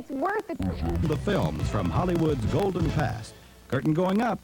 It's worth it. The films from Hollywood's golden past. Curtain going up.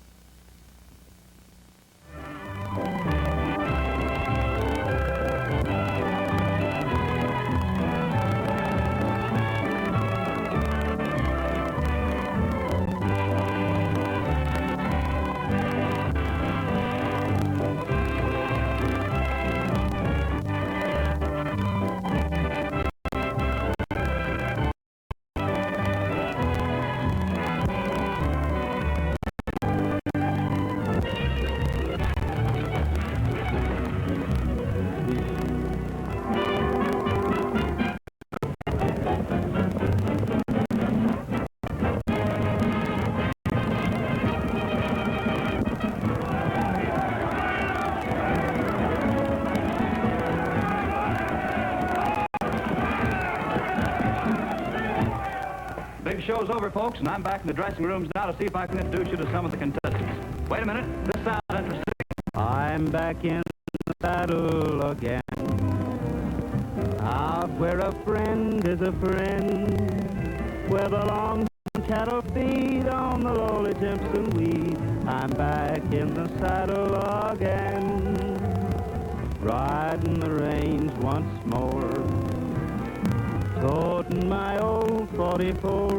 Big show's over, folks, and I'm back in the dressing rooms now to see if I can introduce you to some of the contestants. Wait a minute. This sounds interesting. I'm back in the saddle again. Out where a friend is a friend, where the long cattle feed on the lowly Timpson weed. I'm back in the saddle again, riding the range once more, toting my old 44,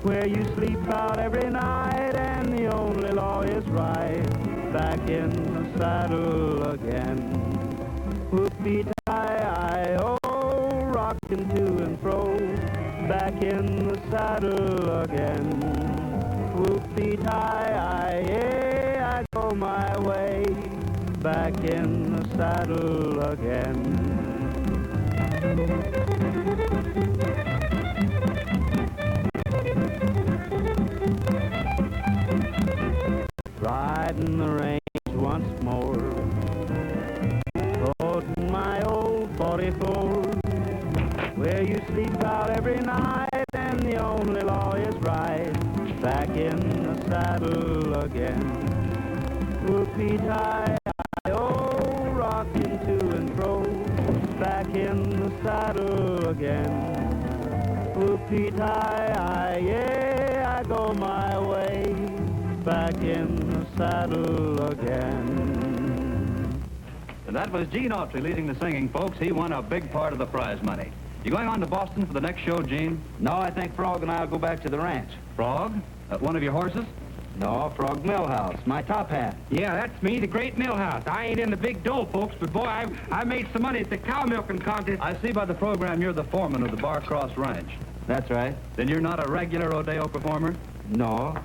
where you sleep out every night and the only law is right. Back in the saddle again. Whoopie-tie-I-oh, rocking to and fro. Back in the saddle again. Whoopie-tie-I, I go my way. Back in the saddle again. Riding the range once more, toting my old 44, where you sleep out every night and the only law is right. Back in the saddle again. Whoopie-tie-I-oh, rocking to and fro. Back in the saddle again. Whoopie-tie-I, yeah, I go my way. Back in the saddle again. And that was Gene Autry leading the singing, folks. He won a big part of the prize money. You going on to Boston for the next show, Gene? No, I think Frog and I will go back to the ranch. Frog? One of your horses? No, Frog Millhouse, my top hat. Yeah, that's me, the great Millhouse. I ain't in the big dough, folks, but boy, I made some money at the cow milking contest. I see by the program you're the foreman of the Bar Cross Ranch. That's right. Then you're not a regular rodeo performer? No.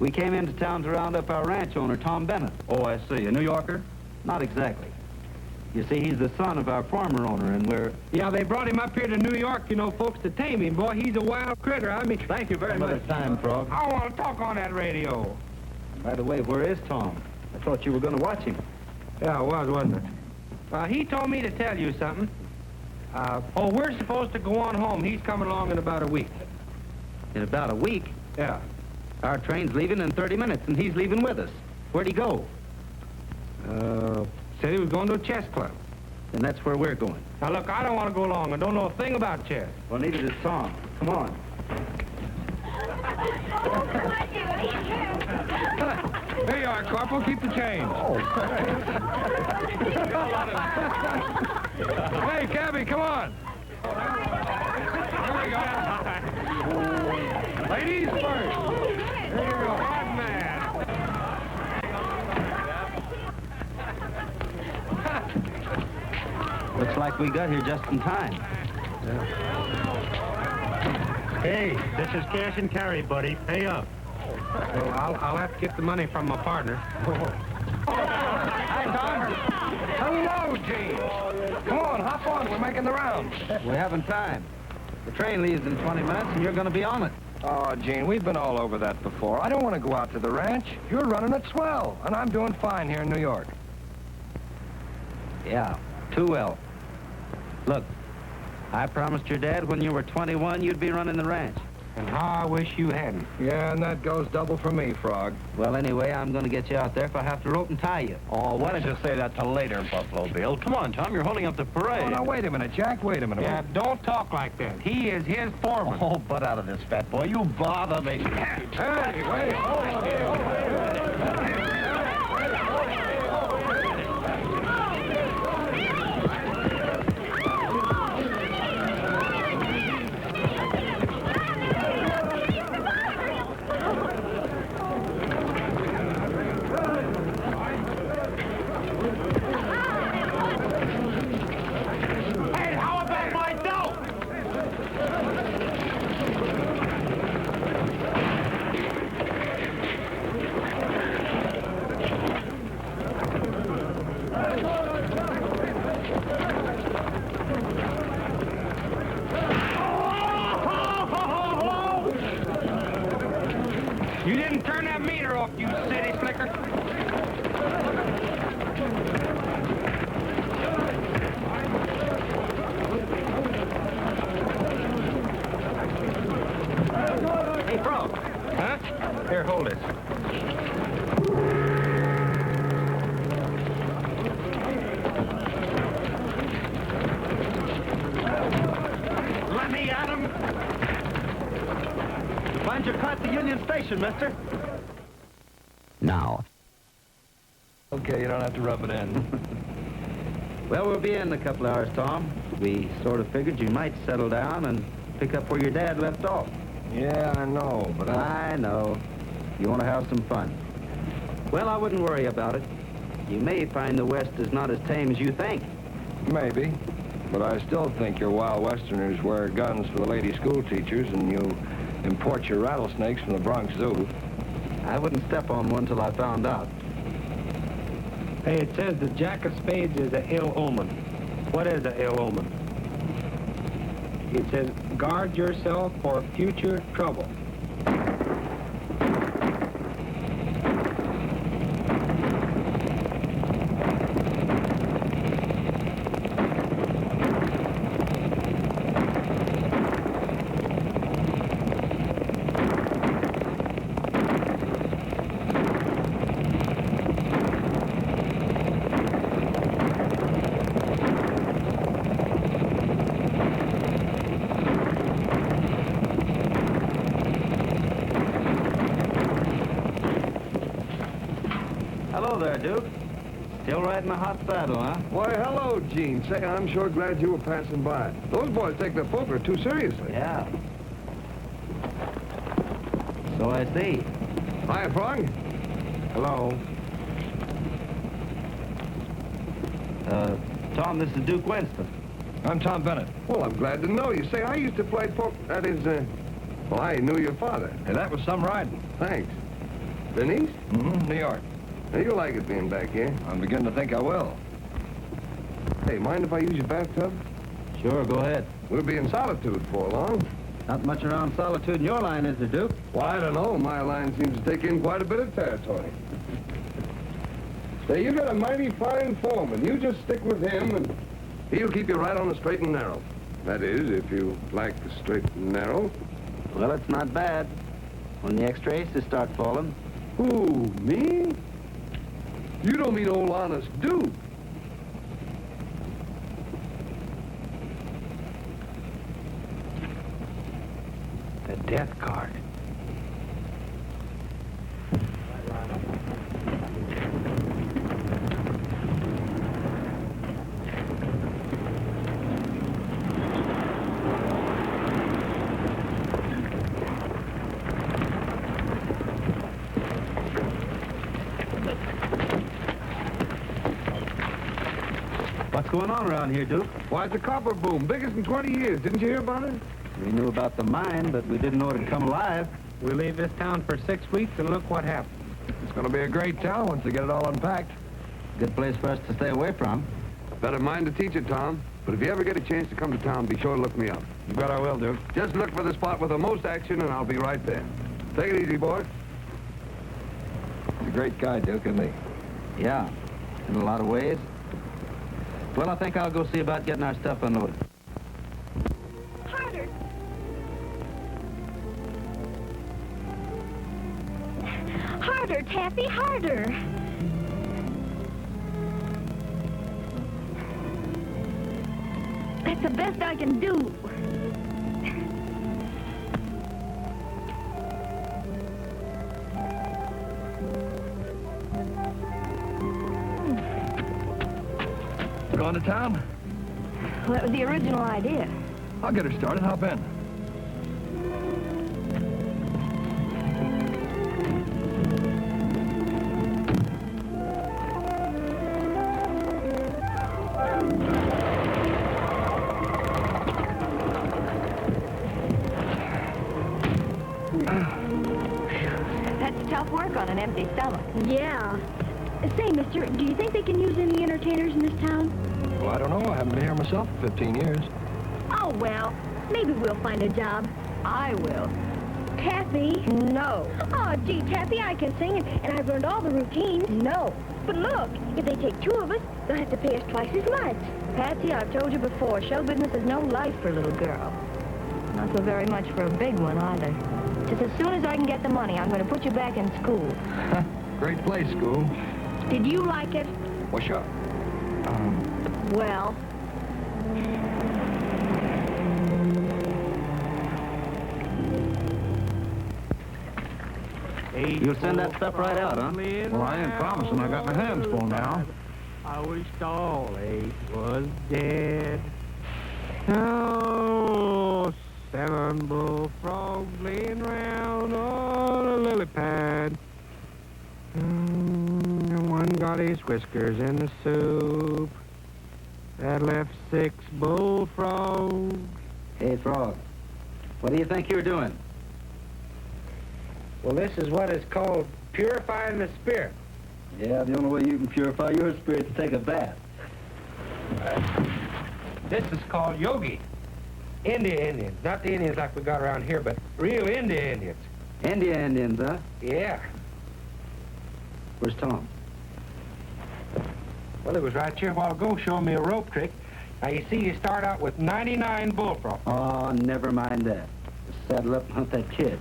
We came into town to round up our ranch owner, Tom Bennett. Oh, I see. A New Yorker? Not exactly. You see, he's the son of our former owner, and we're... Yeah, they brought him up here to New York, you know, folks, to tame him. Boy, he's a wild critter. I mean... Thank you very Another much. time, Frog. I want to talk on that radio. By the way, where is Tom? I thought you were going to watch him. Yeah, it was, wasn't it? He told me to tell you something. We're supposed to go on home. He's coming along in about a week. In about a week? Yeah. Our train's leaving in 30 minutes, and he's leaving with us. Where'd he go? Said he was going to a chess club. And that's where we're going. Now, look, I don't want to go along. I don't know a thing about chess. Well, neither does Tom. Come on. There you are, Corporal. Keep the change. Hey, Cabby, come on. Here we go. Ladies first. Here you go. Bad man. Looks like we got here just in time. Hey, this is cash and carry, buddy. Pay up. Well, I'll have to get the money from my partner. Hi, Tom. Hello, Gene. Come on, hop on. We're making the rounds. We haven't time. The train leaves in 20 minutes, and you're going to be on it. Oh, Gene, we've been all over that before. I don't want to go out to the ranch. You're running it swell, and I'm doing fine here in New York. Yeah, too well. Look, I promised your dad when you were 21 you'd be running the ranch. And how I wish you hadn't. Yeah, and that goes double for me, Frog. Well, anyway, I'm going to get you out there if I have to rope and tie you. Oh, why don't you say that till later, Buffalo Bill? Come on, Tom, you're holding up the parade. Oh, now, wait a minute, Jack. Wait a minute. Yeah, don't talk like that. He is his foreman. Oh, butt out of this, fat boy. You bother me. Hey, wait. Hold on. Hey, how about my dough? You didn't turn that meter off, you city slicker. Hey, Frog. Huh? Here, hold it. Let me at him. Find your car at the Union Station, mister. Now, Okay, you don't have to rub it in. Well, we'll be in a couple hours, Tom. We sort of figured you might settle down and pick up where your dad left off. Yeah, I know, but I know. You want to have some fun. Well, I wouldn't worry about it. You may find the West is not as tame as you think. Maybe. But I still think your wild westerners wear guns for the lady school teachers and you import your rattlesnakes from the Bronx Zoo. I wouldn't step on one till I found out. Hey, it says the Jack of Spades is a ill omen. What is a ill omen? It says, guard yourself for future trouble. Hello there, Duke. Still riding a hot saddle, huh? Why, hello, Gene. Say, I'm sure glad you were passing by. Those boys take their poker too seriously. Yeah. So I see. Hi, Frog. Hello. Tom, this is Duke Winston. I'm Tom Bennett. Well, I'm glad to know you. Say, I used to play poker. That is, well, I knew your father. Hey, that was some riding. Thanks. Been east? Mm-hmm, New York. Now, you'll like it being back here. I'm beginning to think I will. Hey, mind if I use your bathtub? Sure, go ahead. We'll be in solitude for long. Not much around solitude in your line, is there, Duke? Well, I don't know. My line seems to take in quite a bit of territory. Say, you got a mighty fine foreman. You just stick with him, and he'll keep you right on the straight and narrow. That is, if you like the straight and narrow. Well, it's not bad. When the extra aces start falling. Who, me? You don't mean old honest Duke. The death card. What's going on around here, Duke? Why, it's a copper boom, biggest in 20 years. Didn't you hear about it? We knew about the mine, but we didn't know it'd come alive. We leave this town for 6 weeks, and look what happened. It's going to be a great town once they get it all unpacked. Good place for us to stay away from. Better mind to teach it, Tom. But if you ever get a chance to come to town, be sure to look me up. You bet I will, Duke. Just look for the spot with the most action, and I'll be right there. Take it easy, boy. He's a great guy, Duke, isn't he? Yeah, in a lot of ways. Well, I think I'll go see about getting our stuff unloaded. Harder. Harder, Taffy, harder. That's the best I can do. Going to town? Well, that was the original idea. I'll get her started. Hop in. That's tough work on an empty stomach. Yeah. Say, mister, do you think they can use any entertainers in this town? Well, I don't know. I haven't been here myself for 15 years. Oh, well, maybe we'll find a job. I will. Taffy? No. Oh, gee, Taffy, I can sing, and I've learned all the routines. No. But look, if they take two of us, they'll have to pay us twice as much. Patsy, I've told you before, show business is no life for a little girl. Not so very much for a big one, either. Just as soon as I can get the money, I'm going to put you back in school. Great place, school. Did you like it? Well, sure. Well... You'll send that stuff right out, huh? Well, I ain't promising. I got my hands full now. I wished all eight was dead. Oh, 7 bullfrogs laying round on a lily pad. One got his whiskers in the soup. That left 6 bullfrogs. Hey, Frog, what do you think you're doing? Well, this is what is called purifying the spirit. Yeah, the only way you can purify your spirit is to take a bath. This is called yogi. India Indians. Not the Indians like we got around here, but real India Indians. India Indians, huh? Yeah. Where's Tom? Well, he was right here a while ago showing me a rope trick. Now, you see, you start out with 99 bullfrogs. Oh, never mind that. Just saddle up and hunt that kid.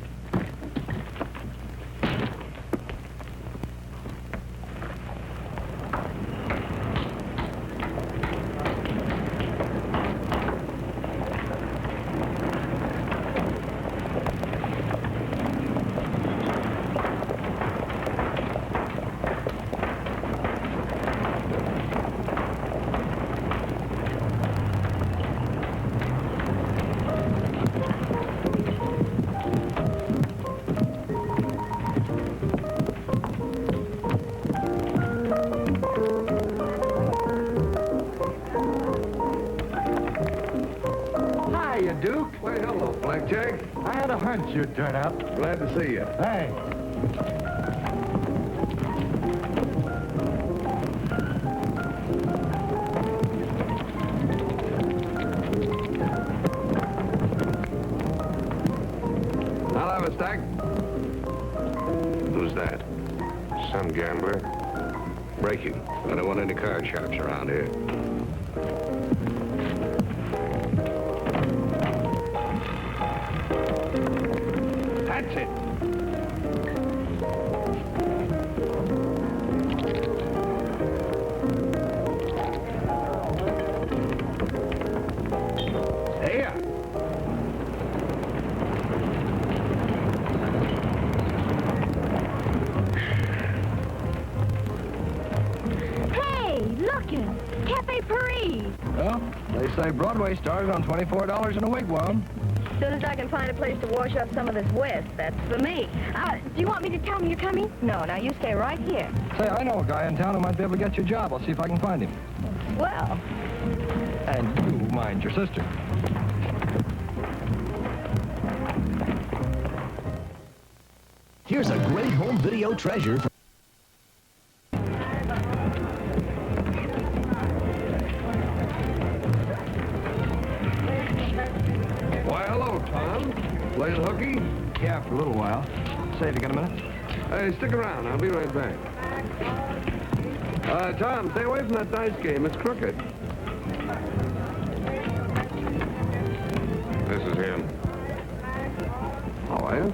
Duke. Why, hello, Blackjack. I had a hunch you'd turn up. Glad to see you. Hey. I'll have a stack. Who's that? Some gambler? Breaking. I don't want any card sharps around here. That's it. There. Hey, lookin'. Cafe Paris. Well, they say Broadway started on $24 in a wigwam. As soon as I can find a place to wash up some of this west, that's for me. Do you want me to tell him you're coming? No, now you stay right here. Say, I know a guy in town who might be able to get you a job. I'll see if I can find him. Well, And you mind your sister. Here's a great home video treasure for Why, hello, Tom. Playing hooky? Yeah, for a little while. Say, have you got a minute? Hey, stick around. I'll be right back. Tom, stay away from that dice game. It's crooked. This is him. How are you?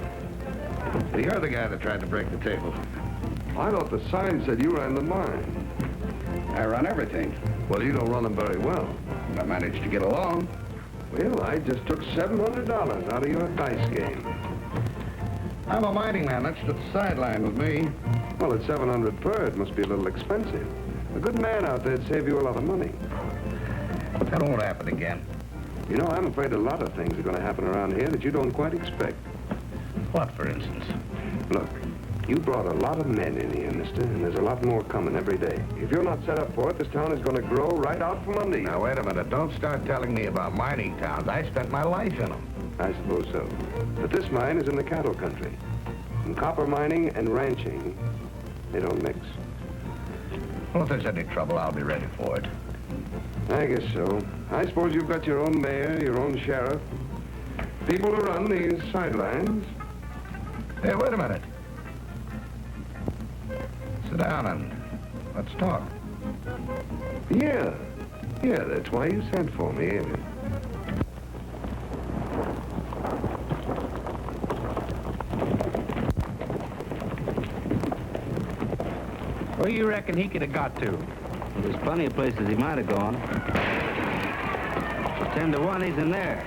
You're the guy that tried to break the table. I thought the sign said you ran the mine. I run everything. Well, you don't run them very well. I managed to get along. Well, I just took $700 out of your dice game. I'm a mining man. That's the sideline with me. Well, at $700 per, it must be a little expensive. A good man out there'd save you a lot of money. That won't happen again. You know, I'm afraid a lot of things are going to happen around here that you don't quite expect. What, for instance? Look, you brought a lot of men in here, mister, and there's a lot more coming every day. If you're not set up for it, this town is going to grow right out from under you. Now, wait a minute. Don't start telling me about mining towns. I spent my life in them. I suppose so. But this mine is in the cattle country. And copper mining and ranching, they don't mix. Well, if there's any trouble, I'll be ready for it. I guess so. I suppose you've got your own mayor, your own sheriff, people to run these sidelines. Hey, wait a minute. Sit down and let's talk. Yeah, that's why you sent for me, ain't it? Where you reckon he could have got to? Well, there's plenty of places he might have gone. 10 to 1, he's in there.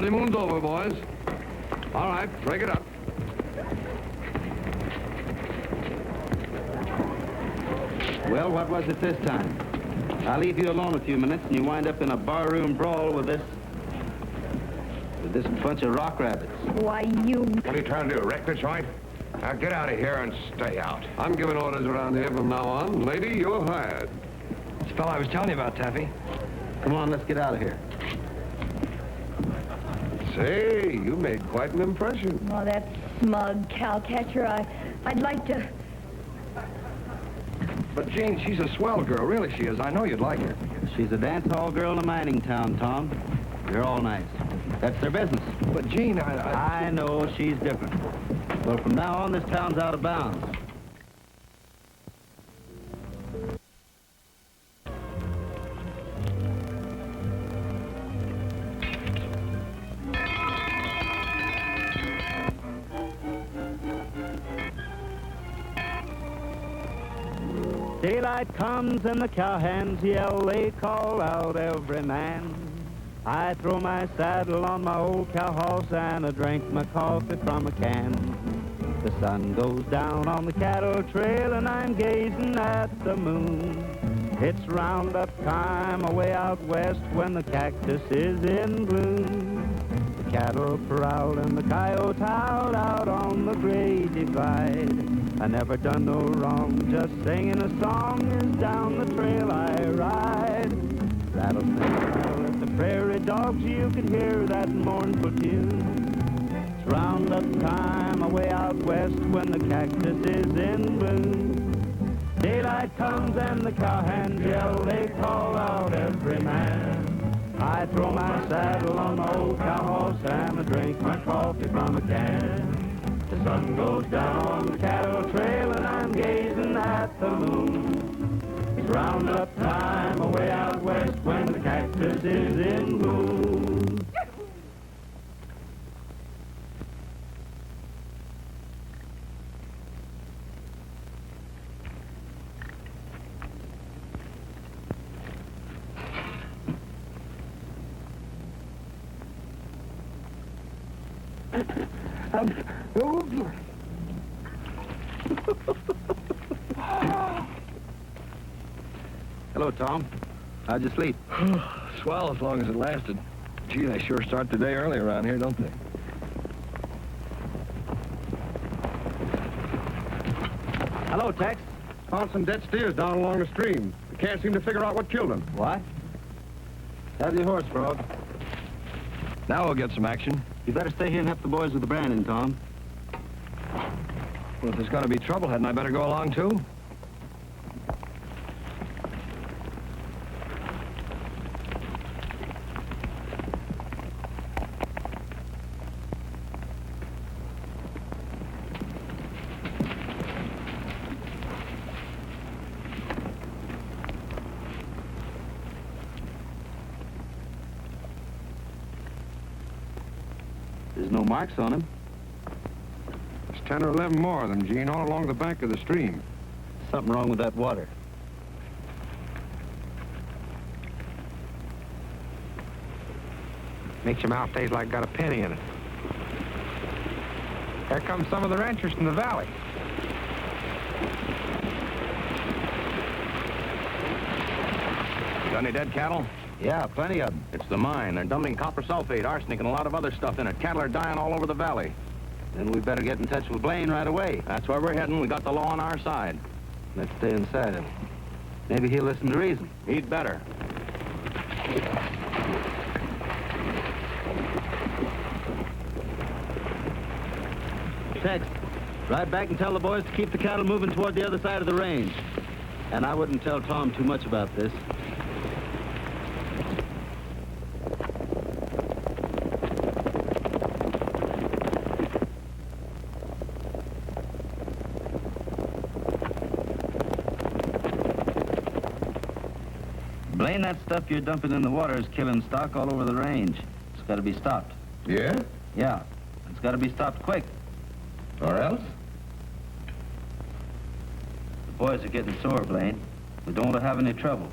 Honeymoon's over, boys. All right, break it up. Well, what was it this time? I'll leave you alone a few minutes and you wind up in a barroom brawl with this bunch of rock rabbits. Why, you... What are you trying to do, wreck the joint? Now get out of here and stay out. I'm giving orders around here from now on. Lady, you're hired. This fellow I was telling you about, Taffy. Come on, let's get out of here. Say, you made quite an impression. Oh, that smug cowcatcher. I'd like to... But, Jane, she's a swell girl. Really, she is. I know you'd like her. She's a dance hall girl in a mining town, Tom. They're all nice. That's their business. But, Gene, I know she's different. Well, from now on, this town's out of bounds. Daylight comes and the cowhands yell, they call out every man. I throw my saddle on my old cow horse and I drink my coffee from a can. The sun goes down on the cattle trail and I'm gazing at the moon. It's roundup time away out west when the cactus is in bloom. The cattle prowl and the coyote howled out on the gray divide. I never done no wrong, just singing a song is down the trail I ride. Rattlesnakes howl at the prairie dogs, you can hear that mournful tune. It's roundup time away out west when the cactus is in bloom. Daylight comes and the cowhands yell, they call out every man. I throw my saddle on my old cow horse and I drink my coffee from a can. The sun goes down on the cattle trail and I'm gazing at the moon. It's roundup time away out west when the cactus is in bloom. Hello, Tom. How'd you sleep? Swell as long as it lasted. Gee, they sure start the day early around here, don't they? Hello, Tex. Found some dead steers down along the stream. We can't seem to figure out what killed them. What? How's your horse, Frog? Now we'll get some action. You better stay here and help the boys with the branding, Tom. Well, if there's going to be trouble, hadn't I better go along, too? There's no marks on him. There's 10 or 11 more of them, Gene, all along the bank of the stream. Something wrong with that water. Makes your mouth taste like got a penny in it. Here come some of the ranchers from the valley. Got any dead cattle? Yeah, plenty of them. It's the mine. They're dumping copper sulfate, arsenic, and a lot of other stuff in it. Cattle are dying all over the valley. Then we better get in touch with Blaine right away. That's where we're heading. We got the law on our side. Let's stay inside him. Maybe he'll listen to reason. He'd better. Tex, ride back and tell the boys to keep the cattle moving toward the other side of the range. And I wouldn't tell Tom too much about this. Blaine, that stuff you're dumping in the water is killing stock all over the range. It's got to be stopped. Yeah? Yeah, it's got to be stopped quick. Or else? The boys are getting sore, Blaine. We don't want to have any trouble.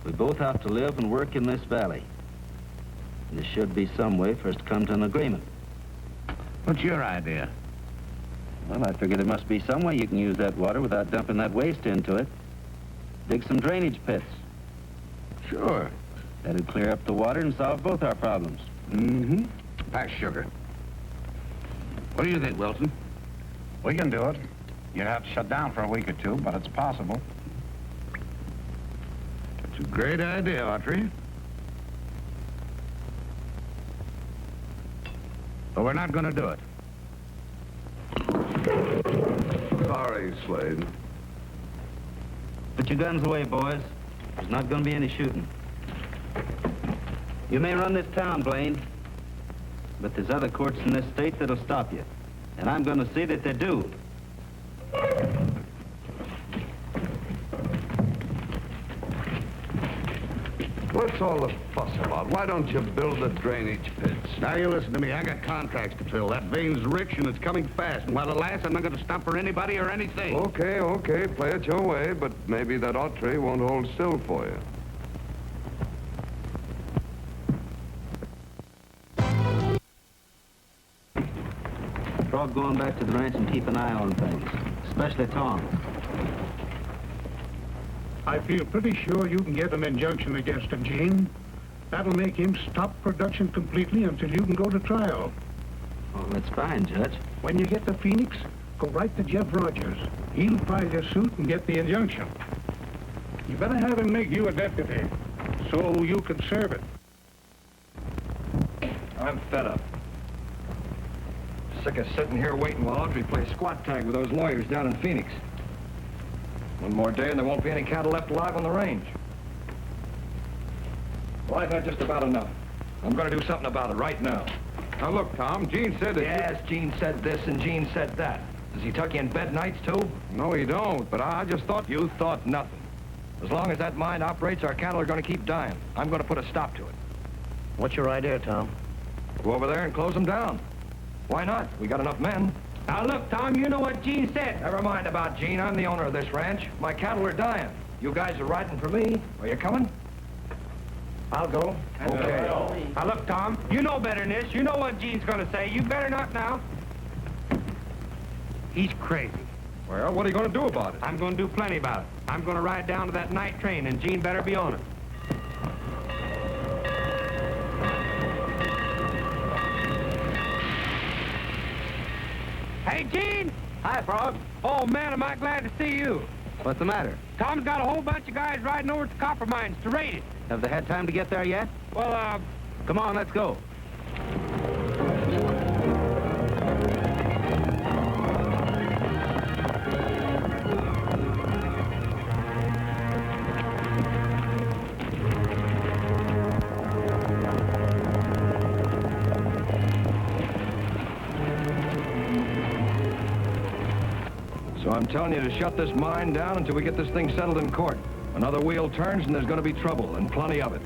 We both have to live and work in this valley. And there should be some way for us to come to an agreement. What's your idea? Well, I figured there must be some way you can use that water without dumping that waste into it. Dig some drainage pits. Sure. That'd clear up the water and solve both our problems. Mm-hmm. Pass sugar. What do you think, Wilson? We can do it. You'd have to shut down for a week or two, but it's possible. It's a great idea, Autry. But we're not going to do it. Sorry, Slade. Put your guns away, boys. There's not going to be any shooting. You may run this town, Blaine, but there's other courts in this state that'll stop you. And I'm going to see that they do. What's all the fuss about? Why don't you build the drainage pits? Now, you listen to me. I got contracts to fill. That vein's rich, and it's coming fast. And while it lasts, I'm not going to stop for anybody or anything. Okay, okay, play it your way, but maybe that Autry won't hold still for you. Frog going back to the ranch and keep an eye on things, especially Tom. I feel pretty sure you can get an injunction against him, Gene. That'll make him stop production completely until you can go to trial. Oh, that's fine, Judge. When you get to Phoenix, go right to Jeff Rogers. He'll file your suit and get the injunction. You better have him make you a deputy, so you can serve it. I'm fed up. Sick of sitting here waiting while Audrey plays squat tag with those lawyers down in Phoenix. One more day and there won't be any cattle left alive on the range. Well, I've had just about enough. I'm going to do something about it right now. Now, look, Tom, Gene said that... Yes, Gene said this and Gene said that. Does he tuck you in bed nights, too? No, he don't, but I just thought... You thought nothing. As long as that mine operates, our cattle are going to keep dying. I'm going to put a stop to it. What's your idea, Tom? Go over there and close them down. Why not? We got enough men. Now, look, Tom, you know what Gene said. Never mind about Gene. I'm the owner of this ranch. My cattle are dying. You guys are riding for me. Are you coming? I'll go. Okay. Now, look, Tom, you know better than this. You know what Gene's going to say. You better not now. He's crazy. Well, what are you going to do about it? I'm going to do plenty about it. I'm going to ride down to that night train, and Gene better be on it. Hey, Gene! Hi, Frog. Oh, man, am I glad to see you. What's the matter? Tom's got a whole bunch of guys riding over to the copper mines to raid it. Have they had time to get there yet? Well, Come on, let's go. So I'm telling you to shut this mine down until we get this thing settled in court. Another wheel turns and there's going to be trouble, and plenty of it.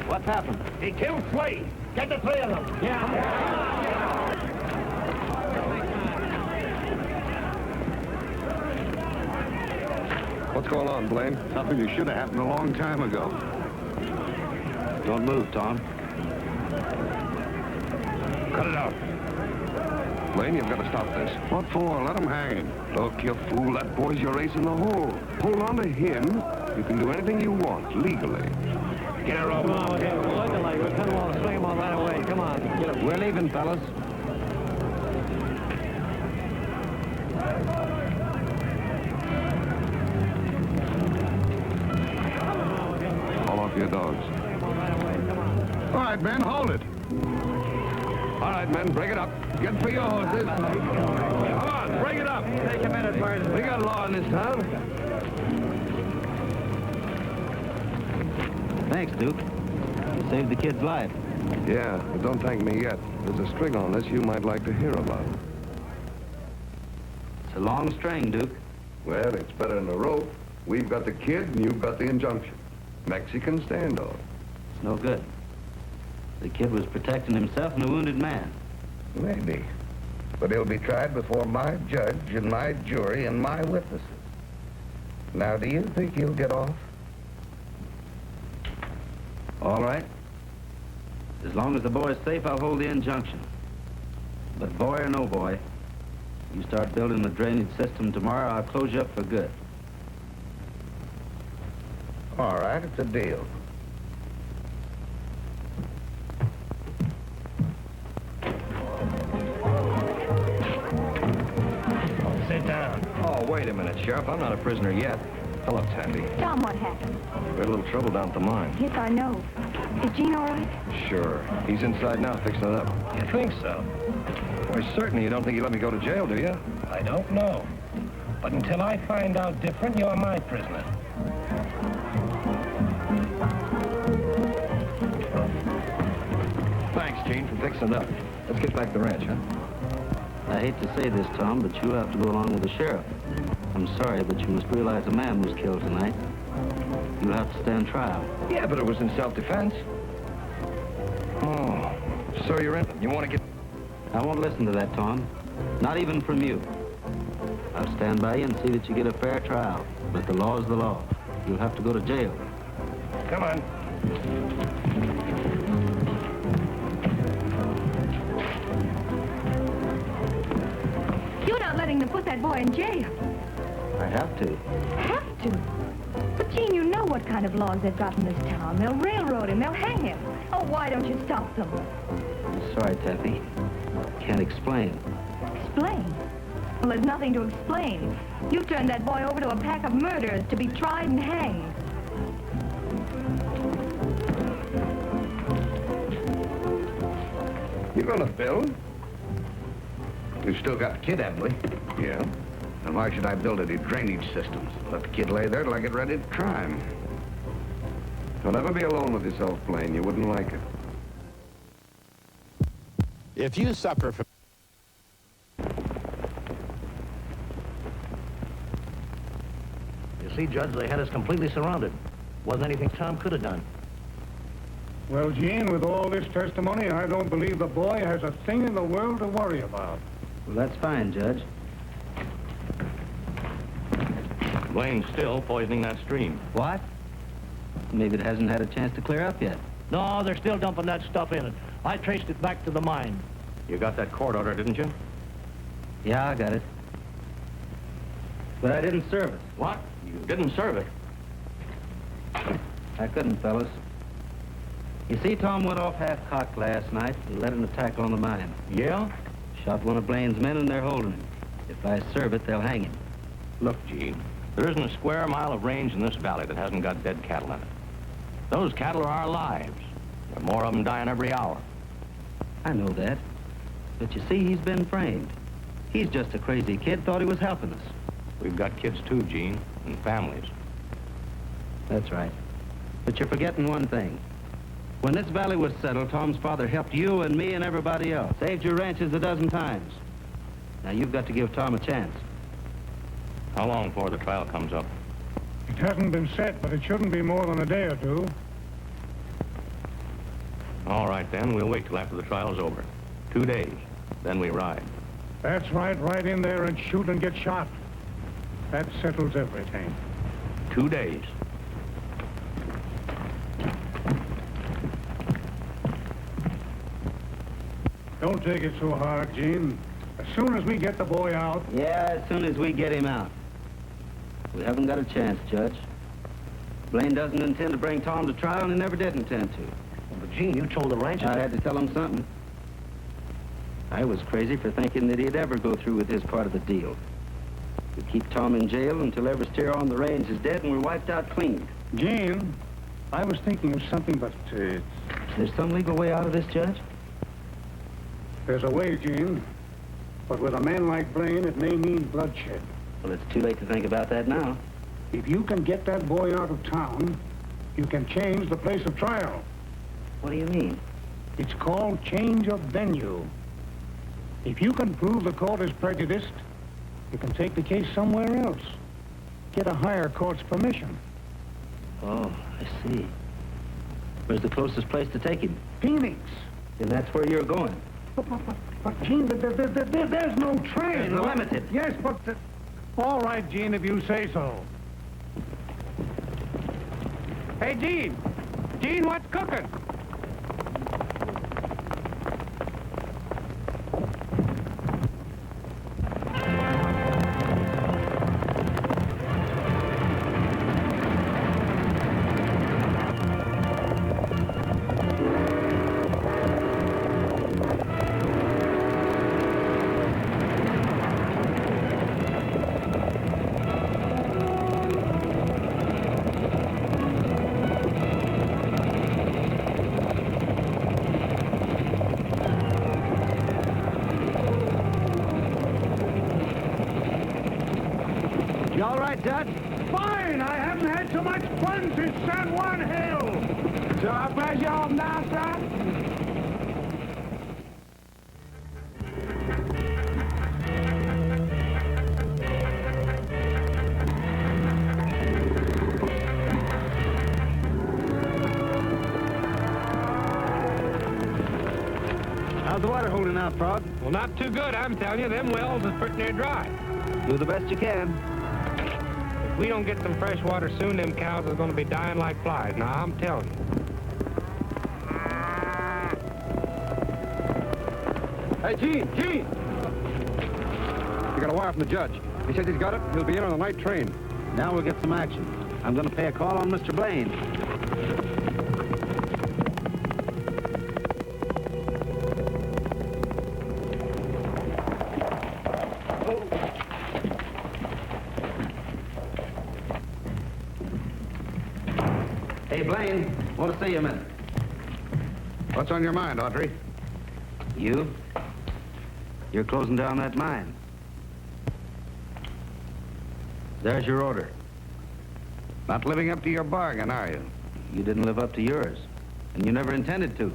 What's happened? He killed Slade. Get the three of them. What's going on, Blaine? Something that should have happened a long time ago. Don't move, Tom. Cut it out. Blaine, you've got to stop this. What for? Let him hang. Look, you fool, that boy's your ace in the hole. Hold on to him. You can do anything you want, legally. Get her over. Come on, okay, we're looking like we kind of want to swing him on right away. Come on, get him. We're leaving, fellas. Call off your dogs. All right, Ben, hold it. All right, men, break it up. Get for your horses. Come on, break it up. Take a minute, Bert. We got law in this town. Thanks, Duke. You saved the kid's life. Yeah, but don't thank me yet. There's a string on this you might like to hear about. It's a long string, Duke. Well, it's better than a rope. We've got the kid, and you've got the injunction. Mexican standoff. It's no good. The kid was protecting himself and a wounded man. Maybe. But he'll be tried before my judge and my jury and my witnesses. Now, do you think he'll get off? All right. As long as the boy's safe, I'll hold the injunction. But boy or no boy, you start building the drainage system tomorrow, I'll close you up for good. All right, it's a deal. Sit down. Oh, wait a minute, Sheriff. I'm not a prisoner yet. Hello, Tandy. Tom, what happened? We had a little trouble down at the mine. Yes, I know. Is Gene all right? Sure. He's inside now fixing it up. You think so? Why, certainly you don't think you let me go to jail, do you? I don't know. But until I find out different, you're my prisoner. fixing it up. Let's get back to the ranch, huh? I hate to say this, Tom, but you have to go along with the sheriff. I'm sorry, but you must realize a man was killed tonight. You'll have to stand trial. Yeah, but it was in self-defense. Oh, so you're in. You want to get... I won't listen to that, Tom. Not even from you. I'll stand by you and see that you get a fair trial. But the law is the law. You'll have to go to jail. Come on. You're not letting them put that boy in jail. I have to. Have to? But, Gene, you know what kind of laws they've got in this town. They'll railroad him. They'll hang him. Oh, why don't you stop them? I'm sorry, Taffy. Can't explain. Explain? Well, there's nothing to explain. You turned that boy over to a pack of murderers to be tried and hanged. You gonna build? We've still got the kid, haven't we? Yeah. And why should I build any drainage systems? Let the kid lay there till I get ready to try him. Don't ever be alone with yourself, Blaine. You wouldn't like it. If you suffer from... You see, Judge, they had us completely surrounded. Wasn't anything Tom could have done. Well, Gene, with all this testimony, I don't believe the boy has a thing in the world to worry about. Well, that's fine, Judge. Blaine's still poisoning that stream. What? Maybe it hasn't had a chance to clear up yet. No, they're still dumping that stuff in it. I traced it back to the mine. You got that court order, didn't you? Yeah, I got it. But I didn't serve it. What? You didn't serve it? I couldn't, fellas. You see, Tom went off half-cocked last night and led an attack on the mine. Yeah? Shot one of Blaine's men and they're holding him. If I serve it, they'll hang him. Look, Gene, there isn't a square mile of range in this valley that hasn't got dead cattle in it. Those cattle are our lives. There are more of them dying every hour. I know that. But you see, he's been framed. He's just a crazy kid, thought he was helping us. We've got kids too, Gene, and families. That's right. But you're forgetting one thing. When this valley was settled, Tom's father helped you and me and everybody else. Saved your ranches a dozen times. Now you've got to give Tom a chance. How long before the trial comes up? It hasn't been set, but it shouldn't be more than a day or two. All right, then. We'll wait till after the trial's over. 2 days. Then we ride. That's right, right in there and shoot and get shot. That settles everything. 2 days. Don't take it so hard, Gene. As soon as we get the boy out... Yeah, as soon as we get him out. We haven't got a chance, Judge. Blaine doesn't intend to bring Tom to trial, and he never did intend to. But, Gene, you told the rancher... I had to tell him something. I was crazy for thinking that he'd ever go through with his part of the deal. We keep Tom in jail until every steer on the range is dead and we're wiped out clean. Gene, I was thinking of something, but... There's some legal way out of this, Judge? There's a way, Gene. But with a man like Blaine, it may mean bloodshed. Well, it's too late to think about that now. If you can get that boy out of town, you can change the place of trial. What do you mean? It's called change of venue. If you can prove the court is prejudiced, you can take the case somewhere else. Get a higher court's permission. Oh, I see. Where's the closest place to take him? Phoenix. And that's where you're going. But Gene, there's no train. It's limited. Yes, but... all right, Gene, if you say so. Hey, Gene. Gene, what's cooking? You all right, Judge? Fine! I haven't had so much fun since San Juan Hill! So I pass you off now, son? water holding out, Frog? Well, not too good, I'm telling you. Them wells is pretty near dry. Do the best you can. If we don't get some fresh water soon, them cows are going to be dying like flies. Now, I'm telling you. Hey, Gene! We got a wire from the judge. He says he's got it. He'll be in on the night train. Now we'll get some action. I'm going to pay a call on Mr. Blaine. Hey, Blaine, want to see you a minute. What's on your mind, Audrey? You? You're closing down that mine. There's your order. Not living up to your bargain, are you? You didn't live up to yours, and you never intended to.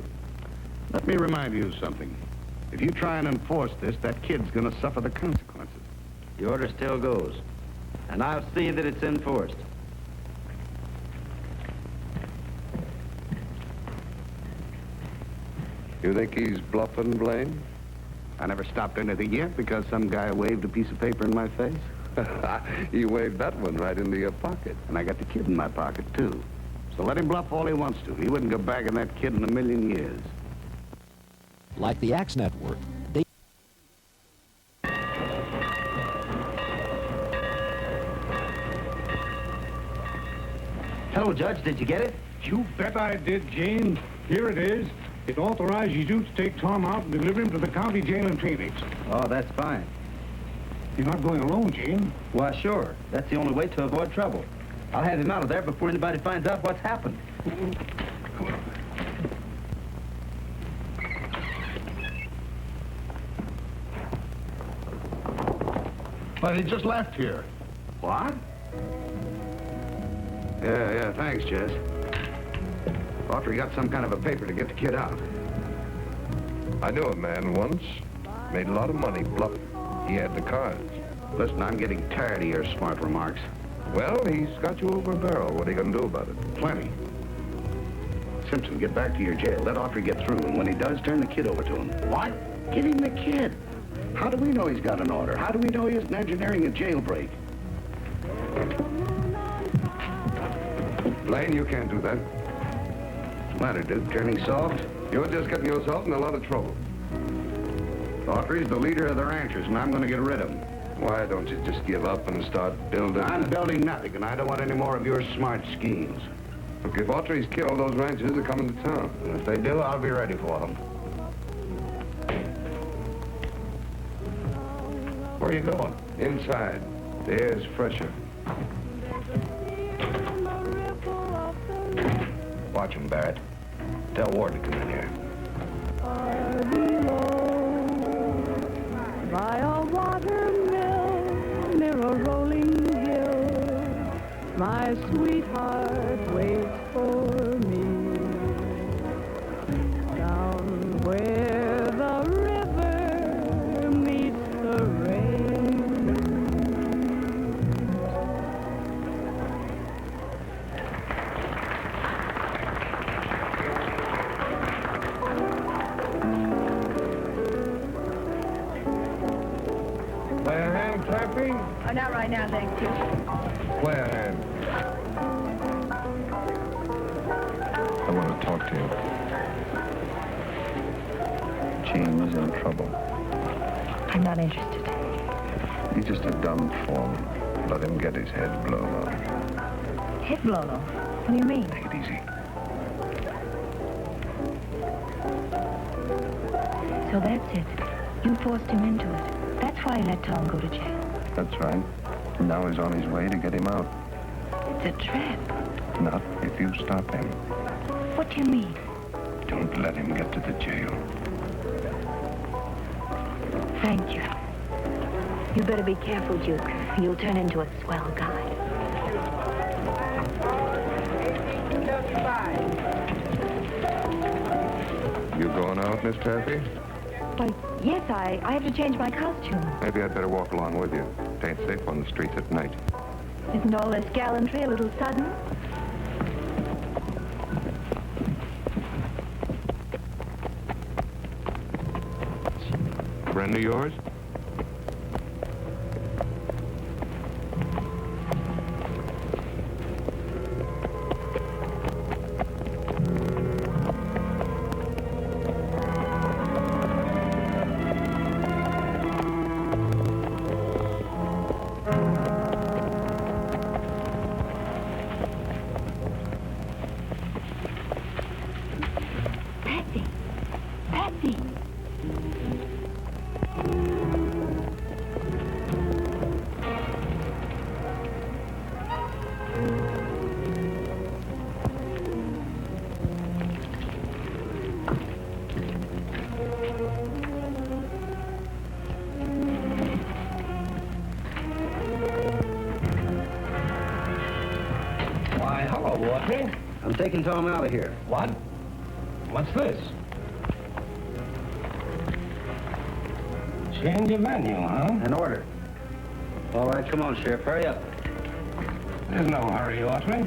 Let me remind you of something. If you try and enforce this, that kid's going to suffer the consequences. The order still goes, and I'll see that it's enforced. You think he's bluffing, Blaine? I never stopped anything yet because some guy waved a piece of paper in my face. He waved that one right into your pocket. And I got the kid in my pocket, too. So let him bluff all he wants to. He wouldn't go back on that kid in a million years. Like the Axe Network, they... Hello, Judge. Did you get it? You bet I did, Gene. Here it is. It authorizes you to take Tom out and deliver him to the county jail in Phoenix. Oh, that's fine. You're not going alone, Gene. Why, sure. That's the only way to avoid trouble. I'll have him out of there before anybody finds out what's happened. But he just left here. What? Yeah, thanks, Jess. Audrey got some kind of a paper to get the kid out. I knew a man once. Made a lot of money bluffing. He had the cards. Listen, I'm getting tired of your smart remarks. Well, he's got you over a barrel. What are you going to do about it? Plenty. Simpson, get back to your jail. Let Audrey get through, and when he does, turn the kid over to him. What? Give him the kid. How do we know he's got an order? How do we know he isn't engineering a jailbreak? Blaine, you can't do that. What's the matter, Duke? Turning soft? You're just getting yourself in a lot of trouble. Audrey's the leader of the ranchers, and I'm going to get rid of him. Why don't you just give up and start building? I'm building nothing, and I don't want any more of your smart schemes. Look, if Audrey's killed, those ranchers are coming to town. And if they do, I'll be ready for them. Where are you going? Inside. The air's fresher. Watch him, Barrett. Tell Ward to come in here. By a watermill near a rolling hill, my sweetheart waits for me. Down where the river meets the rain. Play a hand, Clappy? Oh, not right now, thank you. Play a hand. I want to talk to you. James is in trouble. I'm not interested. He's just a dumb foreman. Let him get his head blown off. Head blown off? What do you mean? Take it easy. So that's it. You forced him into it. That's why he let Tom go to jail. That's right. Now he's on his way to get him out. It's a trap. Not if you stop him. What do you mean? Don't let him get to the jail. Thank you. You better be careful, Duke. You'll turn into a swell guy. You going out, Miss Taffy? Why, yes, I have to change my costume. Maybe I'd better walk along with you. It ain't safe on the streets at night. Isn't all this gallantry a little sudden? friend of yours? Patsy! Patsy! Why, hello, Walter. I'm taking Tom out of here. What? What's this? Change of venue, huh? An order. All right, come on, Sheriff. Hurry up. There's no hurry, Autry.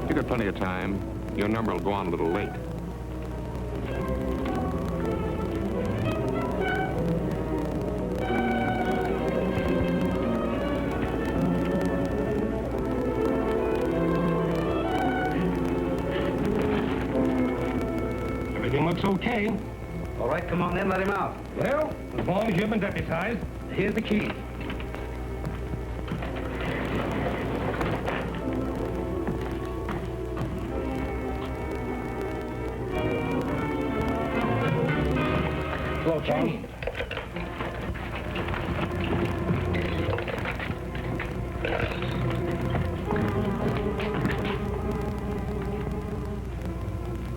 You got plenty of time. Your number will go on a little late. Everything looks okay. All right, come on in, let him out. Well, as long as you've been deputized, Here's the key. Hello, Tom.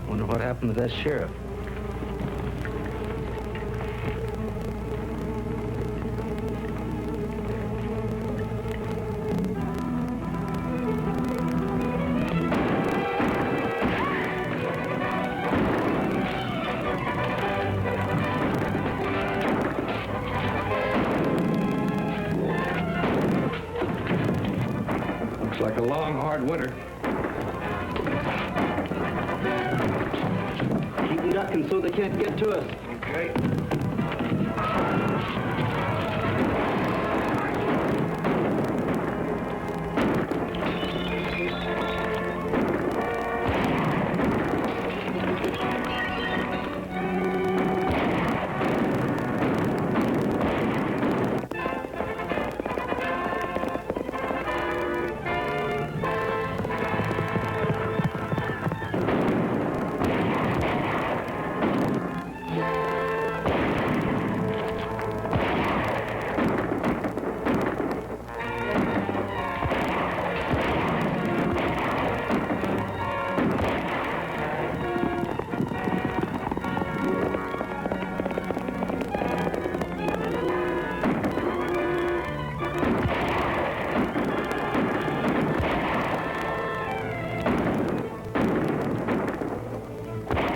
Wonder what happened to that sheriff. Looks like a long, hard winter. Keep them ducking so they can't get to us. Okay.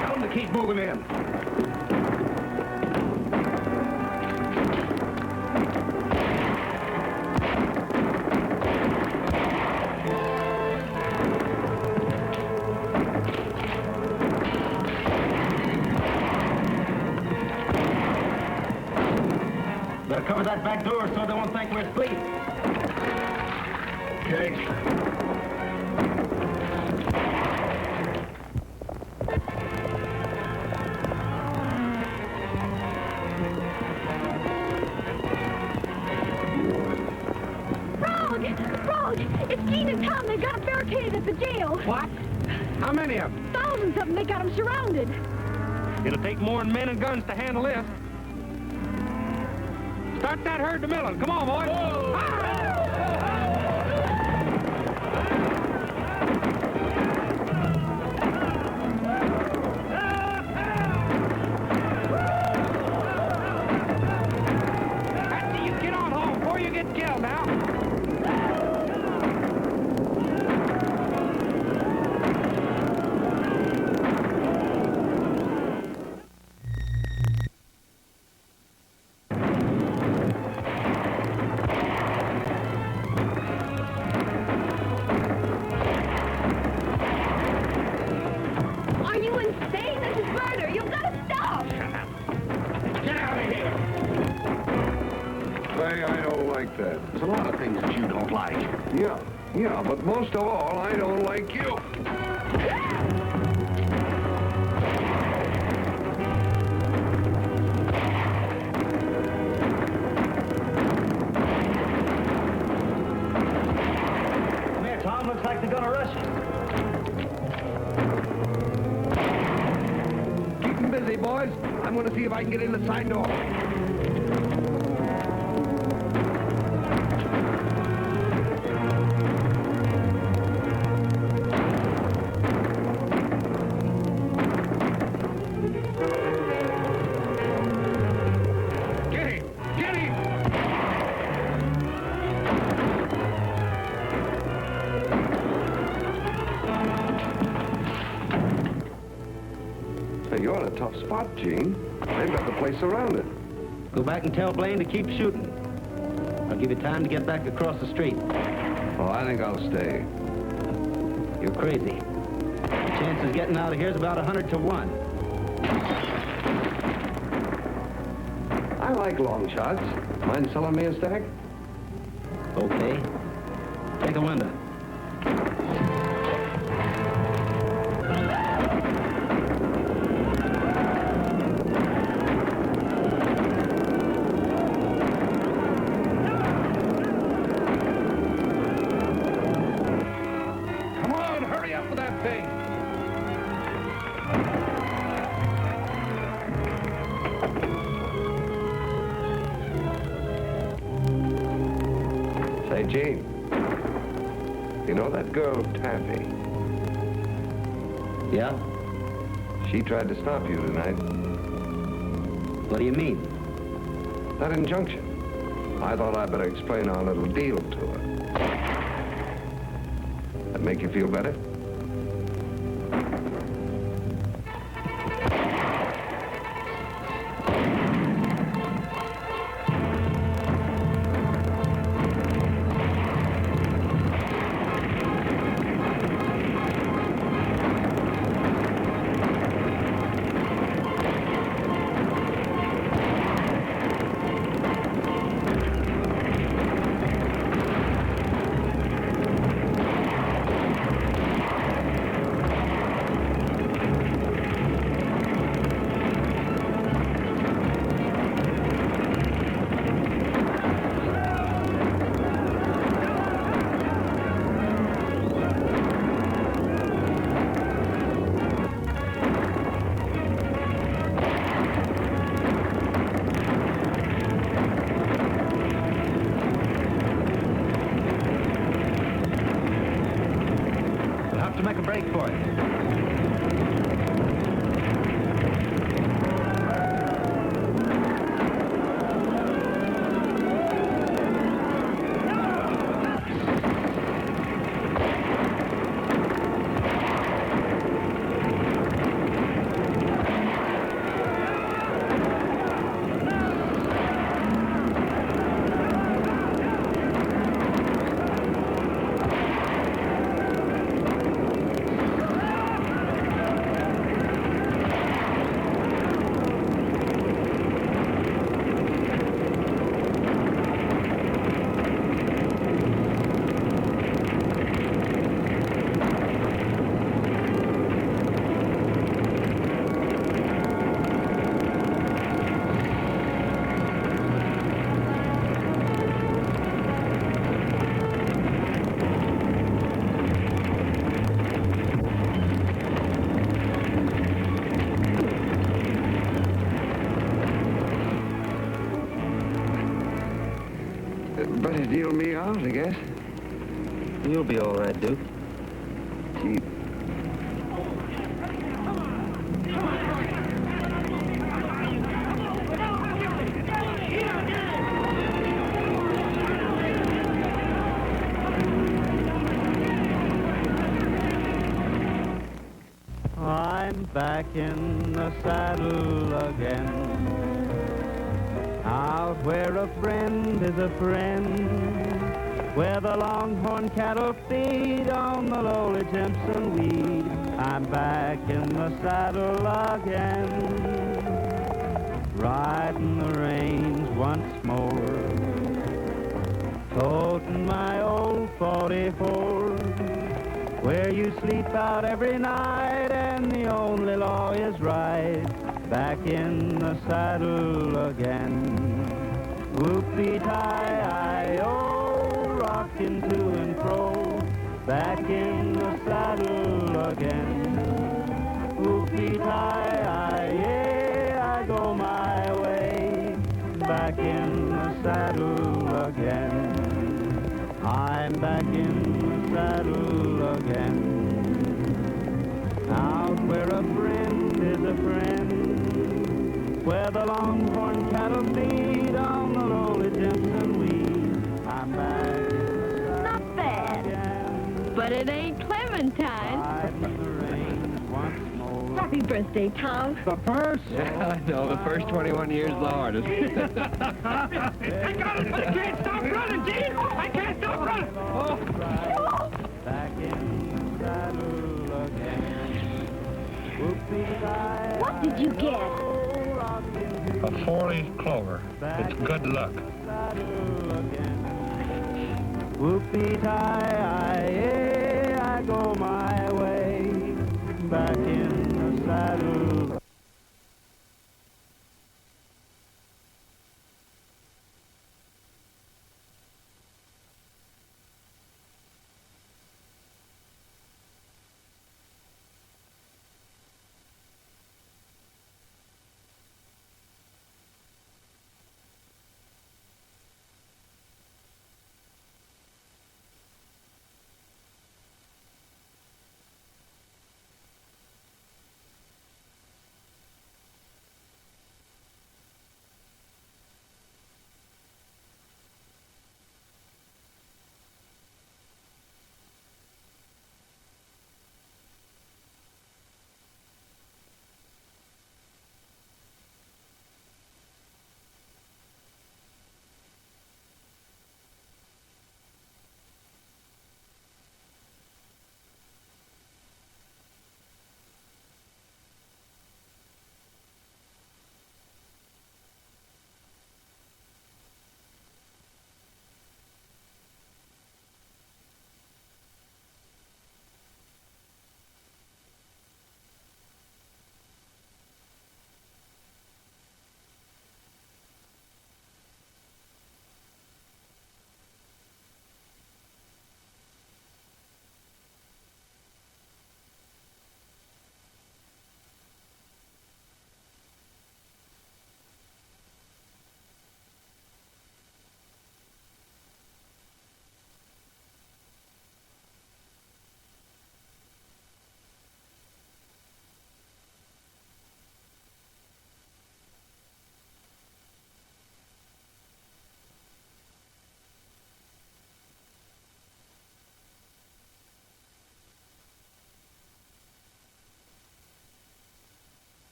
Tell them to keep moving in. Better cover that back door so they won't think we're asleep. Okay. Frog! It's Gene and Tom. They've got them barricaded at the jail. What? How many of them? Thousands of them. They got them surrounded. It'll take more than men and guns to handle this. Start that herd to milling. Come on, boys. Patsy, you get on home before you get killed now. I don't like that. There's a lot of things that you don't like. Yeah, but most of all, I don't like you. Come here, Tom. Looks like they're gonna rush you. Keep them busy, boys. I'm going to see if I can get in the side door. Get him! Get him! Hey, you're in a tough spot, Gene. They've got the place surrounded. Go back and tell Blaine to keep shooting. I'll give you time to get back across the street. Oh, I think I'll stay. You're crazy. The chance of getting out of here is about 100 to 1. I like long shots. Mind selling me a stack? Okay. Take a window. Come on, hurry up with that thing. Say, Gene, you know that girl, Taffy? Yeah? She tried to stop you tonight. What do you mean? That injunction. I thought I'd better explain our little deal to her. That make you feel better? We'll have to make a break for it. Better deal me out, I guess. You'll be all right, Duke. Gee. I'm back in the saddle again, out where a friend is a friend, where the longhorn cattle feed on the lowly Jimson weed. I'm back in the saddle again, riding the range once more, toting my old 44, where you sleep out every night and the only law is right, back in the saddle again. Whoopie-tie-I-O, rocking to and fro, back in the saddle again. Whoopie-tie-I-yeah, I go my way, back in the saddle again. I'm back in the saddle again. Out where a friend is a friend, where the longhorn cattle feed on the lonely Jimson weed. I'm back in the saddle. Not bad. Again. But it ain't Clementine. Riding the range once more. Happy birthday, Tom. The first? Yeah, I know. The first 21 years the hardest. I got it, but I can't stop running, Gene! I can't stop running! Back in the saddle again. Whoopie-tie. What did you get? A 4-leaf clover. It's good luck. Whoopie-tie-I, I go my way, back in the saddle.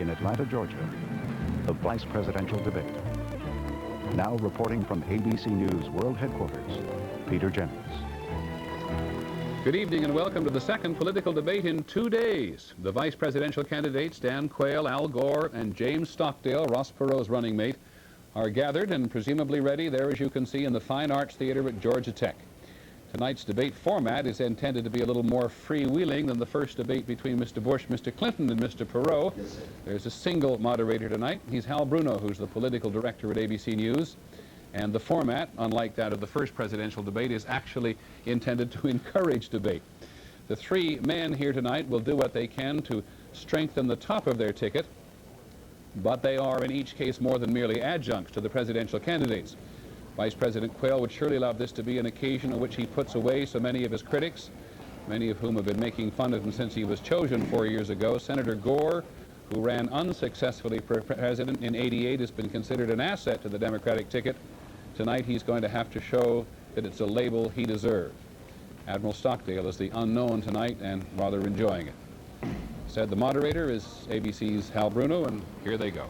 in Atlanta, Georgia, the vice presidential debate. Now reporting from ABC News World Headquarters, Peter Jennings. Good evening and welcome to the second political debate in 2 days. The vice presidential candidates, Dan Quayle, Al Gore, and James Stockdale, Ross Perot's running mate, are gathered and presumably ready there, as you can see, in the Fine Arts Theater at Georgia Tech. Tonight's debate format is intended to be a little more freewheeling than the first debate between Mr. Bush, Mr. Clinton, and Mr. Perot. Yes, there's a single moderator tonight. He's Hal Bruno, who's the political director at ABC News. And the format, unlike that of the first presidential debate, is actually intended to encourage debate. The three men here tonight will do what they can to strengthen the top of their ticket, but they are in each case more than merely adjuncts to the presidential candidates. Vice President Quayle would surely love this to be an occasion on which he puts away so many of his critics, many of whom have been making fun of him since he was chosen 4 years ago. Senator Gore, who ran unsuccessfully for president in '88, has been considered an asset to the Democratic ticket. Tonight he's going to have to show that it's a label he deserves. Admiral Stockdale is the unknown tonight and rather enjoying it. Said the moderator is ABC's Hal Bruno, and here they go.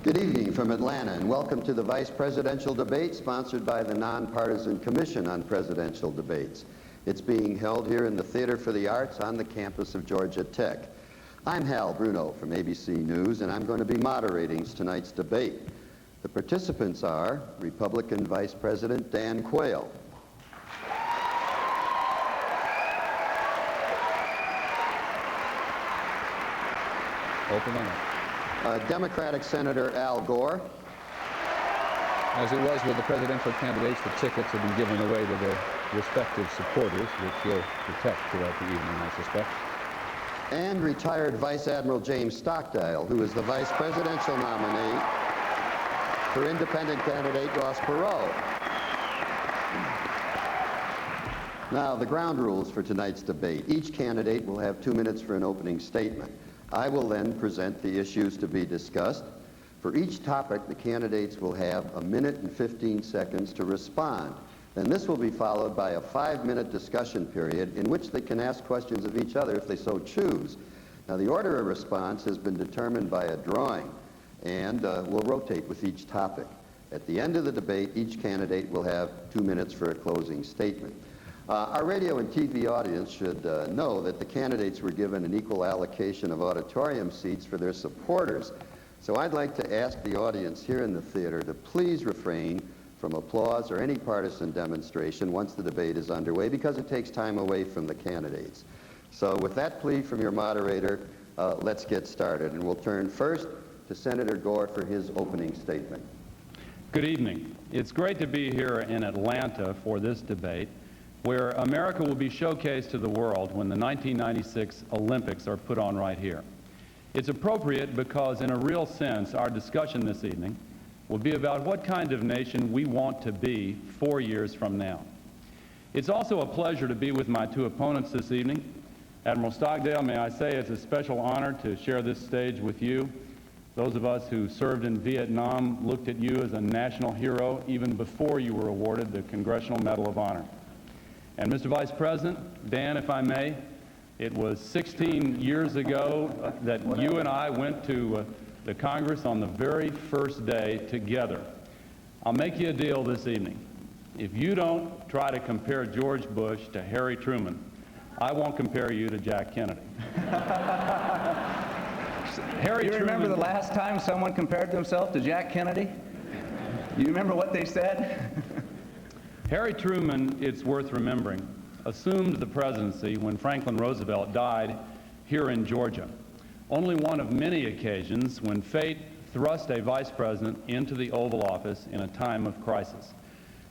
Good evening from Atlanta, and welcome to the Vice Presidential Debate sponsored by the Nonpartisan Commission on Presidential Debates. It's being held here in the Theater for the Arts on the campus of Georgia Tech. I'm Hal Bruno from ABC News, and I'm going to be moderating tonight's debate. The participants are Republican Vice President Dan Quayle, Open on it. Democratic Senator Al Gore. As it was with the presidential candidates, the tickets have been given away to their respective supporters, which you'll protect throughout the evening, I suspect. And retired Vice Admiral James Stockdale, who is the vice presidential nominee for independent candidate Ross Perot. Now, the ground rules for tonight's debate. Each candidate will have 2 minutes for an opening statement. I will then present the issues to be discussed. For each topic, the candidates will have 1 minute and 15 seconds to respond. Then this will be followed by a 5-minute discussion period in which they can ask questions of each other if they so choose. Now, the order of response has been determined by a drawing, and will rotate with each topic. At the end of the debate, each candidate will have 2 minutes for a closing statement. Our radio and TV audience should know that the candidates were given an equal allocation of auditorium seats for their supporters. So I'd like to ask the audience here in the theater to please refrain from applause or any partisan demonstration once the debate is underway, because it takes time away from the candidates. So with that plea from your moderator, let's get started. And we'll turn first to Senator Gore for his opening statement. Good evening. It's great to be here in Atlanta for this debate, where America will be showcased to the world when the 1996 Olympics are put on right here. It's appropriate because, in a real sense, our discussion this evening will be about what kind of nation we want to be 4 years from now. It's also a pleasure to be with my two opponents this evening. Admiral Stockdale, may I say it's a special honor to share this stage with you. Those of us who served in Vietnam looked at you as a national hero even before you were awarded the Congressional Medal of Honor. And Mr. Vice President, Dan, if I may, it was 16 years ago that you and I went to the Congress on the very first day together. I'll make you a deal this evening. If you don't try to compare George Bush to Harry Truman, I won't compare you to Jack Kennedy. Harry Truman, remember the last time someone compared themselves to Jack Kennedy? You remember what they said? Harry Truman, it's worth remembering, assumed the presidency when Franklin Roosevelt died here in Georgia. Only one of many occasions when fate thrust a vice president into the Oval Office in a time of crisis.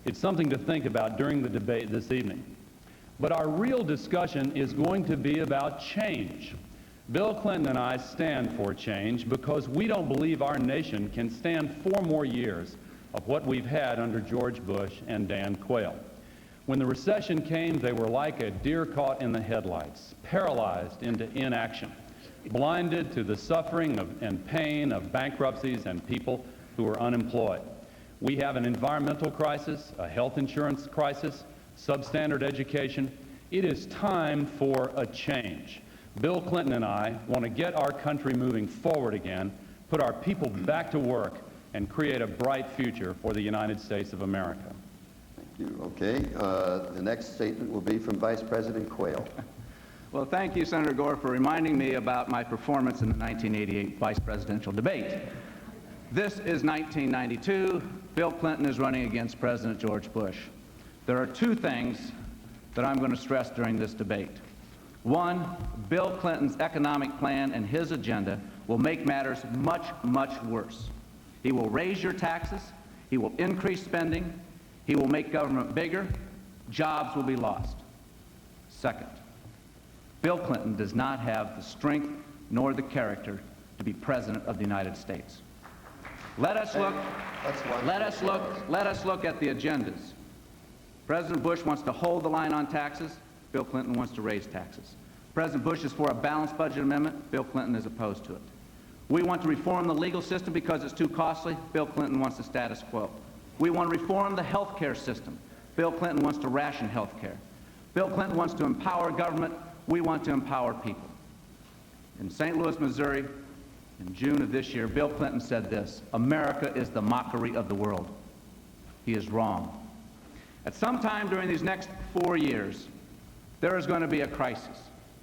It's something to think about during the debate this evening. But our real discussion is going to be about change. Bill Clinton and I stand for change because we don't believe our nation can stand 4 more years of what we've had under George Bush and Dan Quayle. When the recession came, they were like a deer caught in the headlights, paralyzed into inaction, blinded to the suffering and pain of bankruptcies and people who are unemployed. We have an environmental crisis, a health insurance crisis, substandard education, It is time for a change. Bill Clinton and I want to get our country moving forward again, put our people back to work, and create a bright future for the United States of America. Thank you. Okay. The next statement will be from Vice President Quayle. Well, thank you, Senator Gore, for reminding me about my performance in the 1988 vice presidential debate. This is 1992. Bill Clinton is running against President George Bush. There are two things that I'm going to stress during this debate. One, Bill Clinton's economic plan and his agenda will make matters much, much worse. He will raise your taxes, he will increase spending, he will make government bigger, jobs will be lost. Second, Bill Clinton does not have the strength nor the character to be President of the United States. Let us look at the agendas. President Bush wants to hold the line on taxes. Bill Clinton wants to raise taxes. President Bush is for a balanced budget amendment. Bill Clinton is opposed to it. We want to reform the legal system because it's too costly. Bill Clinton wants the status quo. We want to reform the health care system. Bill Clinton wants to ration health care. Bill Clinton wants to empower government. We want to empower people. In St. Louis, Missouri, in June of this year, Bill Clinton said this: America is the mockery of the world. He is wrong. At some time during these next 4 years, there is going to be a crisis.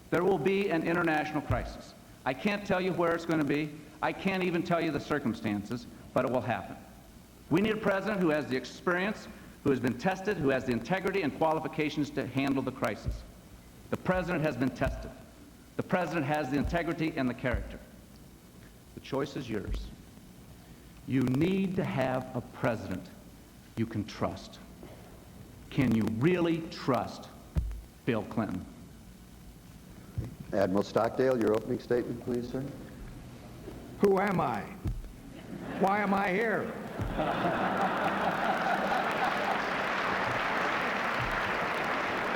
There will be an international crisis. I can't tell you where it's going to be. I can't even tell you the circumstances, but it will happen. We need a president who has the experience, who has been tested, who has the integrity and qualifications to handle the crisis. The president has been tested. The president has the integrity and the character. The choice is yours. You need to have a president you can trust. Can you really trust Bill Clinton? Admiral Stockdale, your opening statement, please, sir. Who am I? Why am I here?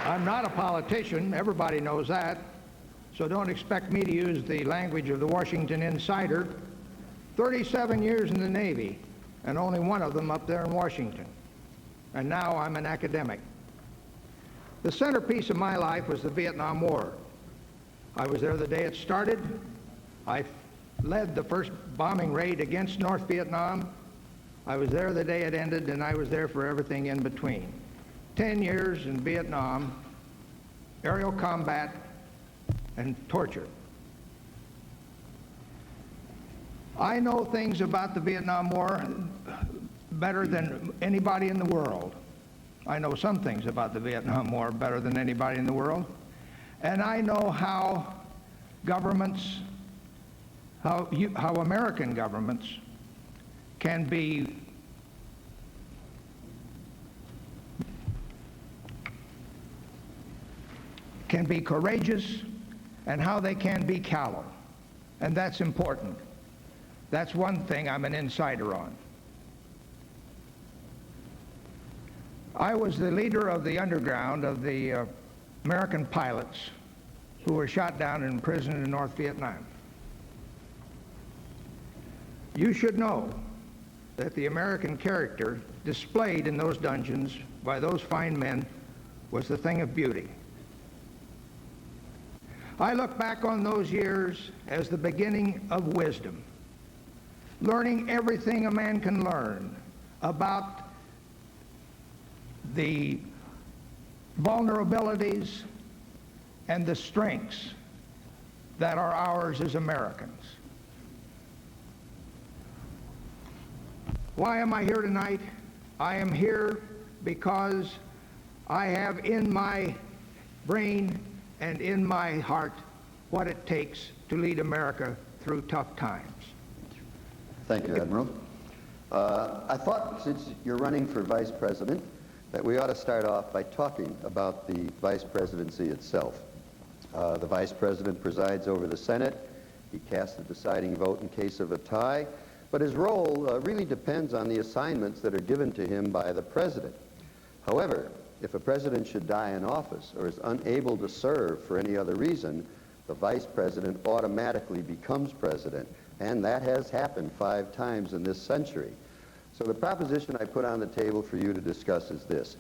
I'm not a politician. Everybody knows that. So don't expect me to use the language of the Washington Insider. 37 years in the Navy, and only one of them up there in Washington. And now I'm an academic. The centerpiece of my life was the Vietnam War. I was there the day it started. I led the first bombing raid against North Vietnam. I was there the day it ended, and I was there for everything in between. 10 years in Vietnam, aerial combat, and torture. I know things about the Vietnam War better than anybody in the world. I know some things about the Vietnam War better than anybody in the world. And I know how governments, how American governments can be courageous and how they can be callow. And that's important. That's one thing I'm an insider on. I was the leader of the underground of the American pilots who were shot down and imprisoned in North Vietnam. You should know that the American character displayed in those dungeons by those fine men was the thing of beauty. I look back on those years as the beginning of wisdom, learning everything a man can learn about the vulnerabilities and the strengths that are ours as Americans. Why am I here tonight? I am here because I have in my brain and in my heart what it takes to lead America through tough times. Thank you, Admiral. I thought, since you're running for vice president, that we ought to start off by talking about the vice presidency itself. The vice president presides over the Senate. He casts the deciding vote in case of a tie, but his role really depends on the assignments that are given to him by the president. However, if a president should die in office or is unable to serve for any other reason, the vice president automatically becomes president, and that has happened 5 times in this century. So the proposition I put on the table for you to discuss is this: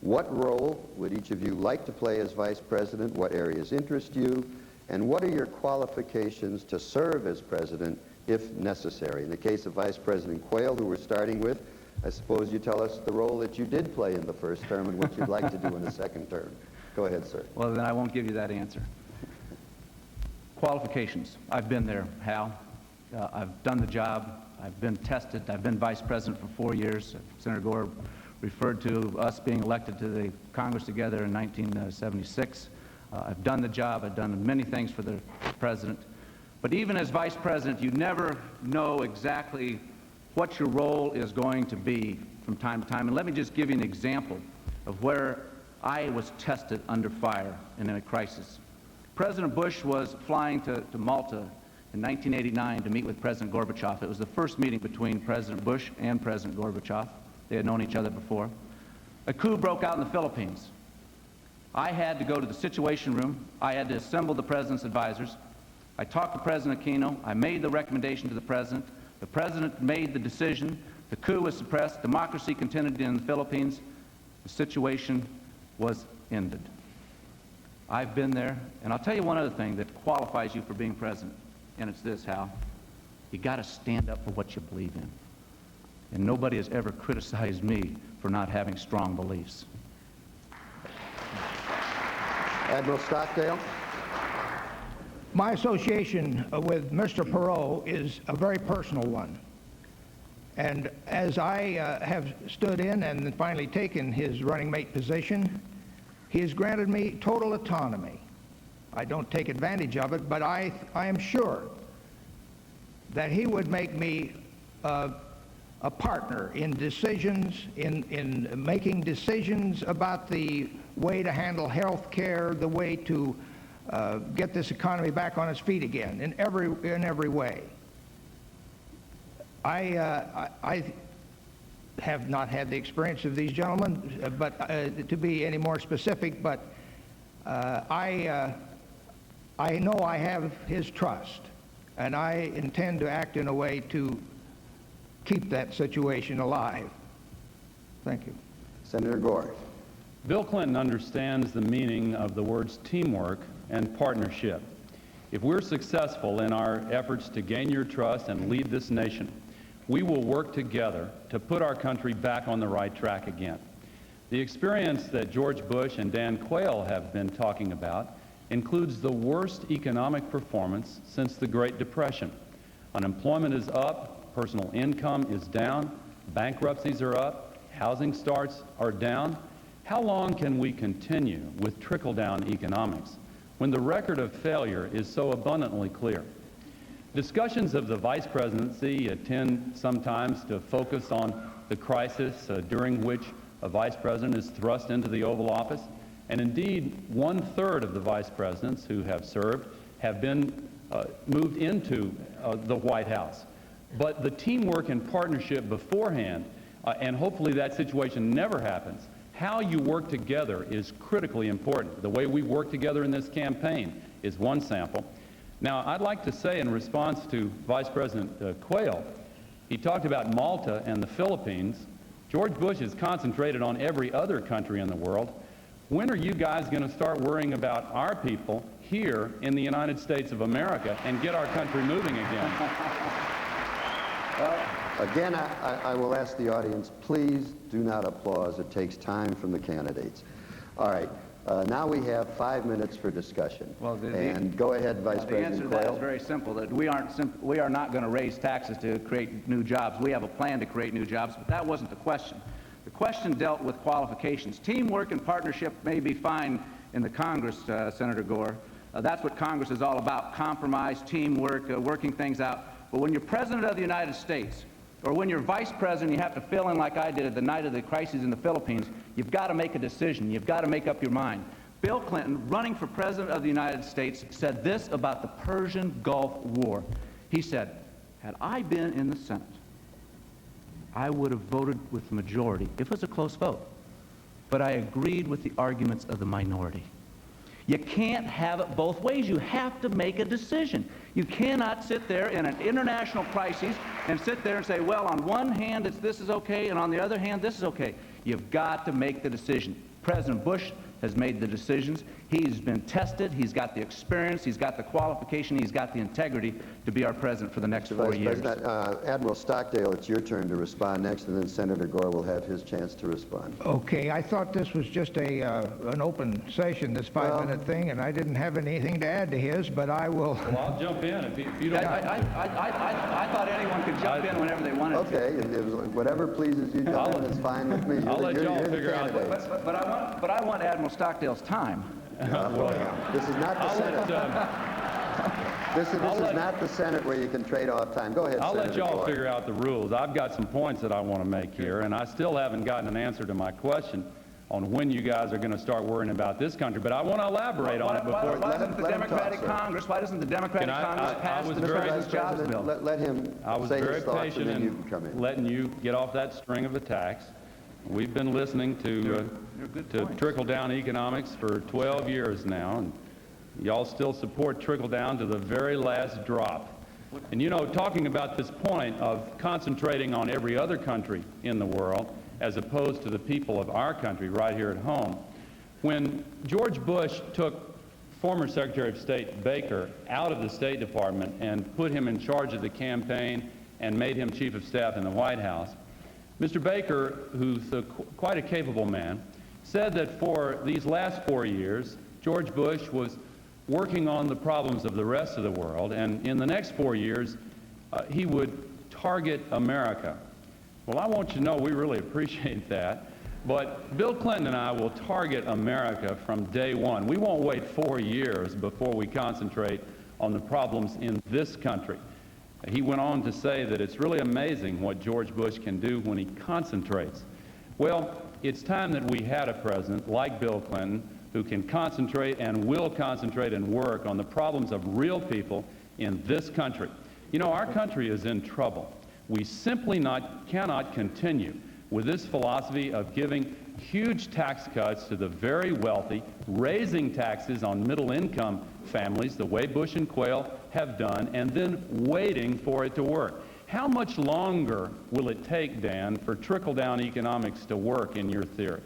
What role would each of you like to play as Vice President? What areas interest you? And what are your qualifications to serve as President if necessary? In the case of Vice President Quayle, who we're starting with, I suppose you tell us the role that you did play in the first term and what you'd like to do in the second term. Go ahead, sir. Well, then I won't give you that answer. Qualifications. I've been there, Hal. I've done the job. I've been tested. I've been Vice President for 4 years. Senator Gore referred to us being elected to the Congress together in 1976. I've done the job. I've done many things for the President. But even as Vice President, you never know exactly what your role is going to be from time to time. And let me just give you an example of where I was tested under fire and in a crisis. President Bush was flying to Malta in 1989 to meet with President Gorbachev. It was the first meeting between President Bush and President Gorbachev. They had known each other before. A coup broke out in the Philippines. I had to go to the Situation Room. I had to assemble the President's advisors. I talked to President Aquino. I made the recommendation to the President. The President made the decision. The coup was suppressed. Democracy continued in the Philippines. The situation was ended. I've been there, and I'll tell you one other thing that qualifies you for being President, and it's this, Hal. You got to stand up for what you believe in. And nobody has ever criticized me for not having strong beliefs. Admiral Stockdale? My association with Mr. Perot is a very personal one. And as I have stood in and finally taken his running mate position, he has granted me total autonomy. I don't take advantage of it, but I am sure that he would make me a partner in decisions, in making decisions about the way to handle health care, the way to get this economy back on its feet again, in every way. I have not had the experience of these gentlemen, but to be any more specific, but I know I have his trust, and I intend to act in a way to keep that situation alive. Thank you. Senator Gore. Bill Clinton understands the meaning of the words teamwork and partnership. If we're successful in our efforts to gain your trust and lead this nation, we will work together to put our country back on the right track again. The experience that George Bush and Dan Quayle have been talking about includes the worst economic performance since the Great Depression. Unemployment is up, personal income is down, bankruptcies are up, housing starts are down. How long can we continue with trickle-down economics when the record of failure is so abundantly clear? Discussions of the vice presidency tend sometimes to focus on the crisis during which a vice president is thrust into the Oval Office, and indeed 1/3 of the vice presidents who have served have been moved into the White House. But the teamwork and partnership beforehand, and hopefully that situation never happens, how you work together is critically important. The way we work together in this campaign is one sample. Now, I'd like to say in response to Vice President Quayle, he talked about Malta and the Philippines. George Bush is concentrated on every other country in the world. When are you guys going to start worrying about our people here in the United States of America and get our country moving again? Again, I will ask the audience, please do not applaud. It takes time from the candidates. All right. Now we have 5 minutes for discussion. Well, and go ahead, Vice President The answer to that Quayle. is very simple. That we are not going to raise taxes to create new jobs. We have a plan to create new jobs, but that wasn't the question. The question dealt with qualifications. Teamwork and partnership may be fine in the Congress, Senator Gore. That's what Congress is all about: compromise, teamwork, working things out. But when you're President of the United States, or when you're Vice President, you have to fill in like I did at the night of the crisis in the Philippines. You've got to make a decision. You've got to make up your mind. Bill Clinton, running for President of the United States, said this about the Persian Gulf War. He said, had I been in the Senate, I would have voted with the majority if it was a close vote. But I agreed with the arguments of the minority. You can't have it both ways. You have to make a decision. You cannot sit there in an international crisis and sit there and say, well, on one hand, this is okay, and on the other hand, this is okay. You've got to make the decision. President Bush has made the decisions. He's been tested. He's got the experience. He's got the qualification. He's got the integrity to be our president for the next 4 years. Admiral Stockdale, it's your turn to respond next, and then Senator Gore will have his chance to respond. Okay, I thought this was just an open session, this 5-minute thing, and I didn't have anything to add to his, but I will... Well, I'll jump in if you don't... I thought anyone could jump in whenever they wanted to. Okay, whatever pleases you, John, is fine with me. I'll let y'all figure out. But I want Admiral Stockdale's time. This is not the Senate. This is not the Senate where you can trade off time. Go ahead, I'll Senator let y'all Gore. figure out the rules. I've got some points that I want to make here, and I still haven't gotten an answer to my question on when you guys are going to start worrying about this country. But I want to elaborate on it before... Why doesn't the Democratic Congress pass the President's Jobs Bill? Let him say his thoughts, and then you can come in. Letting you get off that string of attacks. We've been listening to trickle-down economics for 12 years now, and y'all still support trickle-down to the very last drop. And you know, talking about this point of concentrating on every other country in the world as opposed to the people of our country right here at home, when George Bush took former Secretary of State Baker out of the State Department and put him in charge of the campaign and made him Chief of Staff in the White House, Mr. Baker, who's quite a capable man, said that for these last 4 years, George Bush was working on the problems of the rest of the world, and in the next 4 years, he would target America. Well, I want you to know we really appreciate that, but Bill Clinton and I will target America from day one. We won't wait 4 years before we concentrate on the problems in this country. He went on to say that it's really amazing what George Bush can do when he concentrates. Well, it's time that we had a president like Bill Clinton who can concentrate and will concentrate and work on the problems of real people in this country. You know, our country is in trouble. We simply cannot continue with this philosophy of giving huge tax cuts to the very wealthy, raising taxes on middle-income families the way Bush and Quayle have done, and then waiting for it to work. How much longer will it take, Dan, for trickle-down economics to work in your theory?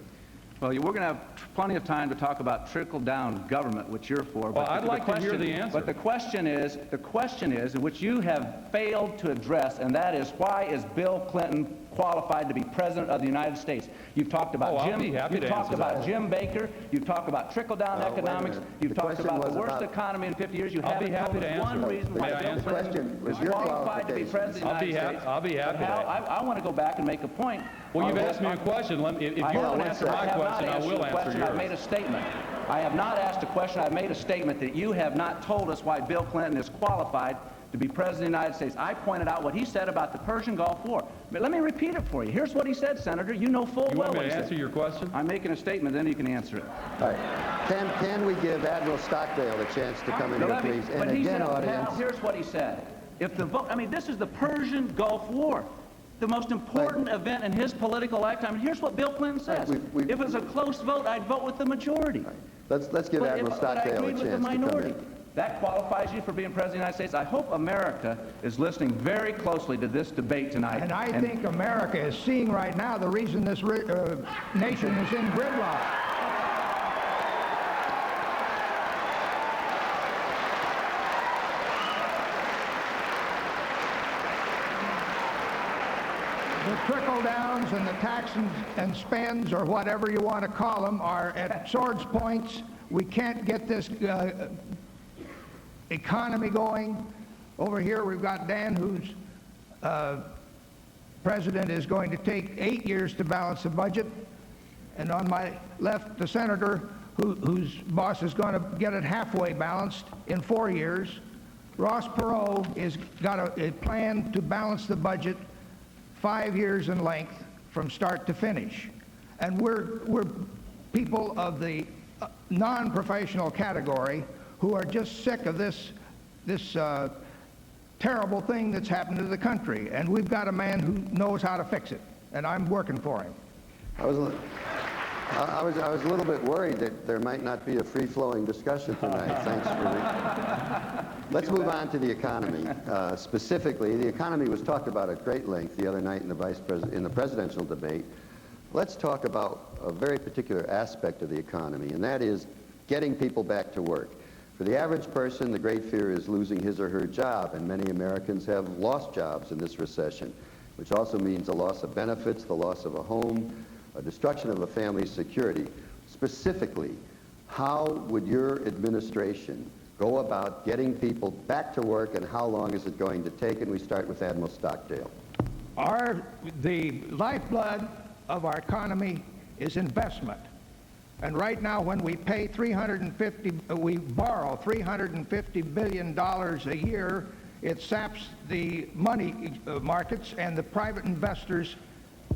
Well, we're going to have plenty of time to talk about trickle-down government, which you're for. Well, I'd like to hear the answer. But the question is, which you have failed to address, and that is, why is Bill Clinton qualified to be president of the United States? You've talked about Jim Baker. You've talked about trickle-down economics. You've talked about the worst economy in 50 years. You haven't told us one reason why Bill Clinton was qualified to be president of the United States. I'll be happy. I want to go back and make a point. Well, you've asked me a question. If you want to answer my question, I will answer yours. I've made a statement. I have not asked a question. I've made a statement that you have not told us why Bill Clinton is qualified to be president of the United States. I pointed out what he said about the Persian Gulf War. But let me repeat it for you. Here's what he said, Senator. You know full well what he said. You want me to answer your question? I'm making a statement, then you can answer it. All right. Can we give Admiral Stockdale a chance to come in here, please? And again, audience. Here's what he said. If the vote, I mean, this is the Persian Gulf War, the most important event in his political lifetime. And here's what Bill Clinton says. If it's a close vote, I'd vote with the majority. Let's give Admiral Stockdale a chance to come in. That qualifies you for being president of the United States. I hope America is listening very closely to this debate tonight. And I think America is seeing right now the reason this nation is in gridlock. The trickle-downs and the tax and spends, or whatever you want to call them, are at swords points. We can't get this economy going. Over here we've got Dan, whose president is going to take 8 years to balance the budget. And on my left, the senator, whose boss is going to get it halfway balanced in 4 years. Ross Perot has got a plan to balance the budget 5 years in length from start to finish. And we're people of the non-professional category who are just sick of this terrible thing that's happened to the country. And we've got a man who knows how to fix it, and I'm working for him. I was a little bit worried that there might not be a free-flowing discussion tonight. Thanks for Let's move on to the economy. Specifically, the economy was talked about at great length the other night in the presidential debate. Let's talk about a very particular aspect of the economy, and that is getting people back to work. For the average person, the great fear is losing his or her job, and many Americans have lost jobs in this recession, which also means a loss of benefits, the loss of a home, a destruction of a family's security. Specifically, how would your administration go about getting people back to work, and how long is it going to take? And we start with Admiral Stockdale. The lifeblood of our economy is investment. And right now, when we pay we borrow $350 billion a year, it saps the money markets, and the private investors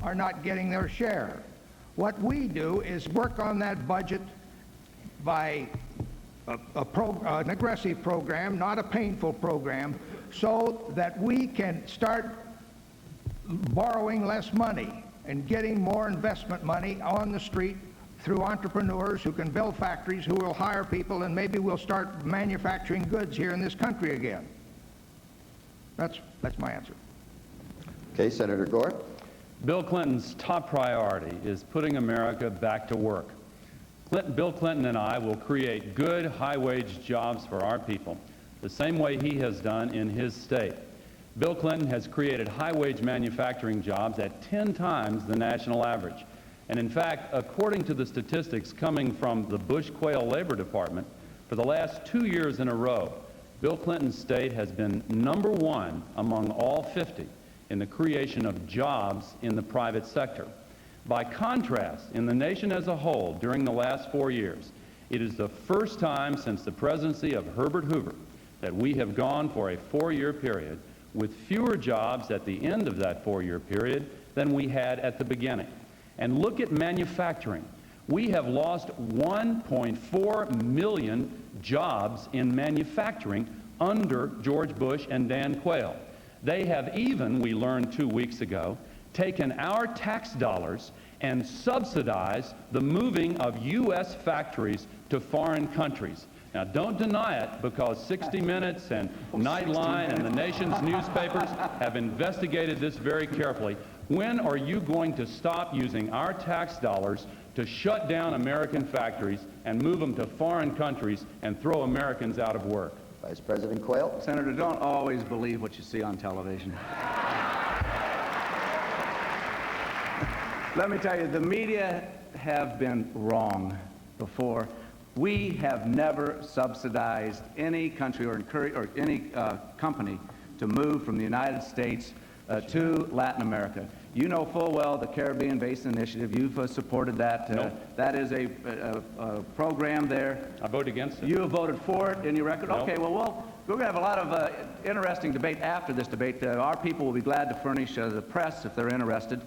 are not getting their share. What we do is work on that budget by an aggressive program, not a painful program, so that we can start borrowing less money and getting more investment money on the street through entrepreneurs who can build factories, who will hire people, and maybe we'll start manufacturing goods here in this country again. That's my answer. Okay, Senator Gore. Bill Clinton's top priority is putting America back to work. Bill Clinton and I will create good, high-wage jobs for our people, the same way he has done in his state. Bill Clinton has created high-wage manufacturing jobs at 10 times the national average. And in fact, according to the statistics coming from the Bush-Quayle Labor Department, for the last 2 years in a row, Bill Clinton's state has been #1 among all 50 in the creation of jobs in the private sector. By contrast, in the nation as a whole, during the last 4 years, it is the first time since the presidency of Herbert Hoover that we have gone for a 4-year period with fewer jobs at the end of that 4-year period than we had at the beginning. And look at manufacturing. We have lost 1.4 million jobs in manufacturing under George Bush and Dan Quayle. They have even, we learned 2 weeks ago, taken our tax dollars and subsidized the moving of U.S. factories to foreign countries. Now, don't deny it, because 60 Minutes and Nightline and the nation's newspapers have investigated this very carefully. When are you going to stop using our tax dollars to shut down American factories and move them to foreign countries and throw Americans out of work? Vice President Quayle. Senator, don't always believe what you see on television. Let me tell you, the media have been wrong before. We have never subsidized any country or any company to move from the United States to Latin America. You know full well the Caribbean Basin Initiative. You've supported that. No. That is a program there. I voted against it. You have voted for it in your record? No. Okay, well, we're going to have a lot of interesting debate after this debate. Our people will be glad to furnish the press, if they're interested,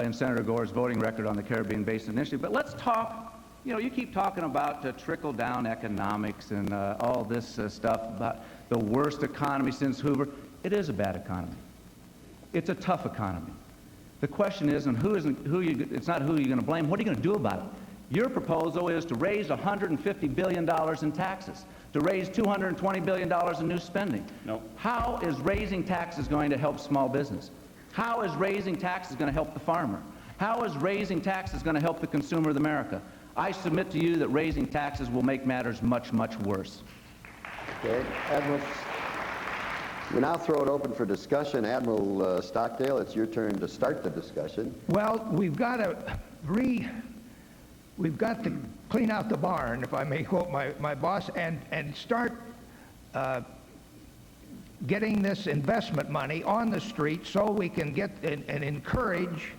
in Senator Gore's voting record on the Caribbean Basin Initiative. But let's talk. You know, you keep talking about trickle-down economics and all this stuff about the worst economy since Hoover. It is a bad economy. It's a tough economy. The question is, it's not who you're going to blame. What are you going to do about it? Your proposal is to raise $150 billion in taxes, to raise $220 billion in new spending. No. How is raising taxes going to help small business? How is raising taxes going to help the farmer? How is raising taxes going to help the consumer of America? I submit to you that raising taxes will make matters much, much worse. Okay, Admiral, we now throw it open for discussion. Admiral Stockdale, it's your turn to start the discussion. Well, we've got to clean out the barn, if I may quote my boss, and start getting this investment money on the street so we can get and encourage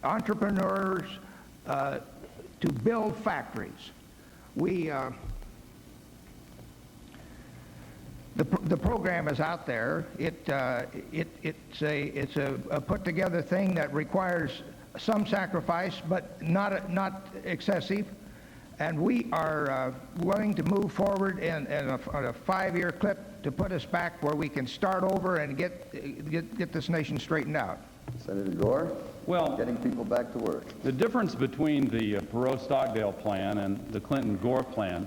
entrepreneurs to build factories. The program is out there. It's a put together thing that requires some sacrifice, but not excessive. And we are willing to move forward in a 5-year clip to put us back where we can start over and get this nation straightened out. Senator Gore? Well, getting people back to work. The difference between the Perot-Stockdale plan and the Clinton-Gore plan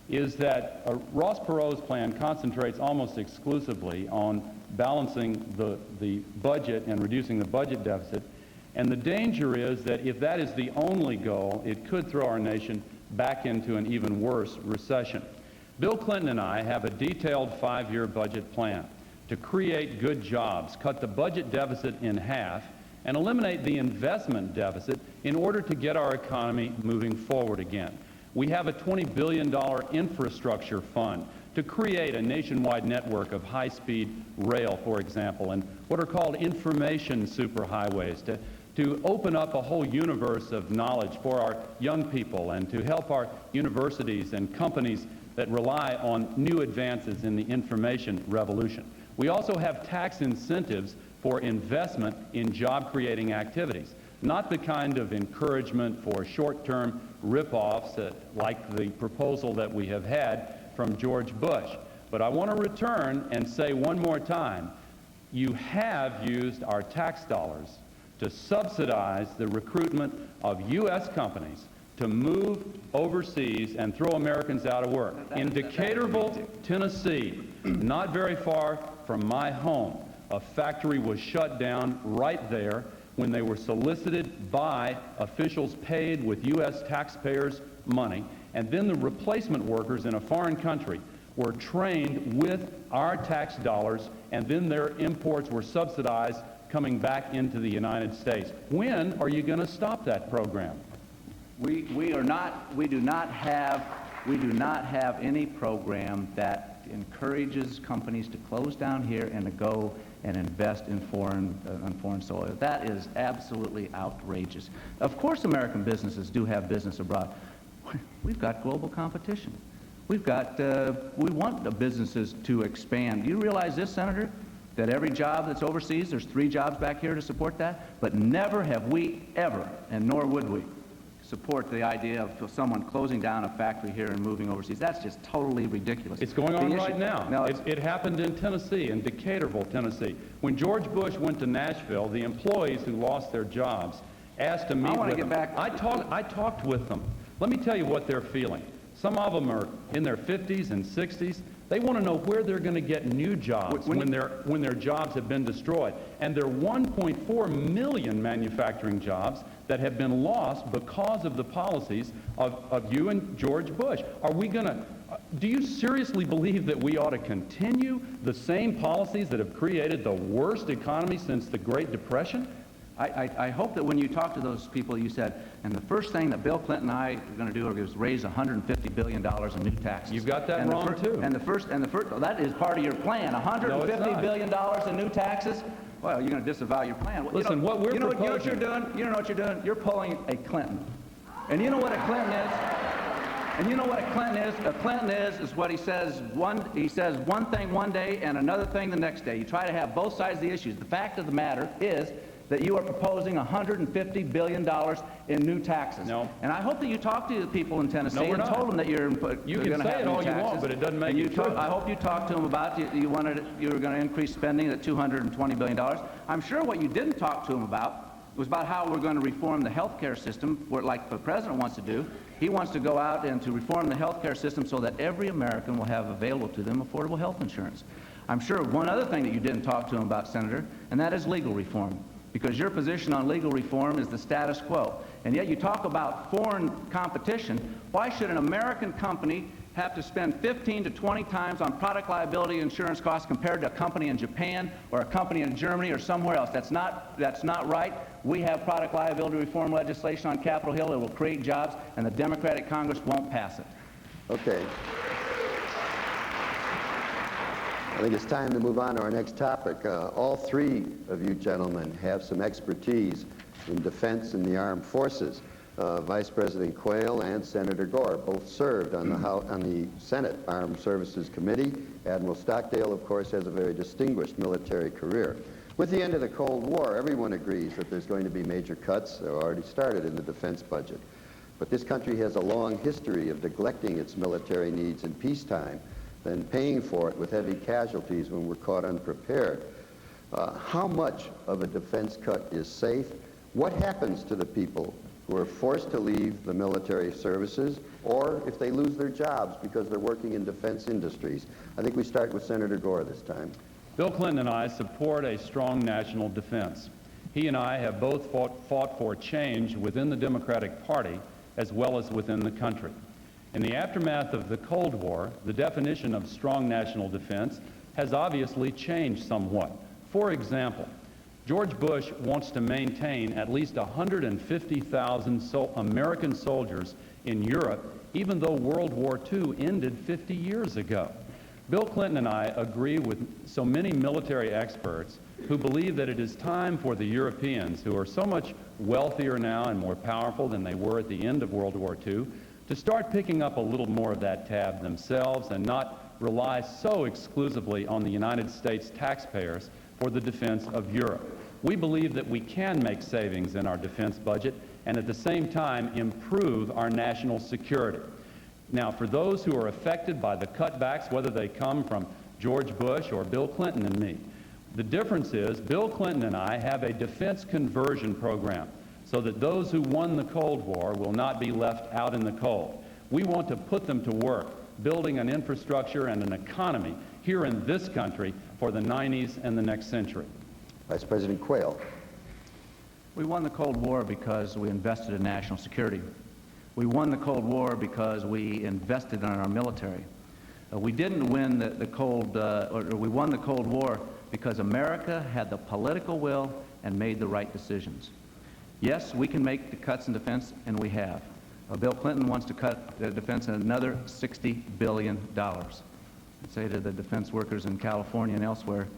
is that Ross Perot's plan concentrates almost exclusively on balancing the budget and reducing the budget deficit, And the danger is that if that is the only goal, it could throw our nation back into an even worse recession. Bill Clinton and I have a detailed 5-year budget plan to create good jobs, cut the budget deficit in half, and eliminate the investment deficit in order to get our economy moving forward again. We have a $20 billion infrastructure fund to create a nationwide network of high-speed rail, for example, and what are called information superhighways to open up a whole universe of knowledge for our young people and to help our universities and companies that rely on new advances in the information revolution. We also have tax incentives for investment in job-creating activities, not the kind of encouragement for short-term rip-offs like the proposal that we have had from George Bush. But I want to return and say one more time, you have used our tax dollars to subsidize the recruitment of U.S. companies to move overseas and throw Americans out of work. In Decaturville, Tennessee, not very far from my home, a factory was shut down right there when they were solicited by officials paid with U.S. taxpayers' money, and then the replacement workers in a foreign country were trained with our tax dollars, and then their imports were subsidized coming back into the United States. When are you going to stop that program? We do not have any program that encourages companies to close down here and to go and invest in foreign soil. That is absolutely outrageous. Of course American businesses do have business abroad. We've got global competition. We want the businesses to expand. Do you realize this, Senator? That every job that's overseas, there's 3 jobs back here to support that? But never have we ever, and nor would we, support the idea of someone closing down a factory here and moving overseas. That's just totally ridiculous. It's going on right now. No, it happened in Tennessee, in Decaturville, Tennessee. When George Bush went to Nashville, the employees who lost their jobs asked to meet with them. I talked with them. Let me tell you what they're feeling. Some of them are in their 50s and 60s. They want to know where they're going to get new jobs when their jobs have been destroyed. And there are 1.4 million manufacturing jobs that have been lost because of the policies of you and George Bush. Do you seriously believe that we ought to continue the same policies that have created the worst economy since the Great Depression? I hope that when you talk to those people, you said, and the first thing that Bill Clinton and I are going to do is raise $150 billion in new taxes. You've got that wrong, too. And the first, that is part of your plan, $150 billion in new taxes? Well, you're going to disavow your plan. Listen, what we're proposing... You know what you're doing? You know what you're doing? You're pulling a Clinton. And you know what a Clinton is? And you know what a Clinton is? A Clinton is what he says he says one thing one day and another thing the next day. You try to have both sides of the issues. The fact of the matter is that you are proposing $150 billion in new taxes. No. And I hope that you talk to the people in Tennessee and told them that you're going to have new taxes. You can say it all you want, but it doesn't make it true. I hope you talked to them about you were going to increase spending at $220 billion. I'm sure what you didn't talk to them about was about how we're going to reform the health care system, like the president wants to do. He wants to go out and to reform the health care system so that every American will have available to them affordable health insurance. I'm sure one other thing that you didn't talk to him about, Senator, and that is legal reform. Because your position on legal reform is the status quo. And yet you talk about foreign competition. Why should an American company have to spend 15 to 20 times on product liability insurance costs compared to a company in Japan or a company in Germany or somewhere else? That's not right. We have product liability reform legislation on Capitol Hill. It will create jobs, and the Democratic Congress won't pass it. Okay. I think it's time to move on to our next topic. All 3 of you gentlemen have some expertise in defense and the armed forces. Vice President Quayle and Senator Gore both served on the Senate Armed Services Committee. Admiral Stockdale, of course, has a very distinguished military career. With the end of the Cold War, everyone agrees that there's going to be major cuts that are already started in the defense budget. But this country has a long history of neglecting its military needs in peacetime, then paying for it with heavy casualties when we're caught unprepared. How much of a defense cut is safe? What happens to the people who are forced to leave the military services, or if they lose their jobs because they're working in defense industries? I think we start with Senator Gore this time. Bill Clinton and I support a strong national defense. He and I have both fought for change within the Democratic Party as well as within the country. In the aftermath of the Cold War, the definition of strong national defense has obviously changed somewhat. For example, George Bush wants to maintain at least 150,000 American soldiers in Europe, even though World War II ended 50 years ago. Bill Clinton and I agree with so many military experts who believe that it is time for the Europeans, who are so much wealthier now and more powerful than they were at the end of World War II, to start picking up a little more of that tab themselves and not rely so exclusively on the United States taxpayers for the defense of Europe. We believe that we can make savings in our defense budget and at the same time improve our national security. Now, for those who are affected by the cutbacks, whether they come from George Bush or Bill Clinton and me, the difference is Bill Clinton and I have a defense conversion program so that those who won the Cold War will not be left out in the cold. We want to put them to work, building an infrastructure and an economy here in this country for the 90s and the next century. Vice President Quayle. We won the Cold War because we invested in national security. We won the Cold War because we invested in our military. We didn't win we won the Cold War because America had the political will and made the right decisions. Yes, we can make the cuts in defense, and we have. Bill Clinton wants to cut the defense another $60 billion. I'd say to the defense workers in California and elsewhere,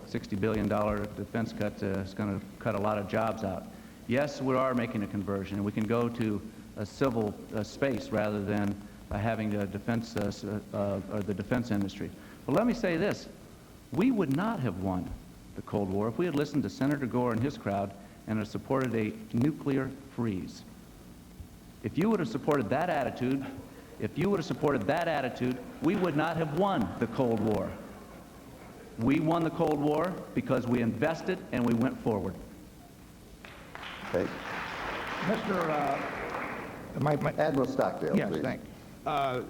$60 billion defense cut is going to cut a lot of jobs out. Yes, we are making a conversion, and we can go to a civil space rather than having a defense, or the defense industry. But let me say this. We would not have won the Cold War if we had listened to Senator Gore and his crowd and had supported a nuclear freeze. If you would have supported that attitude, we would not have won the Cold War. We won the Cold War because we invested and we went forward. Okay. Admiral Stockdale, yes, please. thank you.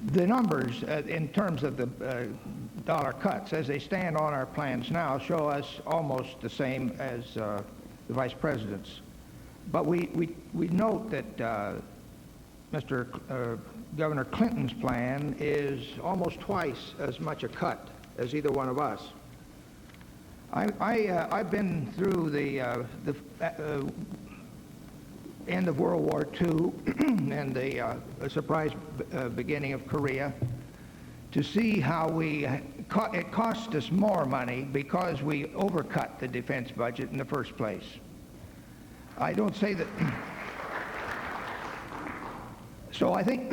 The numbers in terms of the dollar cuts as they stand on our plans now show us almost the same as the Vice President's. But we note that Governor Clinton's plan is almost twice as much a cut as either one of us. I've been through the end of World War II and the surprise beginning of Korea to see how it cost us more money because we overcut the defense budget in the first place. I don't say that. So I think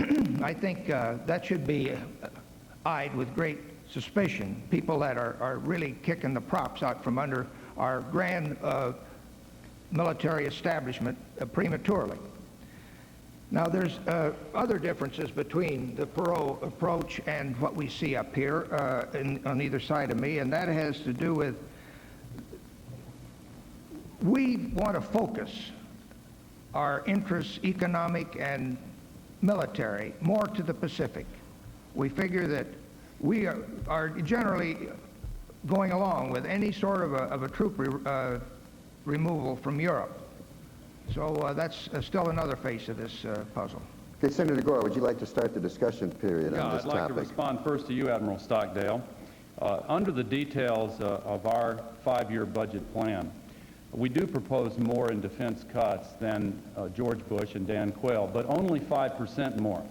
that should be eyed with great suspicion. People that are really kicking the props out from under our grand military establishment prematurely. Now there's other differences between the Perot approach and what we see up here on either side of me, and that has to do with we want to focus our interests, economic and military, more to the Pacific. We figure that we are generally going along with any sort of a troop removal from Europe. So that's still another face of this puzzle. Okay, Senator Gore, would you like to start the discussion period on this topic? I'd like to respond first to you, Admiral Stockdale. Under the details of our 5-year budget plan, we do propose more in defense cuts than George Bush and Dan Quayle, but only 5% more.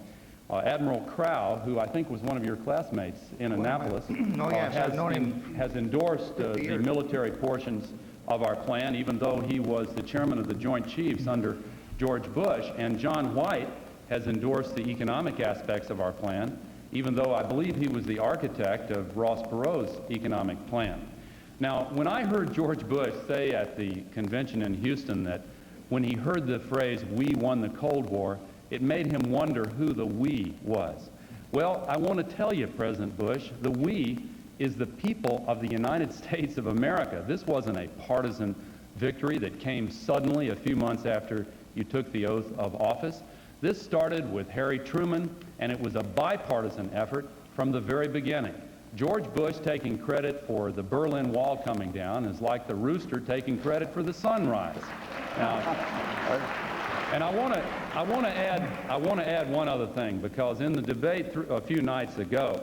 Admiral Crow, who I think was one of your classmates in Annapolis, has endorsed the military portions of our plan, even though he was the chairman of the Joint Chiefs under George Bush, and John White has endorsed the economic aspects of our plan, even though I believe he was the architect of Ross Perot's economic plan. Now, when I heard George Bush say at the convention in Houston that when he heard the phrase, "we won the Cold War," it made him wonder who the "we" was. Well, I want to tell you, President Bush, the "we" is the people of the United States of America. This wasn't a partisan victory that came suddenly a few months after you took the oath of office. This started with Harry Truman, and it was a bipartisan effort from the very beginning. George Bush taking credit for the Berlin Wall coming down is like the rooster taking credit for the sunrise. Now, and I want to add one other thing, because in the debate a few nights ago,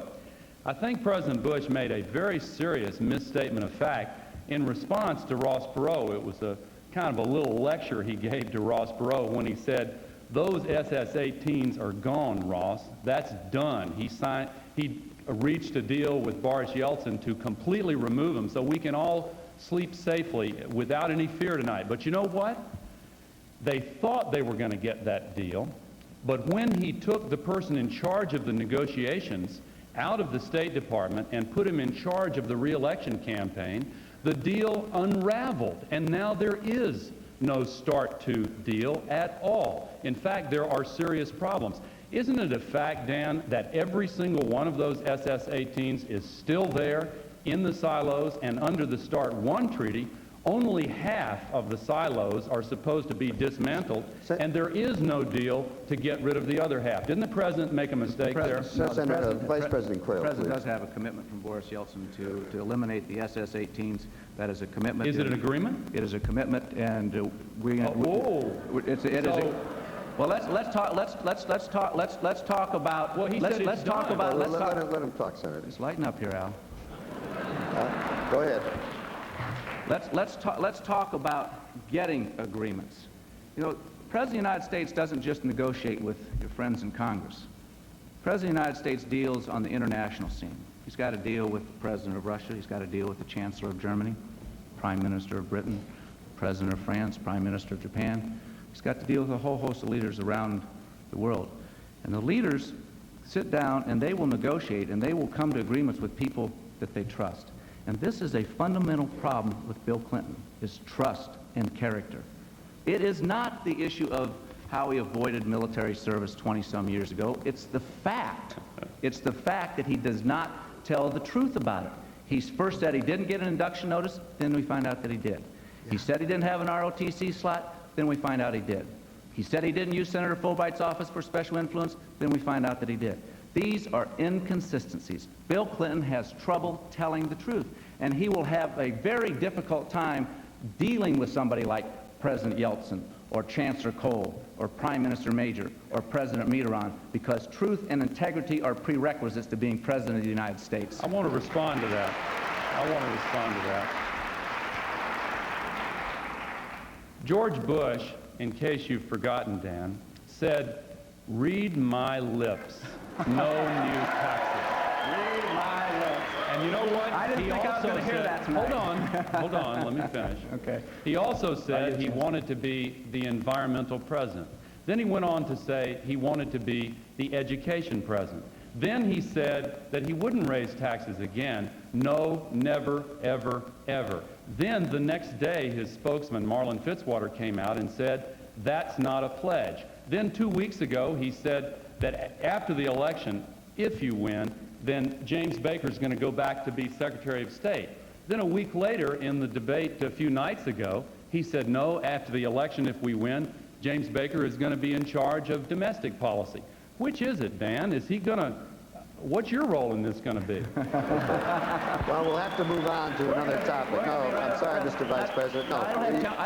I think President Bush made a very serious misstatement of fact in response to Ross Perot. It was a kind of a little lecture he gave to Ross Perot when he said, "Those SS-18s are gone, Ross. That's done." He reached a deal with Boris Yeltsin to completely remove them so we can all sleep safely without any fear tonight. But you know what? They thought they were going to get that deal, but when he took the person in charge of the negotiations out of the State Department and put him in charge of the re-election campaign, the deal unraveled, and now there is no start to deal at all. In fact, there are serious problems. Isn't it a fact, Dan, that every single one of those SS-18s is still there in the silos, and under the START 1 treaty, only half of the silos are supposed to be dismantled, and there is no deal to get rid of the other half. Didn't the President make a mistake there? Vice President Quayle, The President please. does have a commitment from Boris Yeltsin to eliminate the SS-18s. That is a commitment. Is it an agreement? It is a commitment, and well, let's talk about. Well, he said it's done. Let him talk, Senator. Let's lighten up here, Al. Go ahead. Let's talk about getting agreements. You know, the President of the United States doesn't just negotiate with your friends in Congress. The President of the United States deals on the international scene. He's got to deal with the President of Russia. He's got to deal with the Chancellor of Germany, Prime Minister of Britain, President of France, Prime Minister of Japan. He's got to deal with a whole host of leaders around the world. And the leaders sit down and they will negotiate and they will come to agreements with people that they trust. And this is a fundamental problem with Bill Clinton, is trust and character. It is not the issue of how he avoided military service 20-some years ago. It's the fact. It's the fact that he does not tell the truth about it. He first said he didn't get an induction notice, then we find out that he did. He said he didn't have an ROTC slot, then we find out he did. He said he didn't use Senator Fulbright's office for special influence, then we find out that he did. These are inconsistencies. Bill Clinton has trouble telling the truth, and he will have a very difficult time dealing with somebody like President Yeltsin or Chancellor Kohl or Prime Minister Major or President Mitterrand, because truth and integrity are prerequisites to being President of the United States. I want to respond to that. George Bush, in case you've forgotten, Dan, said, "Read my lips. No new taxes." Read my lips. And you know what? I didn't think I was going to hear that tonight. Hold on, let me finish. Okay. He also said he wanted to be the environmental president. Then he went on to say he wanted to be the education president. Then he said that he wouldn't raise taxes again. No, never, ever, ever. Then the next day, his spokesman, Marlin Fitzwater, came out and said, "That's not a pledge." Then 2 weeks ago, he said that after the election, if you win, then James Baker's going to go back to be Secretary of State. Then a week later, in the debate a few nights ago, he said, no, after the election, if we win, James Baker is going to be in charge of domestic policy. Which is it, Dan? Is he going to... What's your role in this going to be? Well, we'll have to move on to another topic. No, I'm sorry, Mr. Vice President. No, I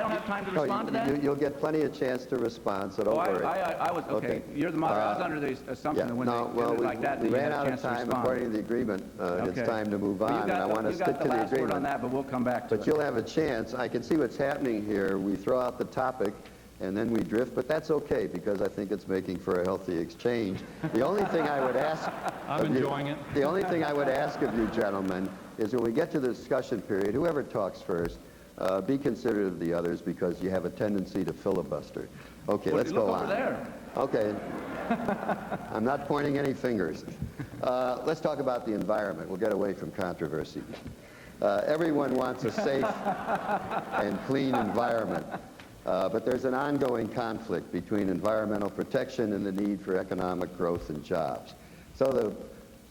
don't have time to respond to that? You'll get plenty of chance to respond, so don't worry. I was, okay. You're the moderator. I was under the assumption that when they did it like that, we you ran had out a of chance to time. respond. According to the agreement, it's time to move on, and I want to stick to the agreement. You got the last word on that, but we'll come back to it. But you'll have a chance. I can see what's happening here. We throw out the topic, and then we drift, but that's okay, because I think it's making for a healthy exchange. The only thing I would ask... I'm enjoying it. The only thing I would ask of you, gentlemen, is when we get to the discussion period, whoever talks first, be considerate of the others, because you have a tendency to filibuster. Okay, let's go on. Look over there. Okay. I'm not pointing any fingers. Let's talk about the environment. We'll get away from controversy. Everyone wants a safe and clean environment. But there's an ongoing conflict between environmental protection and the need for economic growth and jobs. So the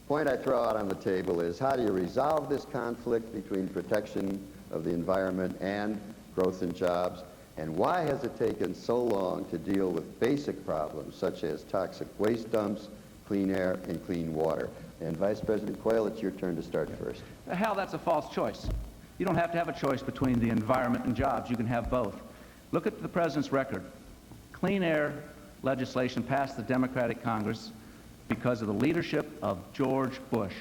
point I throw out on the table is, how do you resolve this conflict between protection of the environment and growth and jobs? And why has it taken so long to deal with basic problems such as toxic waste dumps, clean air, and clean water. And Vice President Quayle, it's your turn to start first. Hal, that's a false choice. You don't have to have a choice between the environment and jobs. You can have both. Look at the President's record. Clean air legislation passed the Democratic Congress because of the leadership of George Bush.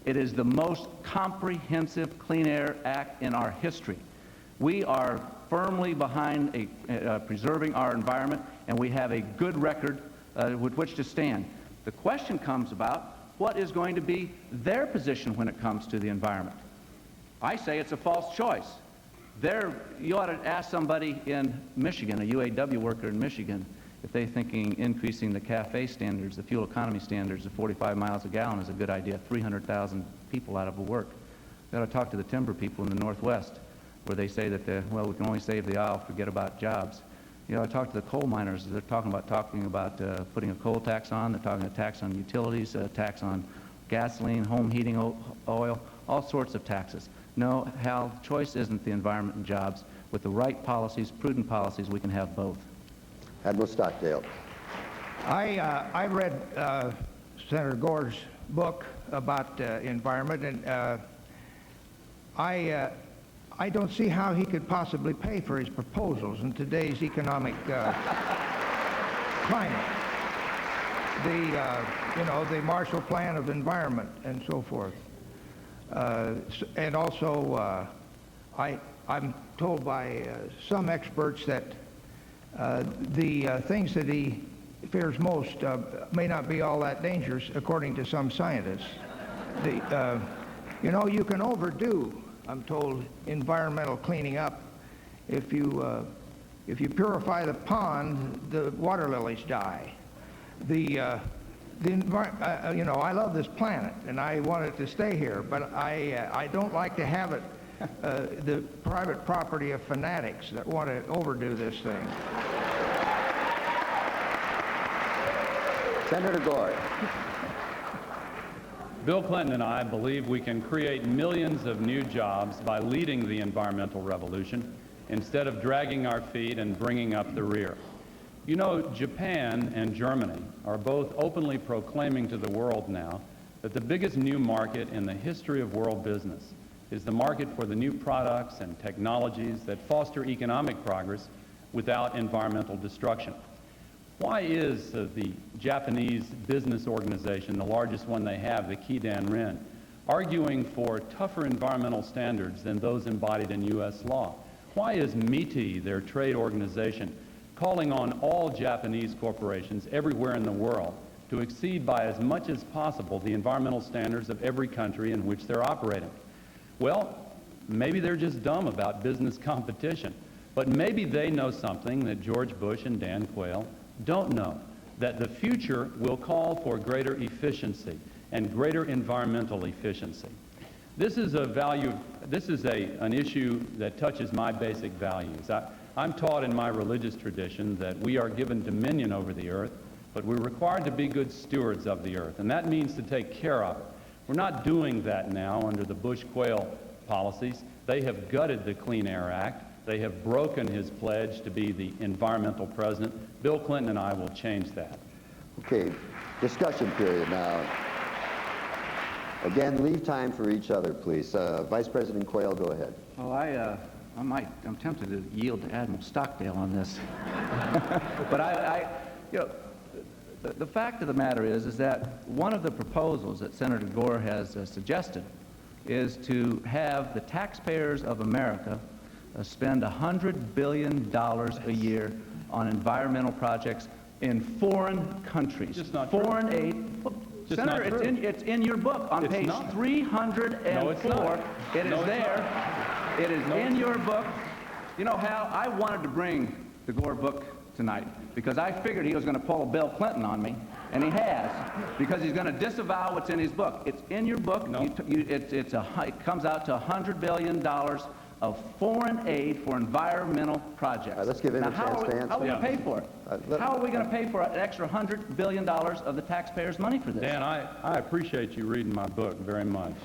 It is the most comprehensive Clean Air Act in our history. We are firmly behind preserving our environment, and we have a good record with which to stand. The question comes about what is going to be their position when it comes to the environment. I say it's a false choice. You ought to ask somebody in Michigan, a UAW worker in Michigan, if they're thinking increasing the CAFE standards, the fuel economy standards to 45 miles a gallon is a good idea. 300,000 people out of work. You ought to talk to the timber people in the Northwest, where they say that, well, we can only save the oil, forget about jobs. You ought to talk to the coal miners. They're talking about putting a coal tax on. They're talking a tax on utilities, a tax on gasoline, home heating oil, all sorts of taxes. No, Hal, choice isn't the environment and jobs. With the right policies, prudent policies, we can have both. Admiral Stockdale. I read Senator Gore's book about environment, and I don't see how he could possibly pay for his proposals in today's economic climate. The Marshall Plan of Environment and so forth. And also, I'm told by some experts that the things that he fears most may not be all that dangerous, according to some scientists. You can overdo, I'm told, environmental cleaning up. If you purify the pond, the water lilies die. I love this planet, and I want it to stay here, but I don't like to have it the private property of fanatics that want to overdo this thing. Senator Gore. Bill Clinton and I believe we can create millions of new jobs by leading the environmental revolution instead of dragging our feet and bringing up the rear. You know, Japan and Germany are both openly proclaiming to the world now that the biggest new market in the history of world business is the market for the new products and technologies that foster economic progress without environmental destruction. Why is the Japanese business organization, the largest one they have, the Keidan-Ren, arguing for tougher environmental standards than those embodied in U.S. law? Why is MITI, their trade organization, calling on all Japanese corporations everywhere in the world to exceed by as much as possible the environmental standards of every country in which they're operating? Well, maybe they're just dumb about business competition, but maybe they know something that George Bush and Dan Quayle don't know, that the future will call for greater efficiency and greater environmental efficiency. This is an issue that touches my basic values. I'm taught in my religious tradition that we are given dominion over the earth, but we're required to be good stewards of the earth, and that means to take care of it. We're not doing that now under the Bush-Quayle policies. They have gutted the Clean Air Act. They have broken his pledge to be the environmental president. Bill Clinton and I will change that. Okay, discussion period now. Again, leave time for each other, please. Vice President Quayle, go ahead. Well, I'm tempted to yield to Admiral Stockdale on this. But the fact of the matter is that one of the proposals that Senator Gore has suggested is to have the taxpayers of America spend $100 billion a year on environmental projects in foreign countries. Just not foreign true. aid. Just Senator, not true. it's in your book on page 304. No, it's not. It is No, it's there. not. It is No, in it's your not. book. You know, Hal, I wanted to bring the Gore book tonight because I figured he was going to pull a Bill Clinton on me, and he has, because he's going to disavow what's in his book. It's in your book. No. It comes out to $100 billion of foreign aid for environmental projects. Let's give him now, a chance to answer. How are we going to pay for it? How are we going to pay for an extra $100 billion of the taxpayers' money for this? Dan, I appreciate you reading my book very much,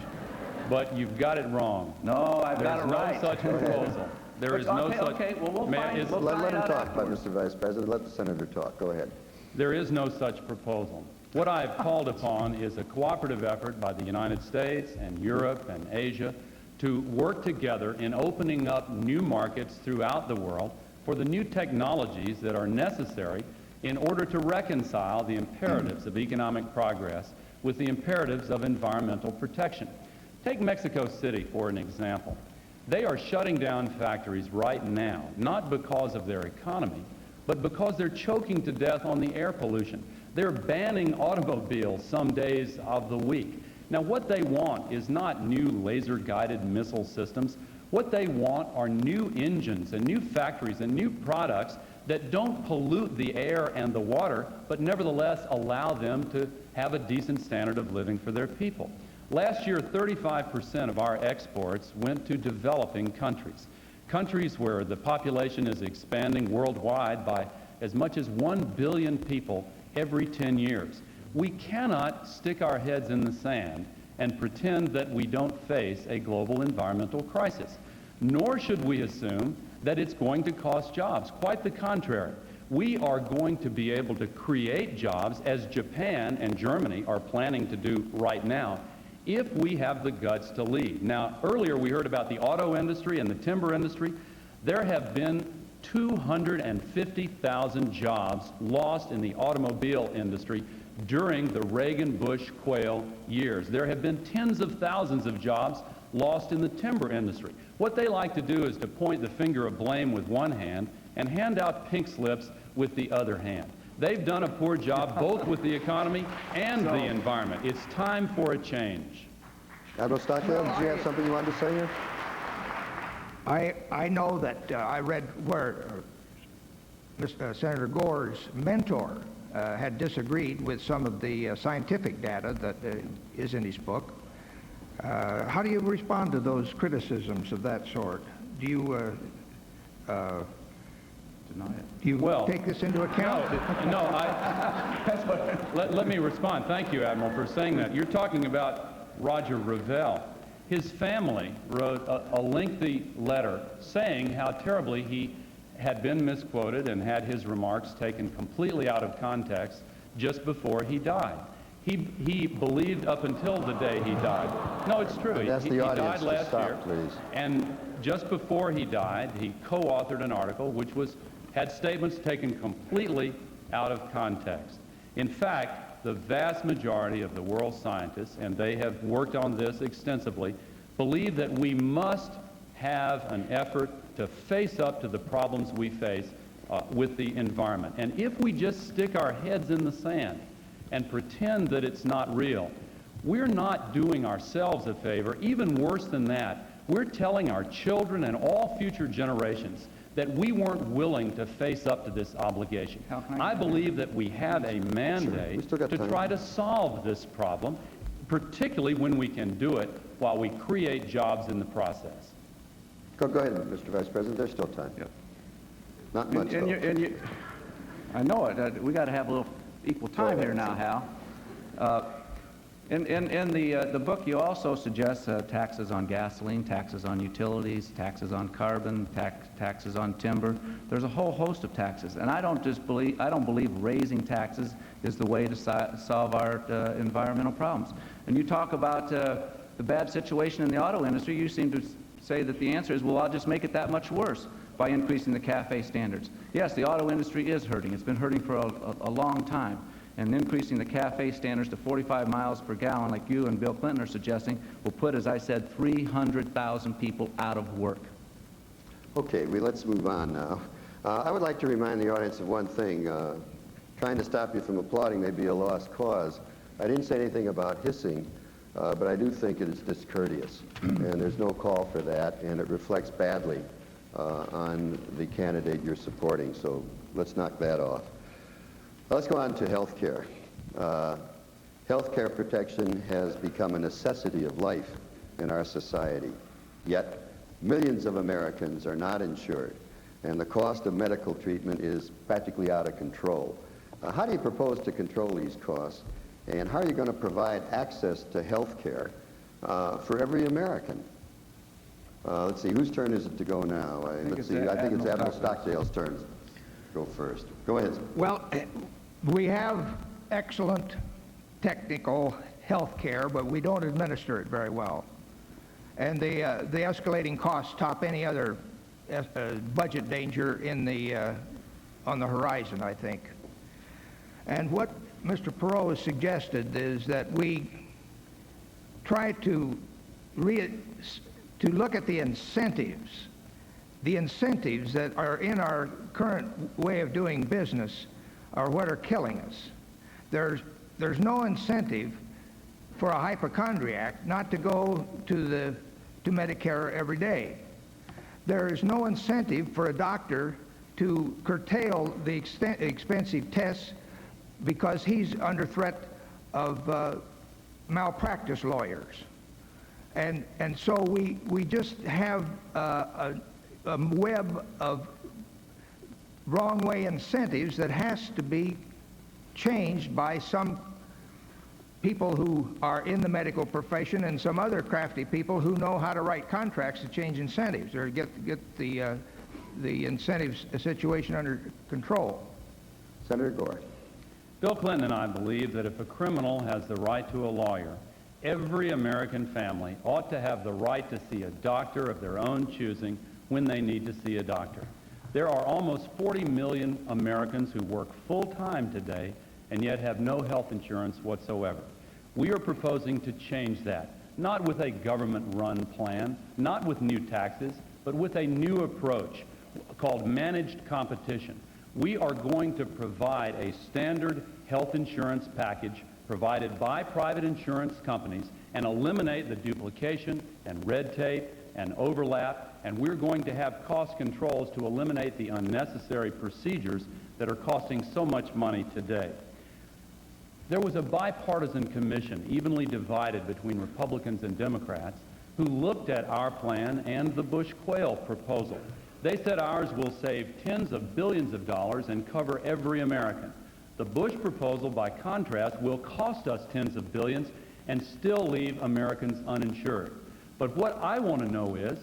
but you've got it wrong. No, I've got it right. There's no such proposal. There is no such... Okay, well, we'll find let him talk, Mr. Vice President. Let the senator talk. Go ahead. There is no such proposal. What I've called upon is a cooperative effort by the United States and Europe and Asia to work together in opening up new markets throughout the world for the new technologies that are necessary in order to reconcile the imperatives of economic progress with the imperatives of environmental protection. Take Mexico City for an example. They are shutting down factories right now, not because of their economy, but because they're choking to death on the air pollution. They're banning automobiles some days of the week. Now, what they want is not new laser-guided missile systems. What they want are new engines and new factories and new products that don't pollute the air and the water, but nevertheless allow them to have a decent standard of living for their people. Last year, 35% of our exports went to developing countries, countries where the population is expanding worldwide by as much as 1 billion people every 10 years. We cannot stick our heads in the sand and pretend that we don't face a global environmental crisis, nor should we assume that it's going to cost jobs. Quite the contrary. We are going to be able to create jobs, as Japan and Germany are planning to do right now, if we have the guts to lead. Now, earlier we heard about the auto industry and the timber industry. There have been 250,000 jobs lost in the automobile industry during the Reagan-Bush-Quayle years. There have been tens of thousands of jobs lost in the timber industry. What they like to do is to point the finger of blame with one hand and hand out pink slips with the other hand. They've done a poor job both with the economy and the environment. It's time for a change. Admiral Stockdale, did you have something you wanted to say here? I know that I read where Senator Gore's mentor had disagreed with some of the scientific data that is in his book. How do you respond to those criticisms of that sort? Do you deny it? Do you take this into account? No, let me respond. Thank you, Admiral, for saying that. You're talking about Roger Revelle. His family wrote a lengthy letter saying how terribly he had been misquoted and had his remarks taken completely out of context just before he died. He believed up until the day he died. No, it's true. He died last year. Please. And just before he died, he co-authored an article which had statements taken completely out of context. In fact, the vast majority of the world's scientists, and they have worked on this extensively, believe that we must have an effort to face up to the problems we face with the environment. And if we just stick our heads in the sand and pretend that it's not real, we're not doing ourselves a favor. Even worse than that, we're telling our children and all future generations that we weren't willing to face up to this obligation. I believe that we have a mandate to try to solve this problem, particularly when we can do it while we create jobs in the process. Go ahead, Mr. Vice President. There's still time. Yeah. Not much. I know it. We got to have a little equal time here now, Hal. In the book, you also suggest taxes on gasoline, taxes on utilities, taxes on carbon, taxes on timber. There's a whole host of taxes, and I don't believe raising taxes is the way to solve our environmental problems. And you talk about the bad situation in the auto industry. You seem to say that the answer is, well, I'll just make it that much worse by increasing the CAFE standards. Yes, the auto industry is hurting. It's been hurting for a long time. And increasing the CAFE standards to 45 miles per gallon, like you and Bill Clinton are suggesting, will put, as I said, 300,000 people out of work. Okay, let's move on now. I would like to remind the audience of one thing. Trying to stop you from applauding may be a lost cause. I didn't say anything about hissing, but I do think it is discourteous. And there's no call for that, and it reflects badly on the candidate you're supporting. So let's knock that off. Let's go on to health care. Health care protection has become a necessity of life in our society. Yet, millions of Americans are not insured, and the cost of medical treatment is practically out of control. How do you propose to control these costs, and how are you going to provide access to health care for every American? Let's see, whose turn is it to go now? I think it's Admiral Stockdale's turn. Go first. Go ahead. Well, We have excellent technical health care, but we don't administer it very well. And the escalating costs top any other budget danger in on the horizon, I think. And what Mr. Perot has suggested is that we try to look at the incentives that are in our current way of doing business are what are killing us. There's no incentive for a hypochondriac not to go to Medicare every day. There is no incentive for a doctor to curtail the expensive tests because he's under threat of malpractice lawyers. And so we just have a web of wrong way incentives that has to be changed by some people who are in the medical profession and some other crafty people who know how to write contracts to change incentives or get the incentives situation under control. Senator Gore. Bill Clinton and I believe that if a criminal has the right to a lawyer, every American family ought to have the right to see a doctor of their own choosing when they need to see a doctor. There are almost 40 million Americans who work full-time today and yet have no health insurance whatsoever. We are proposing to change that, not with a government-run plan, not with new taxes, but with a new approach called managed competition. We are going to provide a standard health insurance package provided by private insurance companies and eliminate the duplication and red tape and overlap, and we're going to have cost controls to eliminate the unnecessary procedures that are costing so much money today. There was a bipartisan commission, evenly divided between Republicans and Democrats, who looked at our plan and the Bush-Quayle proposal. They said ours will save tens of billions of dollars and cover every American. The Bush proposal, by contrast, will cost us tens of billions and still leave Americans uninsured. But what I want to know is,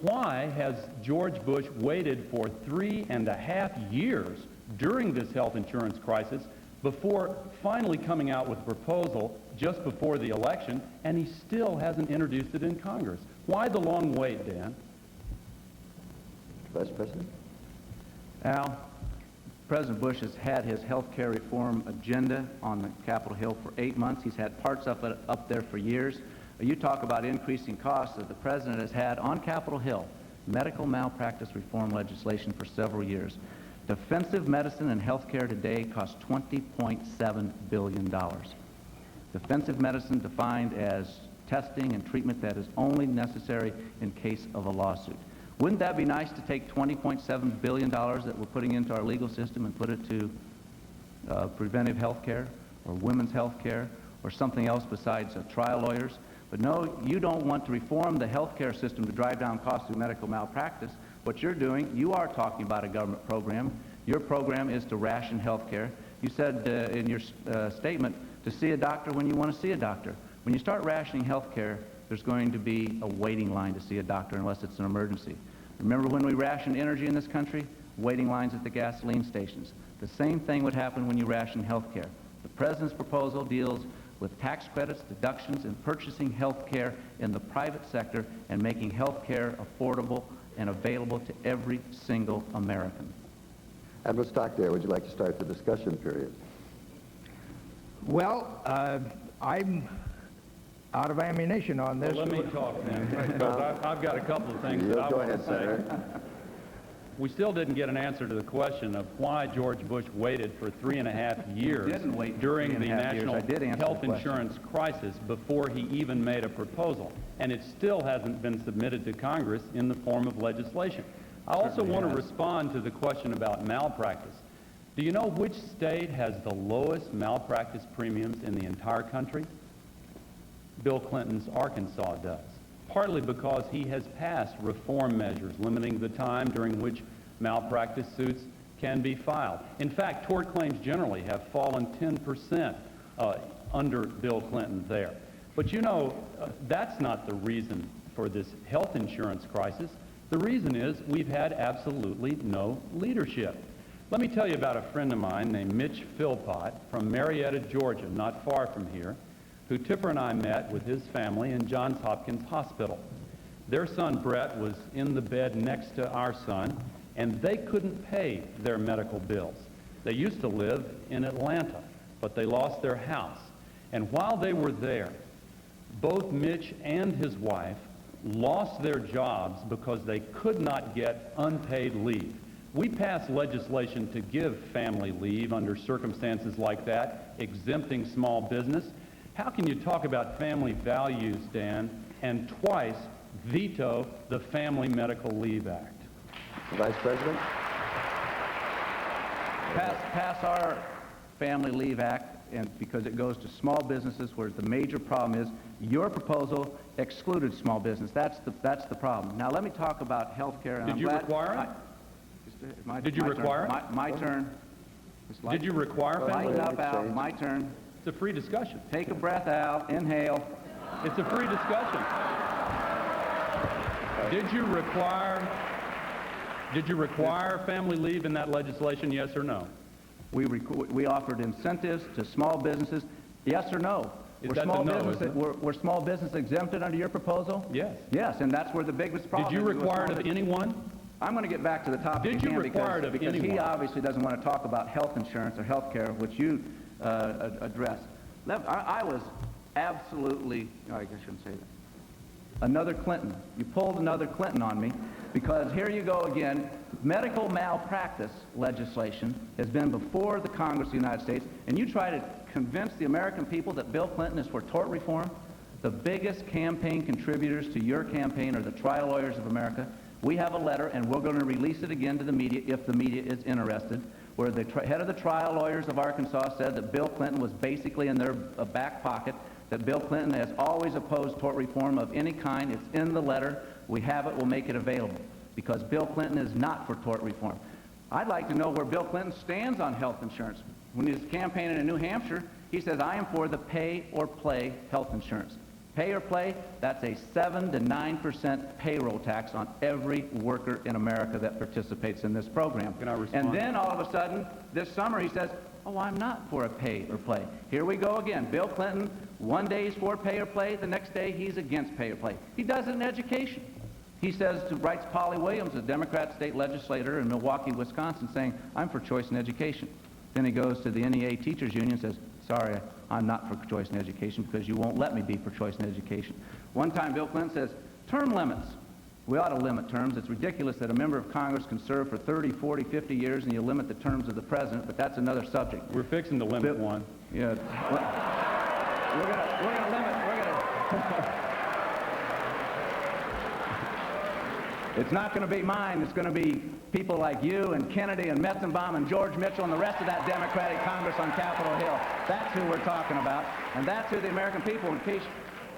why has George Bush waited for 3.5 years during this health insurance crisis before finally coming out with a proposal just before the election, and he still hasn't introduced it in Congress? Why the long wait, Dan? Vice President? Al, President Bush has had his health care reform agenda on the Capitol Hill for 8 months. He's had parts of it up there for years. You talk about increasing costs that the President has had on Capitol Hill, medical malpractice reform legislation for several years. Defensive medicine and health care today costs $20.7 billion. Defensive medicine defined as testing and treatment that is only necessary in case of a lawsuit. Wouldn't that be nice to take $20.7 billion that we're putting into our legal system and put it to preventive health care or women's health care or something else besides trial lawyers? But no, you don't want to reform the health care system to drive down costs through medical malpractice. What you're doing, you are talking about a government program. Your program is to ration health care. You said in your statement to see a doctor when you want to see a doctor. When you start rationing health care, there's going to be a waiting line to see a doctor unless it's an emergency. Remember when we rationed energy in this country? Waiting lines at the gasoline stations. The same thing would happen when you ration health care. The President's proposal deals with tax credits, deductions, and purchasing health care in the private sector and making health care affordable and available to every single American. Admiral Stockdale, would you like to start the discussion period? Well, I'm out of ammunition on this. Well, let me talk then, because I've got a couple of things that I want to say. Senator. We still didn't get an answer to the question of why George Bush waited for 3.5 years during the national health insurance crisis before he even made a proposal. And it still hasn't been submitted to Congress in the form of legislation. I also want to respond to the question about malpractice. Do you know which state has the lowest malpractice premiums in the entire country? Bill Clinton's Arkansas does, partly because he has passed reform measures limiting the time during which malpractice suits can be filed. In fact, tort claims generally have fallen 10% under Bill Clinton there. But you know, that's not the reason for this health insurance crisis. The reason is we've had absolutely no leadership. Let me tell you about a friend of mine named Mitch Philpott from Marietta, Georgia, not far from here, who Tipper and I met with his family in Johns Hopkins Hospital. Their son Brett was in the bed next to our son, and they couldn't pay their medical bills. They used to live in Atlanta, but they lost their house. And while they were there, both Mitch and his wife lost their jobs because they could not get unpaid leave. We passed legislation to give family leave under circumstances like that, exempting small business. How can you talk about family values, Dan, and twice veto the Family Medical Leave Act? Vice President? Pass our Family Leave Act, and because it goes to small businesses, where the major problem is your proposal excluded small business. That's the problem. Now let me talk about health care. Did you require it? Did you require it? My turn. Did you require family? Lighten up, Al. My turn. It's a free discussion. Take a breath, Al. Inhale. It's a free discussion. Did you require family leave in that legislation, yes or no? We offered incentives to small businesses, yes or no? Were small business exempted under your proposal? Yes. Yes, and that's where the biggest problem is. Did you require it of anyone? I'm going to get back to the topic Did you again require it of because anyone? he obviously doesn't want to talk about health insurance or health care, which you addressed. I was absolutely, I guess I shouldn't say that. Another Clinton. You pulled another Clinton on me because here you go again. Medical malpractice legislation has been before the Congress of the United States, and you try to convince the American people that Bill Clinton is for tort reform. The biggest campaign contributors to your campaign are the trial lawyers of America. We have a letter, and we're going to release it again to the media if the media is interested, where the head of the trial lawyers of Arkansas said that Bill Clinton was basically in their back pocket, that Bill Clinton has always opposed tort reform of any kind. It's in the letter. We have it. We'll make it available because Bill Clinton is not for tort reform. I'd like to know where Bill Clinton stands on health insurance. When he was campaigning in New Hampshire, he says, I am for the pay-or-play health insurance. Pay or play, that's a 7 to 9% payroll tax on every worker in America that participates in this program. Can I respond? And then all of a sudden, this summer, he says, oh, I'm not for a pay or play. Here we go again. Bill Clinton, one day he's for pay or play, the next day he's against pay or play. He does it in education. He writes Polly Williams, a Democrat state legislator in Milwaukee, Wisconsin, saying, I'm for choice in education. Then he goes to the NEA Teachers Union and says, sorry, I'm not for choice in education because you won't let me be for choice in education. One time Bill Clinton says, term limits. We ought to limit terms. It's ridiculous that a member of Congress can serve for 30, 40, 50 years and you limit the terms of the president, but that's another subject. We're fixing to limit one. Yeah. We're going to limit. It's not going to be mine. It's going to be people like you and Kennedy and Metzenbaum and George Mitchell and the rest of that Democratic Congress on Capitol Hill. That's who we're talking about. And that's who the American people, in case,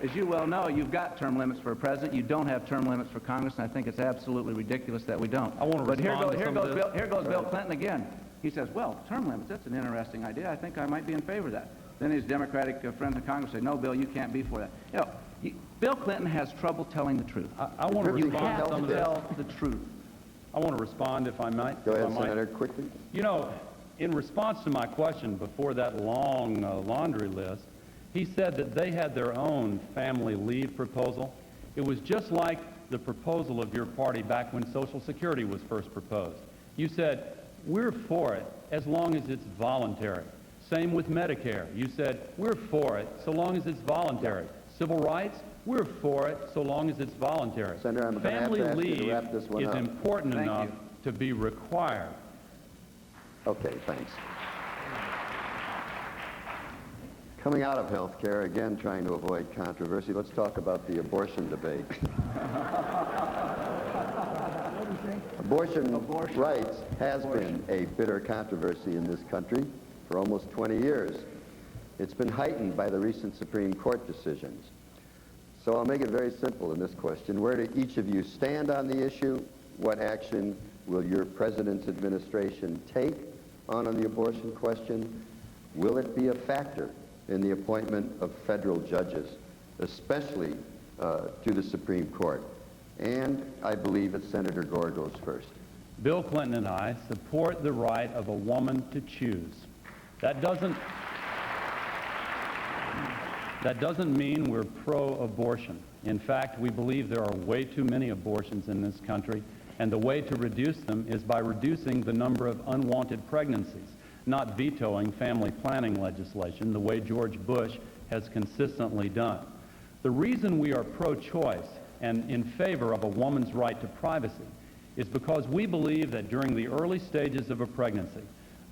as you well know, you've got term limits for a president. You don't have term limits for Congress, and I think it's absolutely ridiculous that we don't. I want to respond to some of this. Here goes Bill Clinton again. He says, well, term limits, that's an interesting idea. I think I might be in favor of that. Then his Democratic friends in Congress say, no, Bill, you can't be for that. You know, Bill Clinton has trouble telling the truth. I want to respond You have to some to of tell the truth. I want to respond, if I might. Go ahead, Senator, quickly. You know, in response to my question before that long laundry list, he said that they had their own family leave proposal. It was just like the proposal of your party back when Social Security was first proposed. You said, we're for it as long as it's voluntary. Same with Medicare. You said, we're for it so long as it's voluntary. Civil rights, we're for it so long as it's voluntary. Senator, I'm family going to leave to wrap this one is up. important Thank enough you. to be required. Okay, thanks. Coming out of health care, again trying to avoid controversy, let's talk about the abortion debate. Abortion rights has been a bitter controversy in this country for almost 20 years. It's been heightened by the recent Supreme Court decisions. So I'll make it very simple in this question. Where do each of you stand on the issue? What action will your president's administration take on the abortion question? Will it be a factor in the appointment of federal judges, especially to the Supreme Court? And I believe that Senator Gore goes first. Bill Clinton and I support the right of a woman to choose. That doesn't mean we're pro-abortion. In fact, we believe there are way too many abortions in this country, and the way to reduce them is by reducing the number of unwanted pregnancies, not vetoing family planning legislation the way George Bush has consistently done. The reason we are pro-choice and in favor of a woman's right to privacy is because we believe that during the early stages of a pregnancy,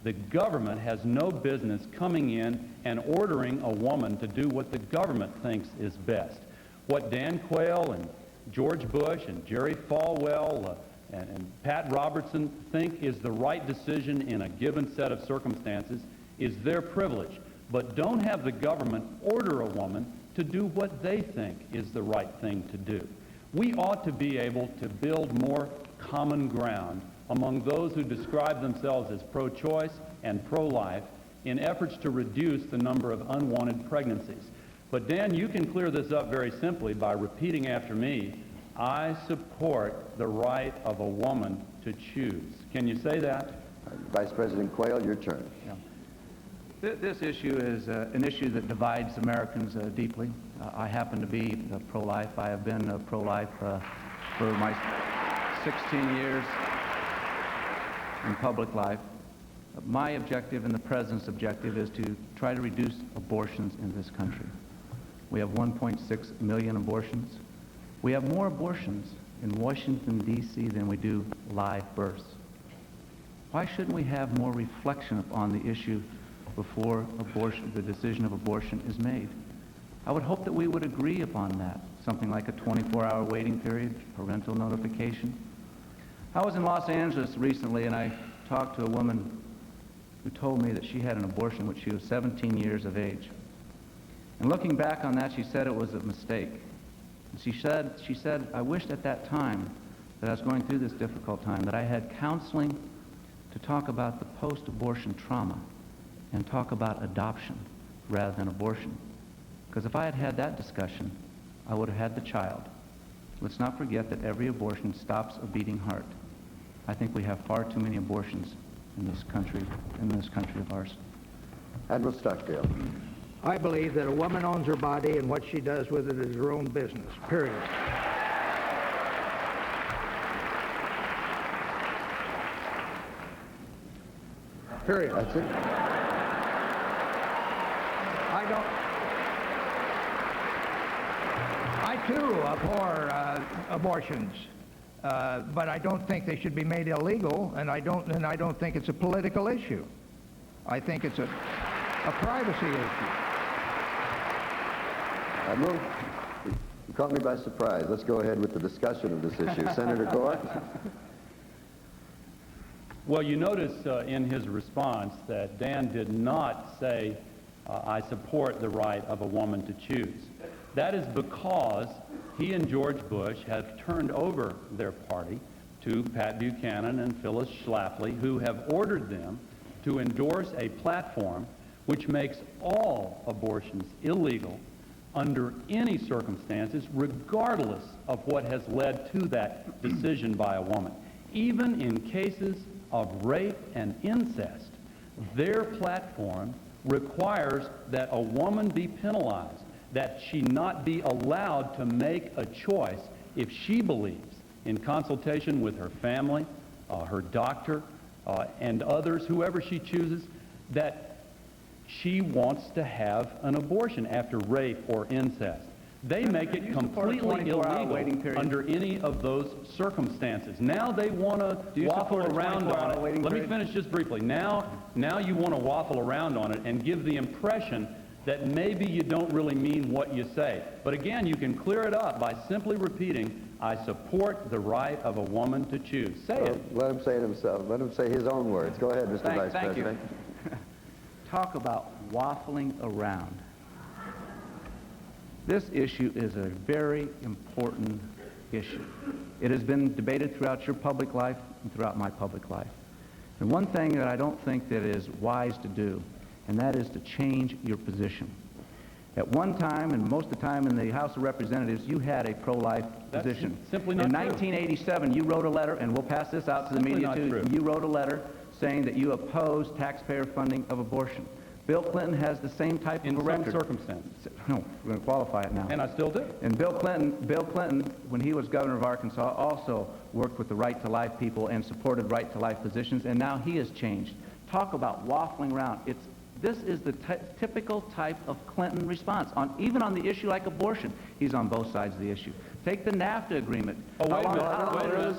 the government has no business coming in and ordering a woman to do what the government thinks is best. What Dan Quayle and George Bush and Jerry Falwell and Pat Robertson think is the right decision in a given set of circumstances is their privilege. But don't have the government order a woman to do what they think is the right thing to do. We ought to be able to build more common ground among those who describe themselves as pro-choice and pro-life in efforts to reduce the number of unwanted pregnancies. But Dan, you can clear this up very simply by repeating after me, I support the right of a woman to choose. Can you say that? Vice President Quayle, your turn. Yeah. This issue is an issue that divides Americans deeply. I happen to be pro-life. I have been pro-life for my 16 years in public life. My objective and the President's objective is to try to reduce abortions in this country. We have 1.6 million abortions. We have more abortions in Washington, D.C. than we do live births. Why shouldn't we have more reflection upon the issue before the decision of abortion is made? I would hope that we would agree upon that, something like a 24-hour waiting period, parental notification. I was in Los Angeles recently, and I talked to a woman who told me that she had an abortion when she was 17 years of age. And looking back on that, she said it was a mistake. And she said, I wished at that time that I was going through this difficult time, that I had counseling to talk about the post-abortion trauma and talk about adoption rather than abortion. Because if I had had that discussion, I would have had the child. Let's not forget that every abortion stops a beating heart. I think we have far too many abortions in this country of ours. Admiral Stockdale. I believe that a woman owns her body, and what she does with it is her own business, period. Period. That's it. I too abhor abortions, but I don't think they should be made illegal, and I don't think it's a political issue. I think it's a privacy issue. Admiral, you caught me by surprise. Let's go ahead with the discussion of this issue. Senator Gore? Well, you notice in his response that Dan did not say, I support the right of a woman to choose. That is because he and George Bush have turned over their party to Pat Buchanan and Phyllis Schlafly, who have ordered them to endorse a platform which makes all abortions illegal under any circumstances, regardless of what has led to that decision by a woman. Even in cases of rape and incest, their platform requires that a woman be penalized, that she not be allowed to make a choice if she believes, in consultation with her family, her doctor, and others, whoever she chooses, that she wants to have an abortion after rape or incest. They make it completely illegal under any of those circumstances. Now they want to waffle around on it. Let me finish just briefly. Now you want to waffle around on it and give the impression that maybe you don't really mean what you say. But again, you can clear it up by simply repeating, I support the right of a woman to choose. Say it. Let him say it himself. Let him say his own words. Go ahead, Mr. Vice President. Talk about waffling around. This issue is a very important issue. It has been debated throughout your public life and throughout my public life. And one thing that I don't think that is wise to do, and that is to change your position. At one time, and most of the time in the House of Representatives, you had a pro-life position. Simply not in true. 1987, you wrote a letter, and we'll pass this out to the Simply media not too. true. You wrote a letter saying that you oppose taxpayer funding of abortion. Bill Clinton has the same type of a record. In some circumstances. No, we're going to qualify it now. And I still do. And Bill Clinton, when he was governor of Arkansas, also worked with the Right to Life people and supported Right to Life positions, and now he has changed. Talk about waffling around. This is the typical type of Clinton response, even on the issue like abortion. He's on both sides of the issue. Take the NAFTA agreement. Oh, wait a minute.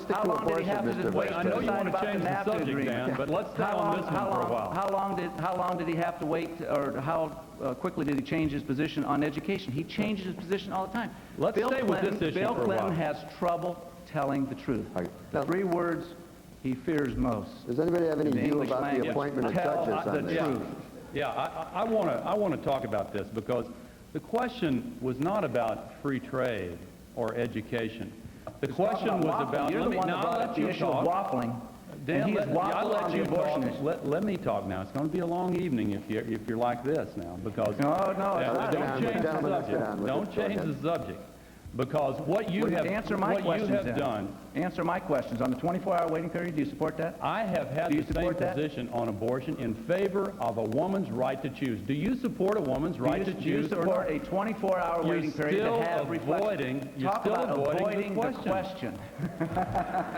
How long did he have to wait I to know you decide want to about the change the NAFTA subject, agreement? Dan, but let's stay on this one for a while. How long did he have to wait, or how quickly did he change his position on education? He changes his position all the time. Let's stay with this issue Bill for a while. Clinton has trouble telling the truth. The 3 words he fears most. Does anybody have any In the view English about the language. appointment of Tell judges on the this? truth. Yeah, I want to talk about this because the question was not about free trade or education. The question was about. You're the one that brought up the issue of waffling. Dan, and he has I'll waffled let on you the abortion talk. issue. Let me talk now. It's going to be a long evening if you're like this now because No, it's not. don't change the subject. Don't change the subject. Because what you have done. Answer my questions. On the 24-hour waiting period, do you support that? I have had the same position on abortion in favor of a woman's right to choose. Do you support a woman's right to choose? Do you support a 24-hour waiting period to have You're still avoiding the question.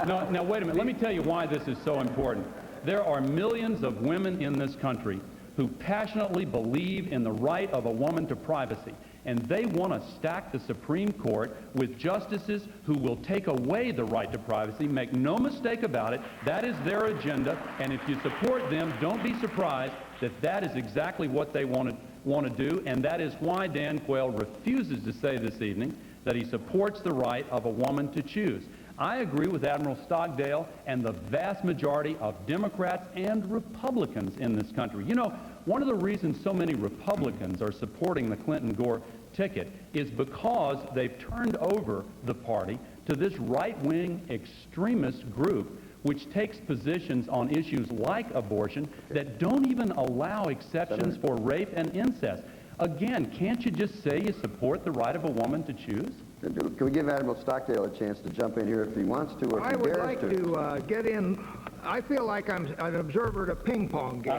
Now, wait a minute. Let me tell you why this is so important. There are millions of women in this country who passionately believe in the right of a woman to privacy. And they want to stack the Supreme Court with justices who will take away the right to privacy. Make no mistake about it, that is their agenda. And if you support them, don't be surprised that that is exactly what they want to do. And that is why Dan Quayle refuses to say this evening that he supports the right of a woman to choose. I agree with Admiral Stockdale and the vast majority of Democrats and Republicans in this country. You know, one of the reasons so many Republicans are supporting the Clinton-Gore ticket is because they've turned over the party to this right-wing extremist group which takes positions on issues like abortion that don't even allow exceptions for rape and incest. Again, can't you just say you support the right of a woman to choose? Can we give Admiral Stockdale a chance to jump in here if he wants to or if I he would dares like to get in. I feel like I'm an observer at a ping pong game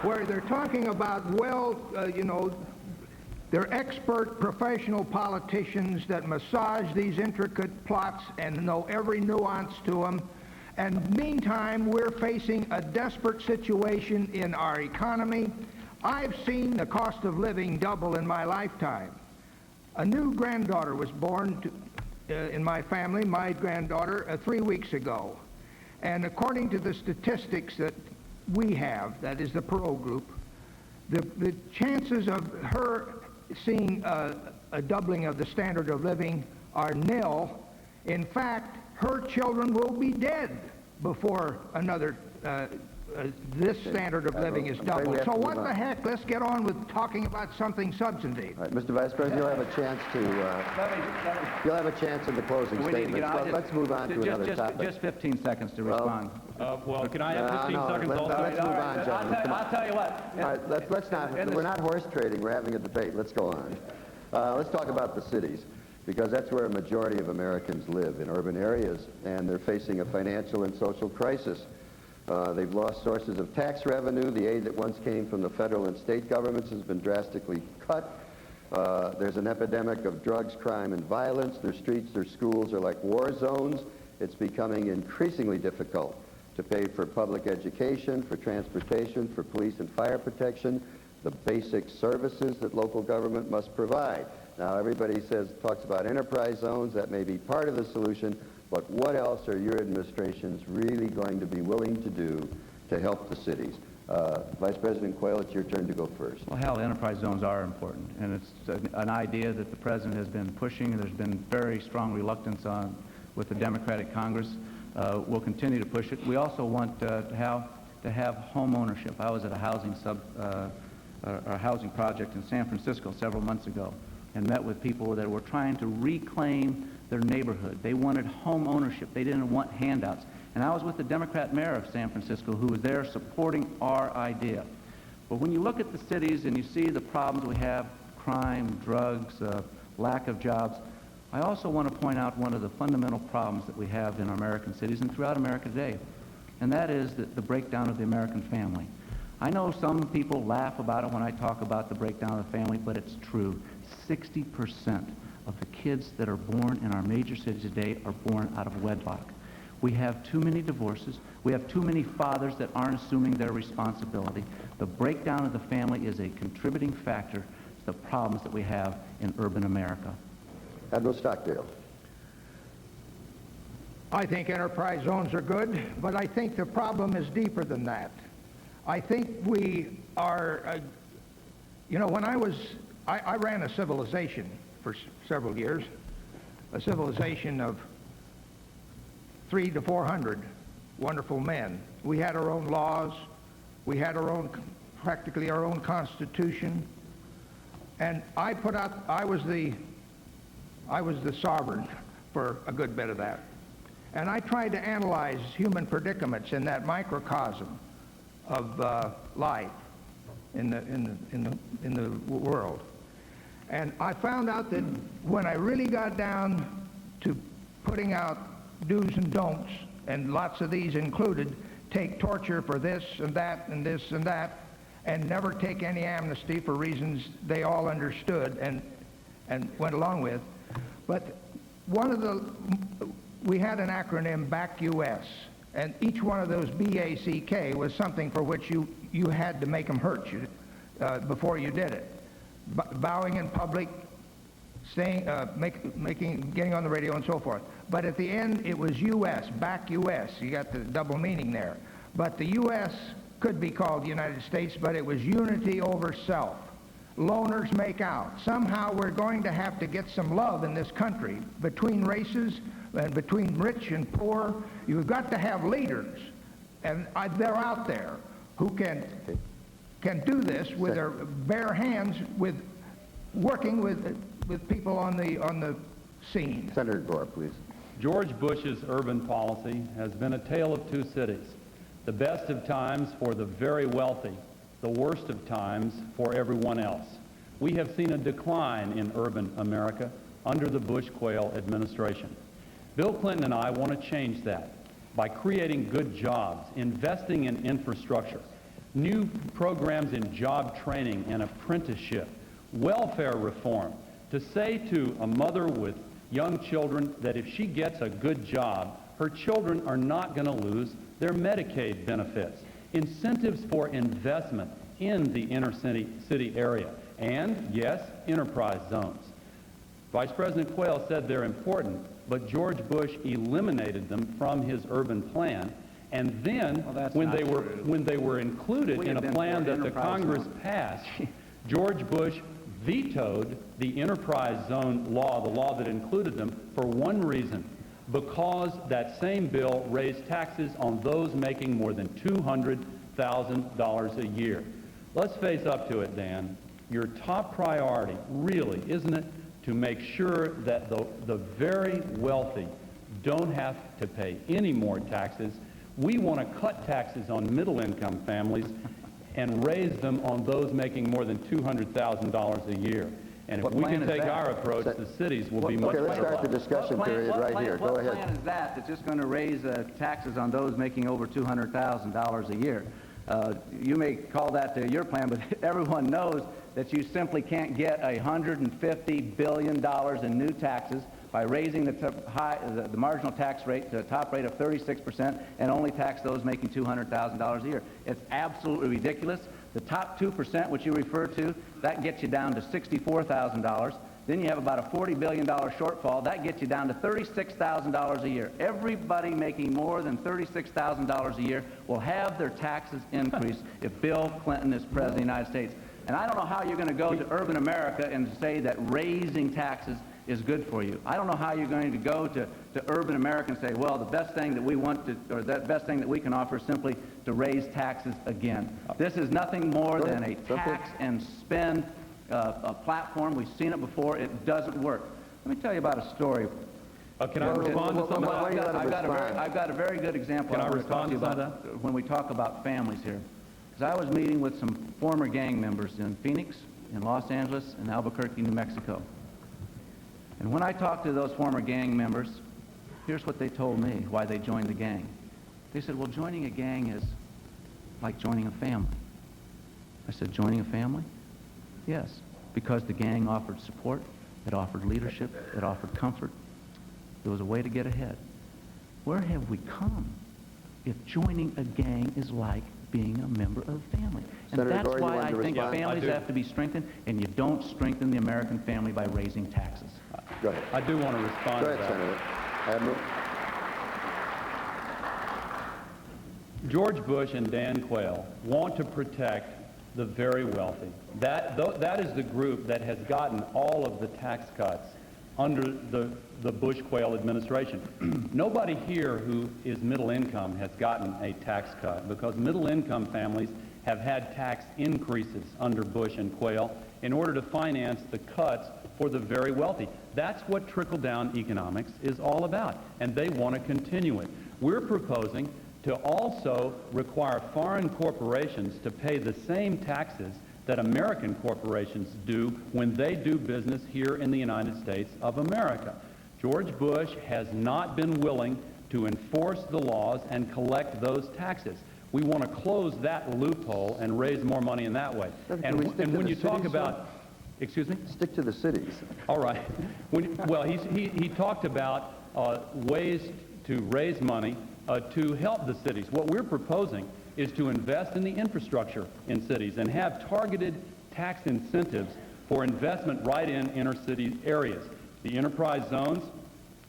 where they're talking about, they're expert professional politicians that massage these intricate plots and know every nuance to them. And meantime, we're facing a desperate situation in our economy. I've seen the cost of living double in my lifetime. A new granddaughter was born in my family, my granddaughter, 3 weeks ago. And according to the statistics that we have, that is the Perot group, the chances of her seeing a doubling of the standard of living are nil. In fact, her children will be dead before another this standard of living is doubled. So what the heck? Let's get on with talking about something substantive. All right, Mr. Vice President, you'll have a chance to. You'll have a chance in the closing statements. Let's move on to another topic. Just 15 seconds to respond. Well, can I have 15 seconds also? Let's move on, gentlemen. I'll tell you what. All right, let's not. We're not horse trading. We're having a debate. Let's go on. Let's talk about the cities, because that's where a majority of Americans live, in urban areas, and they're facing a financial and social crisis. They've lost sources of tax revenue. The aid that once came from the federal and state governments has been drastically cut. There's an epidemic of drugs, crime, and violence. Their streets, their schools are like war zones. It's becoming increasingly difficult to pay for public education, for transportation, for police and fire protection, the basic services that local government must provide. Now, everybody talks about enterprise zones. That may be part of the solution. But what else are your administrations really going to be willing to do to help the cities? Vice President Quayle, it's your turn to go first. Well, hell, enterprise zones are important, and it's an idea that the President has been pushing, and there's been very strong reluctance on with the Democratic Congress. We'll continue to push it. We also want to have home ownership. I was at a housing project in San Francisco several months ago and met with people that were trying to reclaim their neighborhood. They wanted home ownership. They didn't want handouts. And I was with the Democrat mayor of San Francisco who was there supporting our idea. But when you look at the cities and you see the problems we have, crime, drugs, lack of jobs, I also want to point out one of the fundamental problems that we have in our American cities and throughout America today, and that is the breakdown of the American family. I know some people laugh about it when I talk about the breakdown of the family, but it's true. 60% of the kids that are born in our major cities today are born out of wedlock. We have too many divorces. We have too many fathers that aren't assuming their responsibility. The breakdown of the family is a contributing factor to the problems that we have in urban America. Admiral Stockdale. I think enterprise zones are good, but I think the problem is deeper than that. I think we are, when I ran a civilization for several years, a civilization of 300 to 400 wonderful men. We had our own laws. We had practically our own constitution. And I was the sovereign for a good bit of that. And I tried to analyze human predicaments in that microcosm of life in the world. And I found out that when I really got down to putting out do's and don'ts, and lots of these included take torture for this and that and this and that, and never take any amnesty for reasons they all understood and went along with. But we had an acronym, BACK US, and each one of those BACK was something for which you had to make them hurt you before you did it. Bowing in public, getting on the radio and so forth. But at the end, it was U.S., BACK US. You got the double meaning there. But the U.S. could be called the United States, but it was unity over self. Loners make out. Somehow we're going to have to get some love in this country between races and between rich and poor. You've got to have leaders, and they're out there who can do this with their bare hands, with working with people on the scene. Senator Gore, please. George Bush's urban policy has been a tale of two cities. The best of times for the very wealthy, the worst of times for everyone else. We have seen a decline in urban America under the Bush-Quayle administration. Bill Clinton and I want to change that by creating good jobs, investing in infrastructure, new programs in job training and apprenticeship, welfare reform, to say to a mother with young children that if she gets a good job, her children are not going to lose their Medicaid benefits, incentives for investment in the inner city area, and, yes, enterprise zones. Vice President Quayle said they're important, but George Bush eliminated them from his urban plan, and then when they were included in a plan that the Congress passed, George Bush vetoed the enterprise zone law, the law that included them, for one reason: because that same bill raised taxes on those making more than $200,000 a year. Let's face up to it, Dan. Your top priority, really, isn't it, to make sure that the very wealthy don't have to pay any more taxes? We want to cut taxes on middle-income families and raise them on those making more than $200,000 a year. And if we can take our approach, the cities will be much better. Okay, let's start the discussion period right here. Go ahead. What plan is that that's just going to raise taxes on those making over $200,000 a year? You may call that your plan, but everyone knows that you simply can't get $150 billion in new taxes by raising the marginal tax rate to a top rate of 36% and only tax those making $200,000 a year. It's absolutely ridiculous. The top 2%, which you refer to, that gets you down to $64,000. Then you have about a $40 billion shortfall. That gets you down to $36,000 a year. Everybody making more than $36,000 a year will have their taxes increased if Bill Clinton is President of the United States. And I don't know how you're going to go to urban America and say that raising taxes is good for you. I don't know how you're going to go to urban America and say, well, the best thing that we want to, or the best thing that we can offer is simply to raise taxes again. This is nothing more than a tax and spend a platform. We've seen it before. It doesn't work. Let me tell you about a story. Can I respond to something? I've got a very good example. Can I respond to that? When we talk about families here. is I was meeting with some former gang members in Phoenix, in Los Angeles, and Albuquerque, New Mexico. And when I talked to those former gang members, here's what they told me, why they joined the gang. They said, well, joining a gang is like joining a family. I said, joining a family? Yes, because the gang offered support, it offered leadership, it offered comfort. It was a way to get ahead. Where have we come if joining a gang is like being a member of a family? And Senator that's Gore, you why wanted I to think respond? families have to be strengthened, and you don't strengthen the American family by raising taxes. Go ahead. I do want to respond Go to ahead, that. Senator. Admiral. George Bush and Dan Quayle want to protect the very wealthy. That is the group that has gotten all of the tax cuts under the Bush-Quayle administration. Nobody here who is middle income has gotten a tax cut because middle income families have had tax increases under Bush and Quayle in order to finance the cuts for the very wealthy. That's what trickle-down economics is all about, and they want to continue it. We're proposing to also require foreign corporations to pay the same taxes that American corporations do when they do business here in the United States of America. George Bush has not been willing to enforce the laws and collect those taxes. We want to close that loophole and raise more money in that way. And when you talk about, excuse me? Stick to the cities. All right. Well, he talked about ways to raise money to help the cities. What we're proposing is to invest in the infrastructure in cities and have targeted tax incentives for investment right in inner city areas. The enterprise zones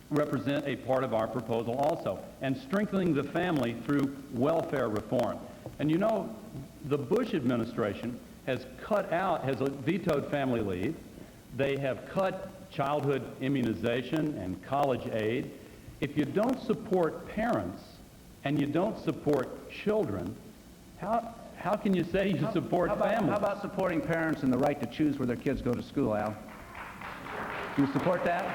represent a part of our proposal also, and strengthening the family through welfare reform. And you know, the Bush administration has vetoed family leave. They have cut childhood immunization and college aid. If you don't support parents and you don't support children, how can you say you support families? How about supporting parents and the right to choose where their kids go to school, Al? Do you support that?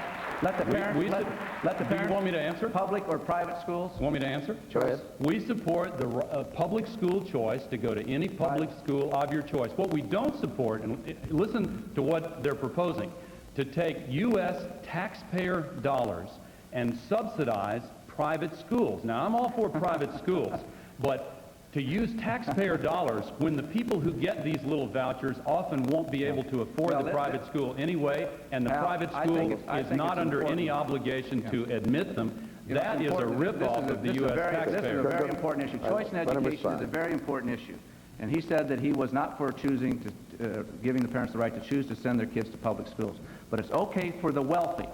Let the parents, let the parents. You want me to answer? Public or private schools? Want me to answer? Go ahead. We support the public school choice to go to any public school of your choice. What we don't support, and listen to what they're proposing, to take U.S. taxpayer dollars and subsidize private schools. Now, I'm all for private schools, but to use taxpayer dollars when the people who get these little vouchers often won't be able to afford the private school anyway, and the private school is not under any obligation to admit them, that is a rip-off of the U.S. taxpayer. This is a very important issue. Choice in education is a very important issue. And he said that he was not for choosing to, giving the parents the right to choose to send their kids to public schools. But it's okay for the wealthy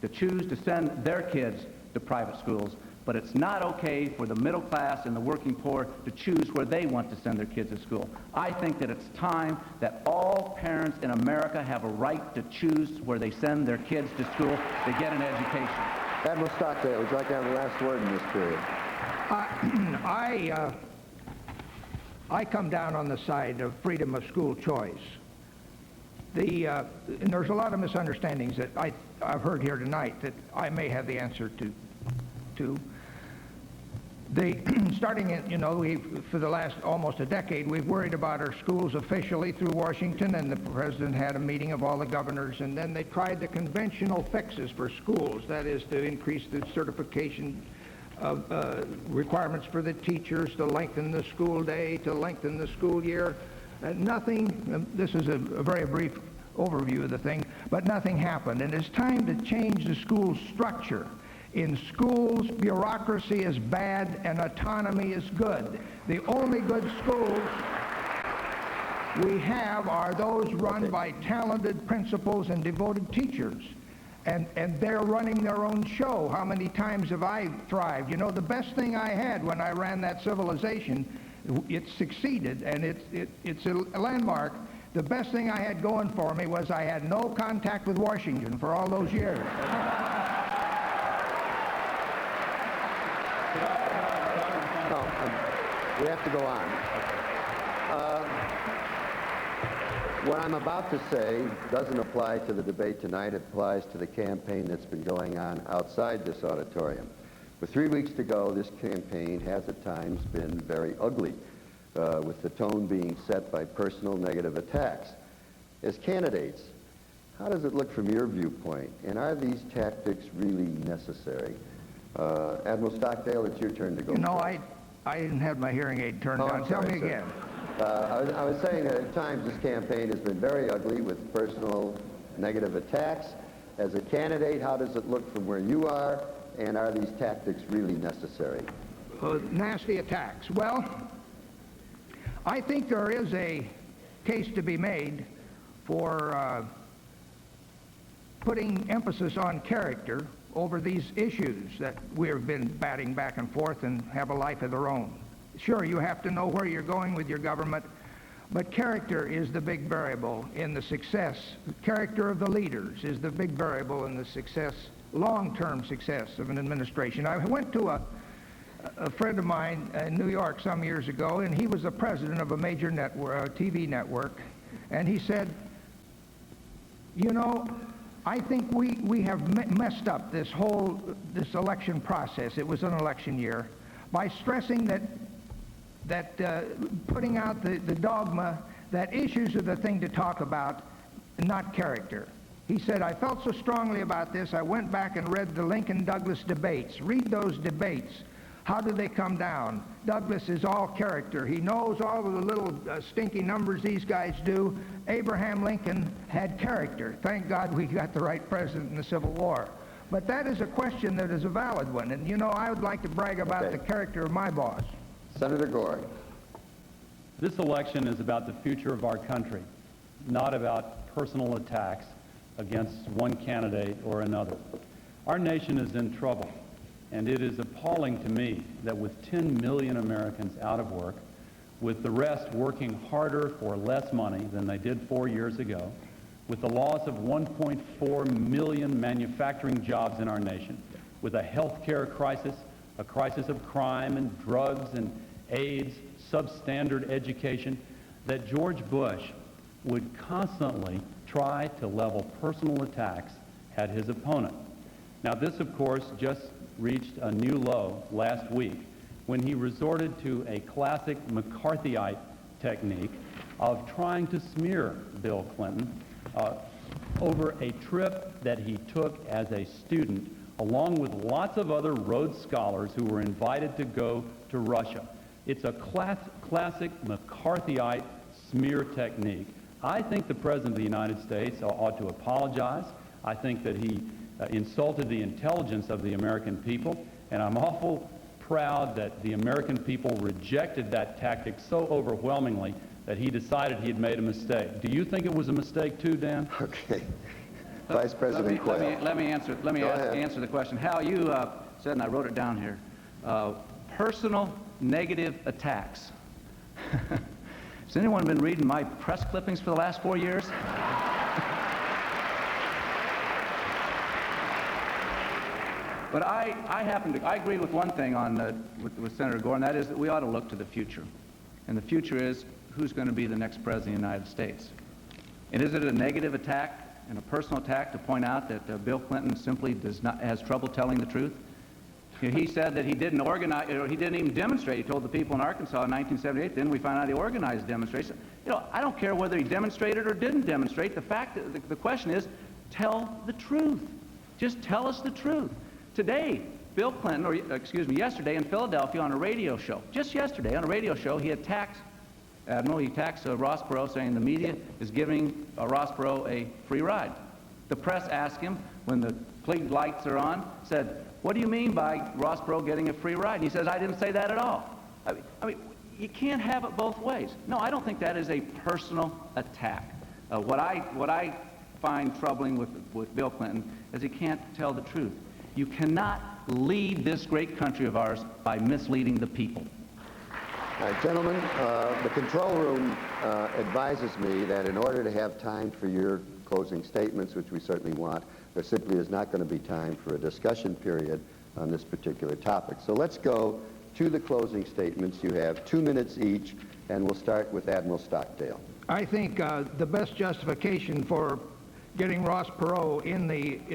to choose to send their kids to private schools, but it's not okay for the middle class and the working poor to choose where they want to send their kids to school. I think that it's time that all parents in America have a right to choose where they send their kids to school to get an education. Admiral Stockdale, would you like to have the last word in this period? I come down on the side of freedom of school choice. And there's a lot of misunderstandings that I've heard here tonight that I may have the answer to. Starting in, for the last almost a decade, we've worried about our schools officially through Washington, and the president had a meeting of all the governors, and then they tried the conventional fixes for schools, that is to increase the certification of requirements for the teachers, to lengthen the school day, to lengthen the school year. Nothing, this is a very brief overview of the thing, but nothing happened. And it's time to change the school structure. In schools, bureaucracy is bad and autonomy is good. The only good schools we have are those run by talented principals and devoted teachers. And they're running their own show. How many times have I thrived? You know, the best thing I had when I ran that civilization, it succeeded, and it's a landmark. The best thing I had going for me was I had no contact with Washington for all those years. We have to go on. What I'm about to say doesn't apply to the debate tonight. It applies to the campaign that's been going on outside this auditorium. With 3 weeks to go, this campaign has at times been very ugly. with the tone being set by personal negative attacks. As candidates, how does it look from your viewpoint, and are these tactics really necessary? Admiral Stockdale, it's your turn to go. You know, I didn't have my hearing aid turned on. Tell me again. I was saying that at times this campaign has been very ugly with personal negative attacks. As a candidate, how does it look from where you are, and are these tactics really necessary? Nasty attacks. Well, I think there is a case to be made for putting emphasis on character over these issues that we've been batting back and forth and have a life of their own. Sure, you have to know where you're going with your government, but character is the big variable in the success. The character of the leaders is the big variable in the success, long-term success of an administration. I went to a friend of mine in New York some years ago, and he was the president of a major network, TV network, and he said, you know, I think we have messed up this election process. It was an election year by stressing that putting out the dogma that issues are the thing to talk about, not character. He said, I felt so strongly about this, I went back and read the Lincoln-Douglas debates. Read those debates. How do they come down? Douglas is all character. He knows all of the little stinky numbers these guys do. Abraham Lincoln had character. Thank God we got the right president in the Civil War. But that is a question that is a valid one. And, you know, I would like to brag about the character of my boss. Senator Gore. This election is about the future of our country, not about personal attacks against one candidate or another. Our nation is in trouble, and it is appalling to me that with 10 million Americans out of work, with the rest working harder for less money than they did 4 years ago, with the loss of 1.4 million manufacturing jobs in our nation, with a health care crisis, a crisis of crime and drugs and AIDS, substandard education, that George Bush would constantly try to level personal attacks at his opponent. Now, this, of course, just reached a new low last week when he resorted to a classic McCarthyite technique of trying to smear Bill Clinton over a trip that he took as a student along with lots of other Rhodes Scholars who were invited to go to Russia. It's a classic McCarthyite smear technique. I think the President of the United States ought to apologize. I think that he insulted the intelligence of the American people, and I'm awful proud that the American people rejected that tactic so overwhelmingly that he decided he had made a mistake. Do you think it was a mistake too, Dan? Okay. Vice President Quayle. Let me answer the question. Hal, you said, and I wrote it down here, personal negative attacks. Has anyone been reading my press clippings for the last 4 years? But I agree with one thing with Senator Gore, and that is that we ought to look to the future. And the future is who's going to be the next president of the United States. And is it a negative attack and a personal attack to point out that Bill Clinton simply has trouble telling the truth? He said that he didn't organize, or he didn't even demonstrate. He told the people in Arkansas in 1978. Then we found out he organized demonstrations. You know, I don't care whether he demonstrated or didn't demonstrate. The question is, tell the truth. Just tell us the truth. Today, Bill Clinton, or yesterday in Philadelphia on a radio show, just yesterday on a radio show, he attacks Ross Perot, saying the media is giving Ross Perot a free ride. The press asked him, when the fleet lights are on, said, what do you mean by Ross Perot getting a free ride? And he says, I didn't say that at all. I mean, you can't have it both ways. No, I don't think that is a personal attack. What I find troubling with Bill Clinton is he can't tell the truth. You cannot lead this great country of ours by misleading the people. All right, gentlemen, the control room advises me that in order to have time for your closing statements, which we certainly want, there simply is not going to be time for a discussion period on this particular topic. So let's go to the closing statements. You have 2 minutes each, and we'll start with Admiral Stockdale. I think the best justification for getting Ross Perot in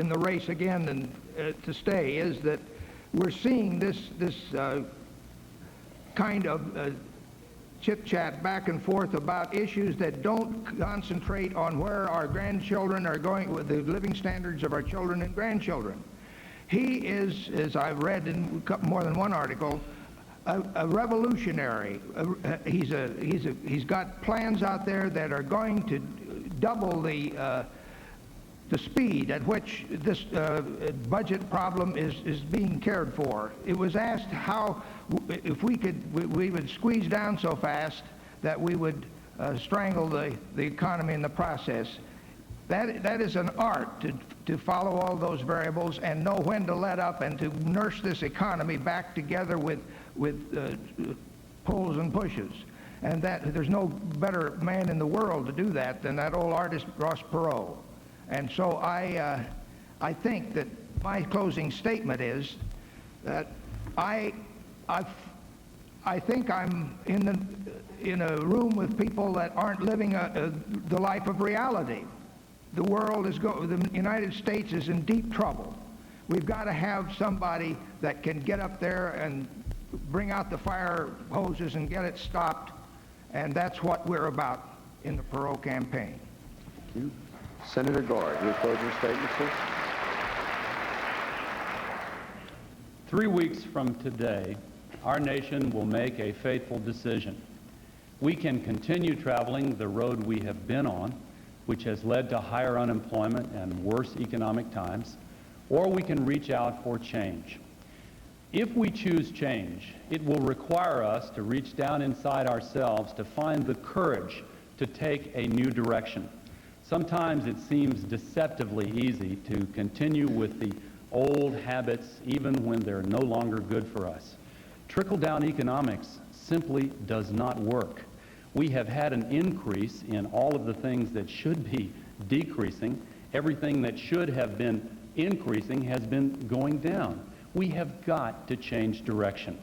the race again and to stay is that we're seeing this kind of chit-chat back and forth about issues that don't concentrate on where our grandchildren are going, with the living standards of our children and grandchildren. He is, as I've read in more than one article, a revolutionary. He's got plans out there that are going to double the speed at which this budget problem is being cared for. It was asked how, if we would squeeze down so fast that we would strangle the economy in the process. That is an art to follow all those variables and know when to let up and to nurse this economy back together with pulls and pushes. And that there's no better man in the world to do that than that old artist Ross Perot. And so I think that my closing statement is that I think I'm in a room with people that aren't living the life of reality. The world the United States is in deep trouble. We've got to have somebody that can get up there and bring out the fire hoses and get it stopped, and that's what we're about in the Perot campaign. Thank you. Senator Gore, your closing statement, sir. 3 weeks from today, our nation will make a fateful decision. We can continue traveling the road we have been on, which has led to higher unemployment and worse economic times, or we can reach out for change. If we choose change, it will require us to reach down inside ourselves to find the courage to take a new direction. Sometimes it seems deceptively easy to continue with the old habits even when they're no longer good for us. Trickle-down economics simply does not work. We have had an increase in all of the things that should be decreasing. Everything that should have been increasing has been going down. We have got to change direction.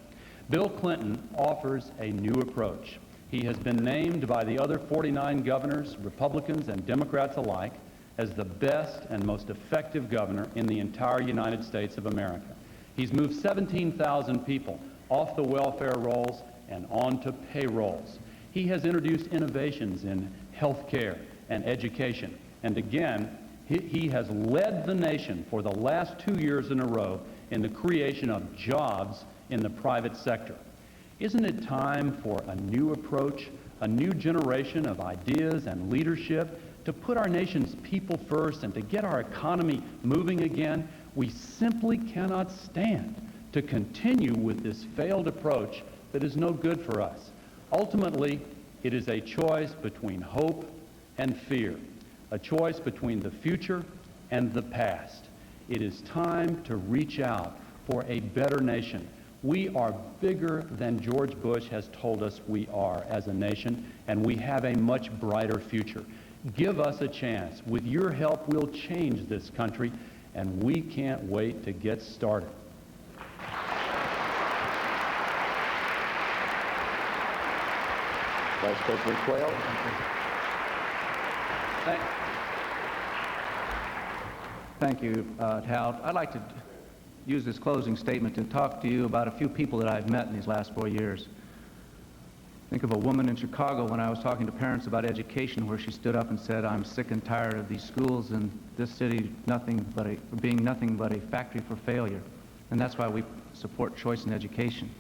Bill Clinton offers a new approach. He has been named by the other 49 governors, Republicans and Democrats alike, as the best and most effective governor in the entire United States of America. He's moved 17,000 people off the welfare rolls and onto payrolls. He has introduced innovations in health care and education. And again, he has led the nation for the last 2 years in a row in the creation of jobs in the private sector. Isn't it time for a new approach, a new generation of ideas and leadership to put our nation's people first and to get our economy moving again? We simply cannot stand to continue with this failed approach that is no good for us. Ultimately, it is a choice between hope and fear, a choice between the future and the past. It is time to reach out for a better nation. We are bigger than George Bush has told us we are as a nation, and we have a much brighter future. Give us a chance. With your help, we'll change this country, and we can't wait to get started. Vice President Quayle. Thank you, Hal. I'd like to use this closing statement to talk to you about a few people that I've met in these last 4 years. Think of a woman in Chicago when I was talking to parents about education, where she stood up and said, "I'm sick and tired of these schools and this city being nothing but a factory for failure." And that's why we support choice in education.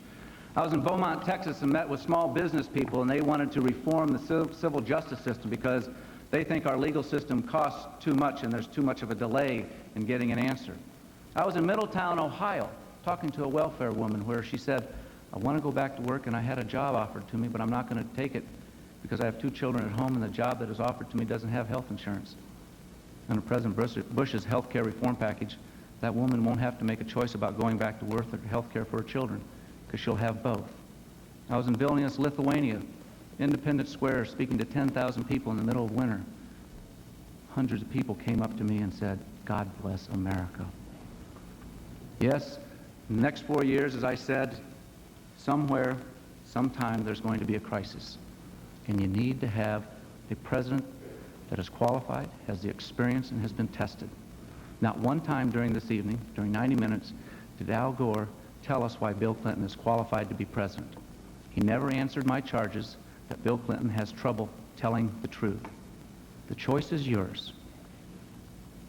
I was in Beaumont, Texas, and met with small business people, and they wanted to reform the civil justice system because they think our legal system costs too much and there's too much of a delay in getting an answer. I was in Middletown, Ohio, talking to a welfare woman where she said, "I want to go back to work and I had a job offered to me, but I'm not going to take it because I have 2 children at home and the job that is offered to me doesn't have health insurance." Under President Bush's health care reform package, that woman won't have to make a choice about going back to work or health care for her children because she'll have both. I was in Vilnius, Lithuania, Independence Square, speaking to 10,000 people in the middle of winter. Hundreds of people came up to me and said, "God bless America." Yes, in the next 4 years, as I said, somewhere, sometime, there's going to be a crisis. And you need to have a president that is qualified, has the experience, and has been tested. Not one time during this evening, during 90 minutes, did Al Gore tell us why Bill Clinton is qualified to be president. He never answered my charges that Bill Clinton has trouble telling the truth. The choice is yours.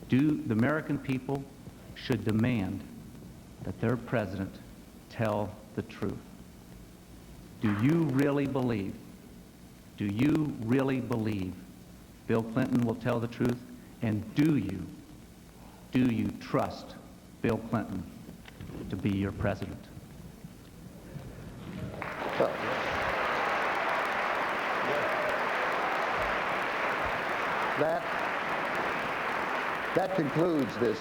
The American people should demand that their president tell the truth. Do you really believe Bill Clinton will tell the truth? And do you trust Bill Clinton to be your president? That concludes this.